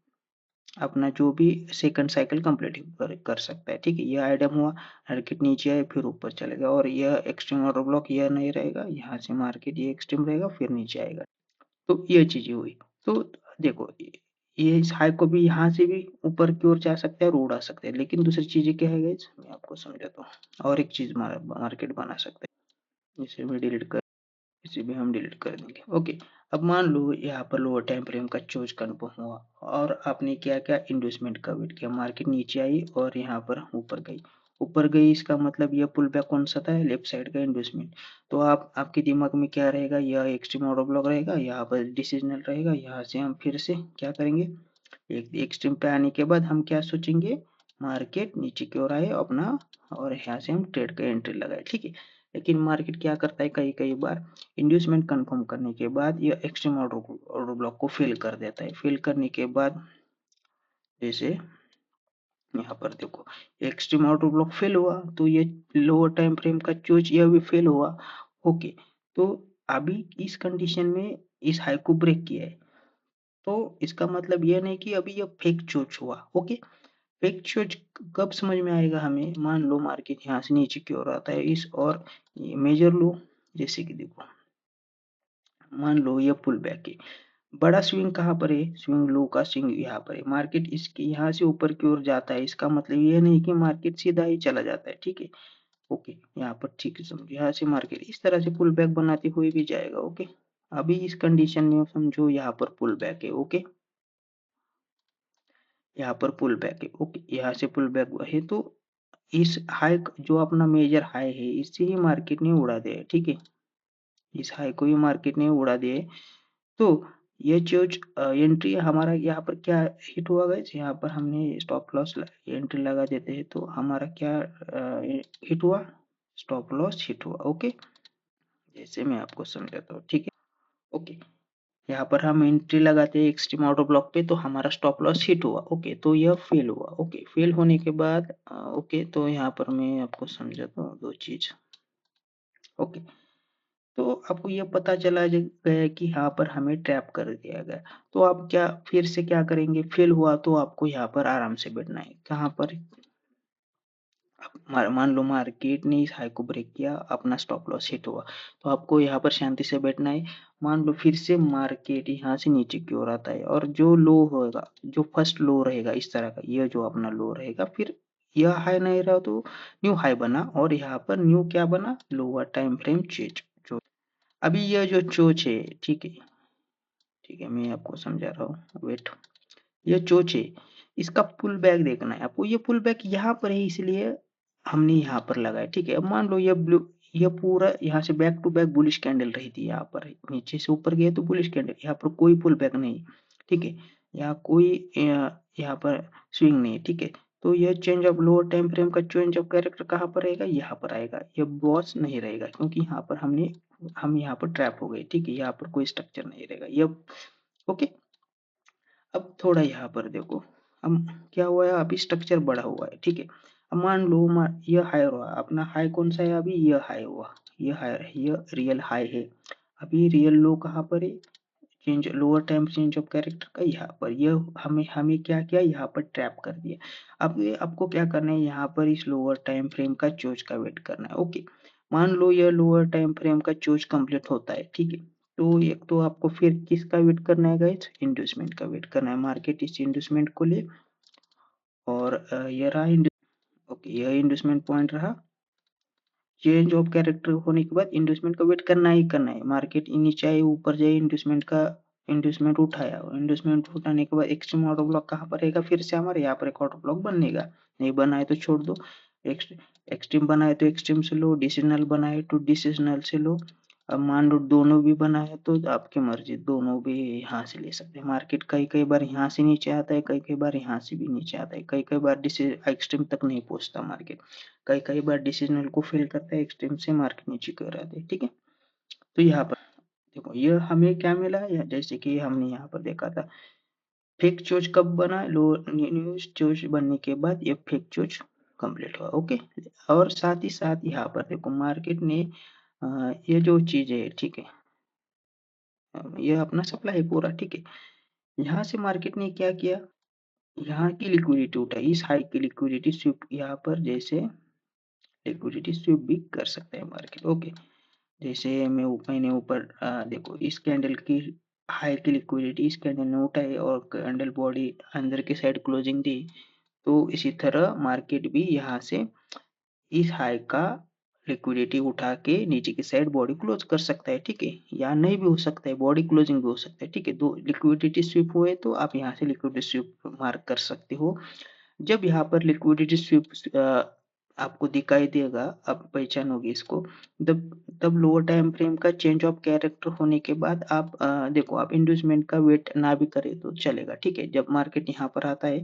अपना जो भी सेकंड साइकिल कंप्लीट कर सकता है। ठीक है, ये आइटम हुआ, मार्केट नीचे आए फिर ऊपर चलेगा और यह एक्सट्रीम ऑर्डर ब्लॉक यह नहीं रहेगा, यहाँ से मार्केट ये एक्सट्रीम रहेगा फिर नीचे आएगा। तो ये चीजें हुई। तो देखो ये इस हाई को भी यहाँ से भी ऊपर की ओर जा सकते हैं और उड़ा सकते हैं, लेकिन दूसरी चीजें क्या है गाइस, मैं आपको समझाता हूँ। और एक चीज मार्केट बना सकते हैं, इसे भी डिलीट कर, इसे भी हम डिलीट कर देंगे। ओके, अब मान लो यहाँ पर लोअर टाइम फ्रेम का चोज कन्फर्म हुआ और आपने क्या क्या इंडोसमेंट का वेट किया, मार्केट नीचे आई और यहाँ पर ऊपर गई। ऊपर गई इसका मतलब यह पुल बैक कौन सा था, लेफ्ट साइड का इंडोसमेंट। तो आप आपके दिमाग में क्या रहेगा, यह एक्सट्रीम ऑर्डर ब्लॉक रहेगा, यहाँ पर डिसीजनल रहेगा। यहाँ से हम फिर से क्या करेंगे, एक एक्सट्रीम पे आने के बाद हम क्या सोचेंगे, मार्केट नीचे की ओर आए अपना और यहाँ से हम ट्रेड का एंट्री लगाए। ठीक है, लेकिन मार्केट क्या करता है, कई कई बार इंड्यूसमेंट कंफर्म करने के बाद यह एक्सट्रीम ऑर्डर ब्लॉक को फिल कर देता है। फिल करने के बाद जैसे यहाँ पर देखो एक्सट्रीम ऑर्डर ब्लॉक फेल हुआ तो ये लोअर टाइम फ्रेम का चोज यह भी फेल हुआ। ओके, तो अभी इस कंडीशन में इस हाई को ब्रेक किया है, तो इसका मतलब यह नहीं कि अभी यह फेक चोज हुआ। ओके, फेक चोज कब समझ में आएगा हमें, मान लो मार्केट यहाँ से नीचे की ओर आता है इस और मेजर लो, जैसे कि देखो मान लो ये पुल बैक है, बड़ा स्विंग कहाँ पर है, स्विंग लो का स्विंग यहाँ पर है, मार्केट इसके यहाँ से ऊपर की ओर जाता है, इसका मतलब ये नहीं कि मार्केट सीधा ही चला जाता है। ठीक है, ओके, यहाँ पर ठीक है समझो, यहाँ से मार्केट इस तरह से पुल बैक बनाते हुए भी जाएगा। ओके, अभी इस कंडीशन में समझो यहाँ पर पुल बैक है। ओके, यहाँ पर पुल बैक है। ओके, यहाँ से पुल बैक है तो इस हाई जो अपना मेजर हाई है इससे ही मार्केट ने उड़ा दिया है। ठीक है, इस हाई को ही मार्केट ने उड़ा दिया है। तो ये जो एंट्री हमारा यहाँ पर क्या हिट हुआ गाइस, यहाँ पर हमने स्टॉप लॉस एंट्री लगा देते हैं तो हमारा क्या हिट हुआ, स्टॉप लॉस हिट हुआ। ओके, जैसे मैं आपको समझाता हूँ। ठीक है, ओके, यहाँ पर हम एंट्री लगाते हैं एक्सट्रीम ऑर्डर ब्लॉक पे तो हमारा स्टॉप लॉस हिट हुआ। ओके, तो यह फेल हुआ। ओके, फेल होने के बाद ओके, तो यहाँ पर मैं आपको समझाता हूँ दो चीज। ओके, तो आपको ये पता चला गया कि यहाँ पर हमें ट्रैप कर दिया गया, तो आप क्या फिर से क्या करेंगे, फेल हुआ तो आपको यहाँ पर आराम से बैठना है। कहाँ पर, मान लो मार्केट ने इस हाई को ब्रेक किया, अपना स्टॉप लॉस हिट हुआ, तो आपको यहाँ पर शांति से बैठना है। मान लो फिर से मार्केट यहाँ से नीचे की ओर आता है और जो लो होगा, जो फर्स्ट लो रहेगा इस तरह का, यह जो अपना लो रहेगा, फिर यह हाई नहीं रहा तो न्यू हाई बना और यहाँ पर न्यू क्या बना, लोअर टाइम फ्रेम चेंज। अभी यह जो चोच है, ठीक है, ठीक है, मैं आपको समझा रहा हूँ, वेट, ये चोच है, इसका पुल बैक देखना है आपको। ये पुल बैक यहाँ पर है इसलिए हमने यहाँ पर लगाया। ठीक है, अब मान लो ये ब्लू, ये पूरा यहाँ से back to back bullish candle रही थी, यहाँ पर नीचे से ऊपर गया तो बुलिश कैंडल, यहाँ पर कोई पुल बैक नहीं। ठीक है, यहाँ कोई यहाँ पर स्विंग नहीं। ठीक है, तो यह change of lower time frame का चेंज ऑफ कैरेक्टर कहाँ पर रहेगा, यहाँ पर आएगा, यह बॉस नहीं रहेगा क्योंकि यहाँ पर हम यहाँ पर ट्रैप हो गए। ठीक है, यहाँ पर कोई स्ट्रक्चर नहीं रहेगा यह। ओके, अब थोड़ा यहाँ पर देखो, अब क्या हुआ है, अभी स्ट्रक्चर बड़ा हुआ है। ठीक है, अब मान लो ये हाई हुआ, अपना हाई कौन सा है, अभी ये हाई हुआ, ये हाई है, ये रियल हाई है। अभी रियल लो कहाँ पर है, change lower time change of character का यहाँ पर, ये हमें हमें क्या किया, यहाँ पर ट्रैप कर दिया। अब ये आपको क्या करना है, यहाँ पर इस लोअर टाइम फ्रेम का चोज का वेट करना है। ओके, मान लो ये लोअर टाइम फ्रेम का चोज कंप्लीट होता है। ठीक है, तो एक तो आपको फिर किसका वेट करना है गाइस, इंड्यूसमेंट का वेट करना है। मार्केट इस इंड्यूसमेंट को ले और ये रहा ओके, यह इंड्यूसमेंट पॉइंट रहा। चेंज ऑफ कैरेक्टर होने के बाद इंड्यूसमेंट का वेट करना ही करना है। मार्केट नीचे आए ऊपर जाए, इंड्यूसमेंट उठाया, इंड्यूसमेंट उठाने के बाद एक्सट्रीम ऑर्डर ब्लॉक कहाँ पर रहेगा, फिर से हमारे यहाँ पर एक ऑर्डर ब्लॉक बनेगा। नहीं बनाए तो छोड़ दो, एक्सट्रीम बनाए तो एक्सट्रीम से लो, डिसीजनल बनाए तो डिसीजनल से लो। अब मान लो दोनों भी बना है तो आपकी मर्जी, दोनों भी यहाँ से ले सकते हैं। मार्केट कई कई बार यहाँ से नीचे आता है, कई कई बार यहाँ से भी नीचे आता है, कई कई बार एक्सट्रीम तक नहीं पहुंचता मार्केट, कई कई बार डिसीजनल को फेल करता है, एक्सट्रीम से मार्केट नीचे की ओर आता है। ठीक है, तो यहाँ पर देखो ये हमें क्या मिला, या जैसे कि हमने यहाँ पर देखा था, फेक चोच कब बना, लो न्यूज चोच बनने के बाद ये फेक चोच कंप्लीट हुआ। ओके, और साथ ही साथ यहाँ पर देखो मार्केट ने ये जो चीज है, ठीक है, ये अपना सप्लाई है पूरा, ठीक है। यहाँ से मार्केट ने क्या किया, यहाँ की लिक्विडिटी उठाई, इस हाई की लिक्विडिटी स्विप यहाँ पर जैसे लिक्विडिटी स्विप भी कर सकता है मार्केट। ओके, जैसे मैंने ऊपर देखो इस कैंडल की हाई की लिक्विडिटी इस कैंडल ने उठाई और कैंडल बॉडी अंदर के साइड क्लोजिंग दी, तो इसी तरह मार्केट भी यहाँ से इस हाई का लिक्विडिटी उठा के नीचे की साइड बॉडी क्लोज कर सकता है, ठीक है, या नहीं भी हो सकता है, बॉडी क्लोजिंग भी हो सकता है, ठीक है। दो लिक्विडिटी स्विप हुए तो आप यहाँ से लिक्विडिटी स्विप मार्क कर सकते हो। जब यहाँ पर लिक्विडिटी स्विप आपको दिखाई देगा, आप पहचानोगे इसको, तब तब लोअर टाइम फ्रेम का चेंज ऑफ कैरेक्टर होने के बाद आप देखो आप इंड्यूसमेंट का वेट ना भी करें तो चलेगा, ठीक है। जब मार्केट यहाँ पर आता है,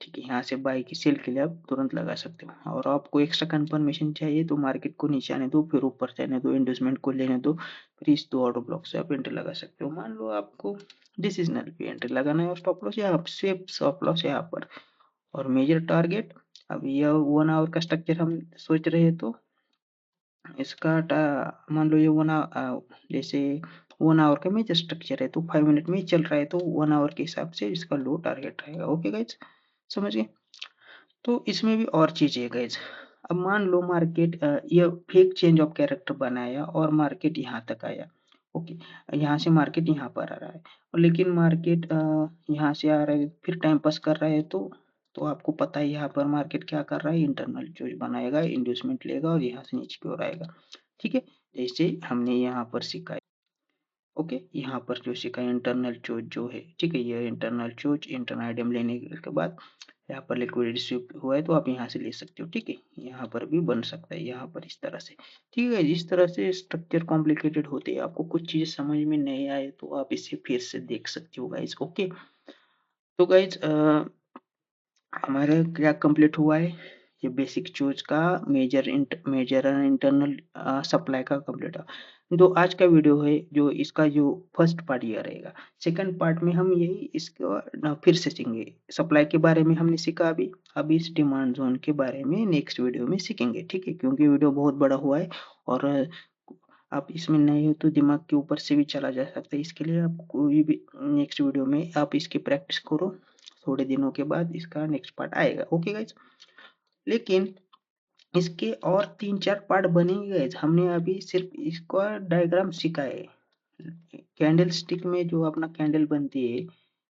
ठीक है, यहाँ से बाई की सेल के लिए आप तुरंत लगा सकते हो। और आपको एक्स्ट्रा कंफर्मेशन चाहिए तो मार्केट को नीचे आने दो, फिर ऊपर जाने दो, इंड्यूसमेंट को लेने दो, फिर इस दो ऑर्डर ब्लॉक से आप एंट्री लगा सकते हो। मान लो आपको डिसीजनल पे एंट्री लगाना है और स्टॉप लॉस यहाँ स्वेप स्टॉप लॉस यहाँ पर, और मेजर टारगेट। अब यह 1 आवर का स्ट्रक्चर हम सोच रहे हैं तो इसका मान लो ये जैसे 1 आवर का मेजर स्ट्रक्चर है तो 5 मिनट में ही चल रहा है तो 1 आवर के हिसाब से इसका लो टारगेट रहेगा। ओके गाइज, समझ गए। तो इसमें भी और चीज है गाइज। अब मान लो मार्केट ये फेक चेंज ऑफ कैरेक्टर बनाया और मार्केट यहाँ तक आया। ओके, यहाँ से मार्केट यहाँ पर आ रहा है और लेकिन मार्केट यहाँ से आ रहा है फिर टाइम पास कर रहा है तो आपको पता है यहाँ पर मार्केट क्या कर रहा है, इंटरनल चोज बनाएगा, इंड्यूसमेंट लेगा और यहाँ से नीचे की ओर आएगा, ठीक है, जैसे हमने यहाँ पर सीखा है। ओके, यहाँ पर जो सीखा इंटरनल चोज जो है, ठीक है, ये इंटरनल चोज इंटरनल आइटम लेने के बाद यहाँ पर लिक्विडिटी स्विप हुआ है तो आप यहाँ से ले सकते हो, ठीक है। यहाँ पर भी बन सकता है यहाँ पर इस तरह से, ठीक है। जिस तरह से स्ट्रक्चर कॉम्प्लिकेटेड होते हैं, आपको कुछ चीजें समझ में नहीं आए तो आप इसे फिर से देख सकते हो गाइज। ओके, तो गाइज हमारा क्या कंप्लीट हुआ है, ये बेसिक चूज का मेजर एंड इंटरनल सप्लाई का कंप्लीट है। तो आज का वीडियो है जो इसका जो फर्स्ट पार्ट ये रहेगा। सेकंड पार्ट में हम यही इसको फिर से सीखेंगे, सप्लाई के बारे में हमने सीखा, अभी इस डिमांड जोन के बारे में नेक्स्ट वीडियो में सीखेंगे, ठीक है, क्योंकि वीडियो बहुत बड़ा हुआ है और आप इसमें नए हो तो दिमाग के ऊपर से भी चला जा सकता है। इसके लिए आप कोई भी नेक्स्ट वीडियो में आप इसकी प्रैक्टिस करो, थोड़े दिनों के बाद इसका नेक्स्ट पार्ट आएगा। ओके गाइज, लेकिन इसके और 3-4 पार्ट बनेंगे गाइज। हमने अभी सिर्फ इसका डायग्राम सीखा है। कैंडल स्टिक में जो अपना कैंडल बनती है,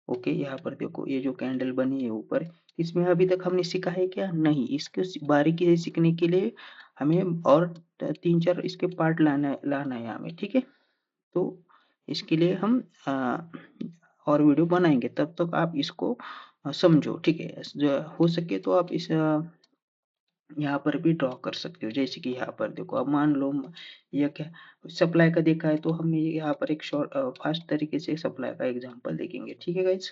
ओके, यहाँ पर देखो ये जो कैंडल बनी है ऊपर, इसमें अभी तक हमने सीखा है क्या, नहीं। इसको बारीकी से सीखने के लिए हमें और 3-4 इसके पार्ट लाना है हमें, ठीक है। तो इसके लिए हम और वीडियो बनाएंगे, तब तक आप इसको समझो, ठीक है। हो सके तो आप इस यहाँ पर भी ड्रॉ कर सकते हो, जैसे कि यहाँ पर देखो। अब मान लो यह क्या सप्लाई का देखा है तो हम यहाँ पर एक शॉर्ट फास्ट तरीके से सप्लाई का एग्जांपल देखेंगे, ठीक है गाइज।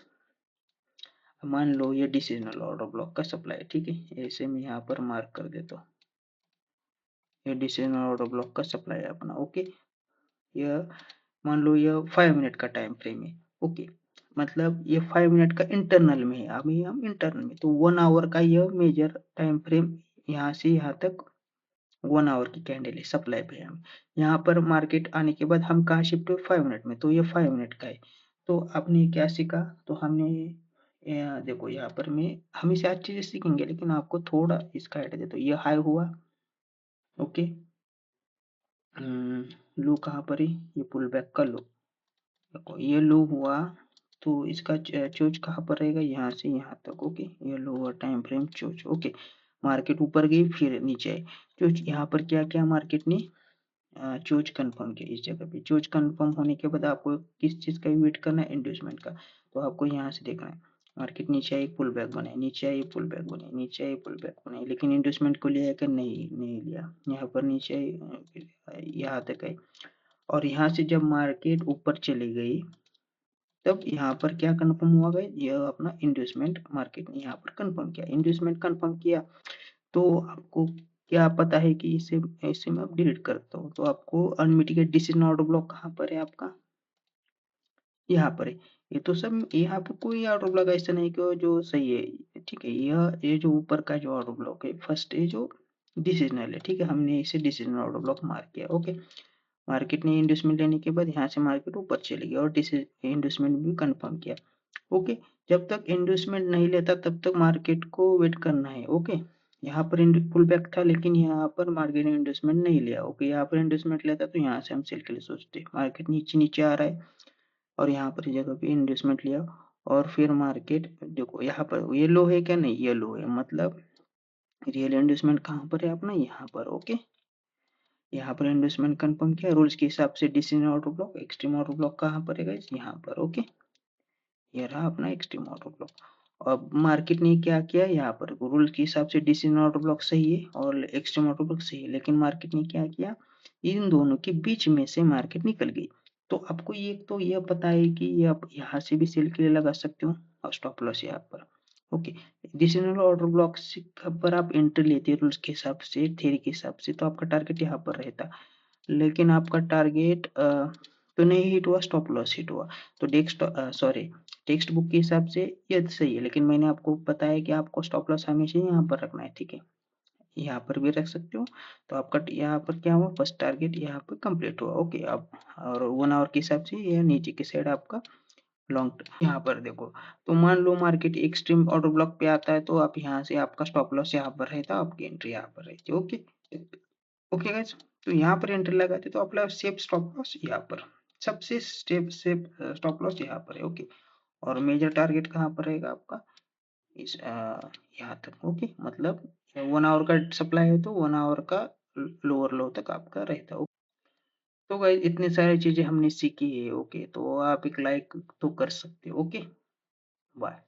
मान लो ये डिसीजनल ऑर्डर ब्लॉक का सप्लाई, ठीक है, ऐसे मैं यहाँ पर मार्क कर देता हूँ, ये डिसीजनल ऑर्डर ब्लॉक का सप्लाई है अपना। ओके, यह मान लो यह 5 मिनट का टाइम फ्रेम है। ओके, मतलब ये 5 मिनट का इंटरनल में है, अभी हम इंटरनल में, तो 1 आवर का यह मेजर टाइम फ्रेम यहाँ से यहाँ तक 1 आवर की कैंडल है सप्लाई पे। हम यहाँ पर मार्केट आने के बाद हम कहाँ शिफ्ट हुए, 5 मिनट में, तो ये 5 मिनट का है। तो आपने क्या सीखा, तो हमने देखो यहाँ पर मैं हमेशा अच्छी चीजें सीखेंगे लेकिन आपको थोड़ा इसका आइडिया देता हूँ। ये हाई हुआ, ओके, लो कहाँ पर है, ये पुल बैक का लो, देखो ये लो हुआ तो इसका चोच कहाँ पर रहेगा, यहाँ से यहाँ तक। ओके, ये लोअर टाइम फ्रेम चोच। ओके, मार्केट ऊपर गई फिर नीचे आई, चोच यहाँ पर क्या क्या मार्केट ने चूज कंफर्म किया इस जगह पे। चूज कंफर्म होने के बाद आपको किस चीज का वेट करना है, इंड्यूसमेंट का। तो आपको यहाँ से देखना है, मार्केट नीचे आई पुल बैक बनाए, नीचे आई पुल बैक बनाए, नीचे आई पुल बैक बनाए, लेकिन इंड्यूसमेंट को लिया कि नहीं लिया। यहाँ पर नीचे आई यहाँ तक आई और यहाँ से जब मार्केट ऊपर चली गई तब यहाँ पर क्या कंफर्म हुआ गया, यह अपना इंड्यूसमेंट मार्केट ने यहाँ पर कंफर्म किया। इंड्यूसमेंट कंफर्म किया तो आपको क्या पता है कि इसे ऐसे में आप डिलीट करता हूँ तो आपको अनमिटिगेट डिसीजन ऑर्डर ब्लॉक कहाँ पर है आपका, यहाँ पर है। ये तो सब यहाँ पे कोई ऑर्डर ब्लॉक ऐसा नहीं कि जो सही है, ठीक है। यह ये जो ऊपर का जो ऑर्डर ब्लॉक है, फर्स्ट है जो डिसीजनल है, ठीक है। हमने इसे डिसीजनल ऑर्डर ब्लॉक मार्क किया, ओके। मार्केट ने इंडस्टमेंट लेने के बाद यहाँ से मार्केट ऊपर चली गई और इंडस्टमेंट भी कंफर्म किया, ओके। जब तक इंडस्टमेंट नहीं लेता तब तक मार्केट को वेट करना है, ओके। यहाँ पर पुल बैक था लेकिन यहाँ पर मार्केट ने इंडस्टमेंट नहीं लिया, ओके। यहाँ पर इंडस्टमेंट लेता तो यहाँ से हम सेल के लिए सोचते। मार्केट नीचे नीचे आ रहा है और यहाँ पर जगह पे इन्वेस्टमेंट लिया और फिर मार्केट देखो यहाँ पर ये लो है क्या, नहीं ये लो है, मतलब रियल इन्वेस्टमेंट कहाँ पर है अपना, यहाँ पर, ओके। यहाँ पर इन्वेस्टमेंट कंफर्म किया रूल्स के हिसाब से। Decision order block, extreme order block कहाँ पर है गाइस, यहाँ पर, ओके। ये रहा अपना एक्सट्रीम ऑर्डर ब्लॉक। अब मार्केट ने क्या किया, यहाँ पर रूल के हिसाब से डिसीजन ऑर्डर ब्लॉक सही है और एक्सट्रीम ऑर्डर ब्लॉक सही है, लेकिन मार्केट ने क्या किया, इन दोनों के बीच में से मार्केट निकल गई। तो आपको ये तो यह पता है कि ये आप यहाँ से भी सेल के लिए लगा सकते हो और स्टॉप लॉस यहाँ पर, ओके। डिसीजनल ऑर्डर ब्लॉक पर आप एंट्री लेते हैं रूल्स के हिसाब से, थ्योरी के हिसाब से, तो आपका टारगेट यहाँ पर रहता, लेकिन आपका टारगेट तो नहीं हिट हुआ, स्टॉप लॉस हिट हुआ। तो टेक्स्ट बुक के हिसाब से ये सही है, लेकिन मैंने आपको बताया कि आपको स्टॉप लॉस हमेशा यहाँ पर रखना है, ठीक है। यहाँ पर भी रख सकते हो। तो आपका यहाँ पर क्या हुआ, फर्स्ट टारगेट यहाँ पर कंप्लीट हुआ, ओके। अब और 1 आवर के हिसाब से ये नीचे की साइड आपका लॉन्ग यहाँ पर देखो। तो मान लो मार्केट एक्सट्रीम ऑर्डर ब्लॉक पे आता है तो आप यहाँ से आपका स्टॉप लॉस यहाँ पर रहता, आपकी एंट्री यहाँ पर रहती, ओके। ओके गाइस, तो यहाँ पर एंटर लगाते तो आपका सेफ स्टॉप लॉस यहाँ पर, सबसे स्टेप सेफ स्टॉप लॉस यहाँ पर है, ओके। और मेजर टारगेट कहाँ पर रहेगा आपका, इस यहाँ तक, ओके। मतलब 1 आवर का सप्लाई है तो 1 आवर का लोअर लो तक आपका रहता है। तो गाइस इतनी सारी चीजें हमने सीखी है, ओके। तो आप एक लाइक तो कर सकते हो, ओके। बाय।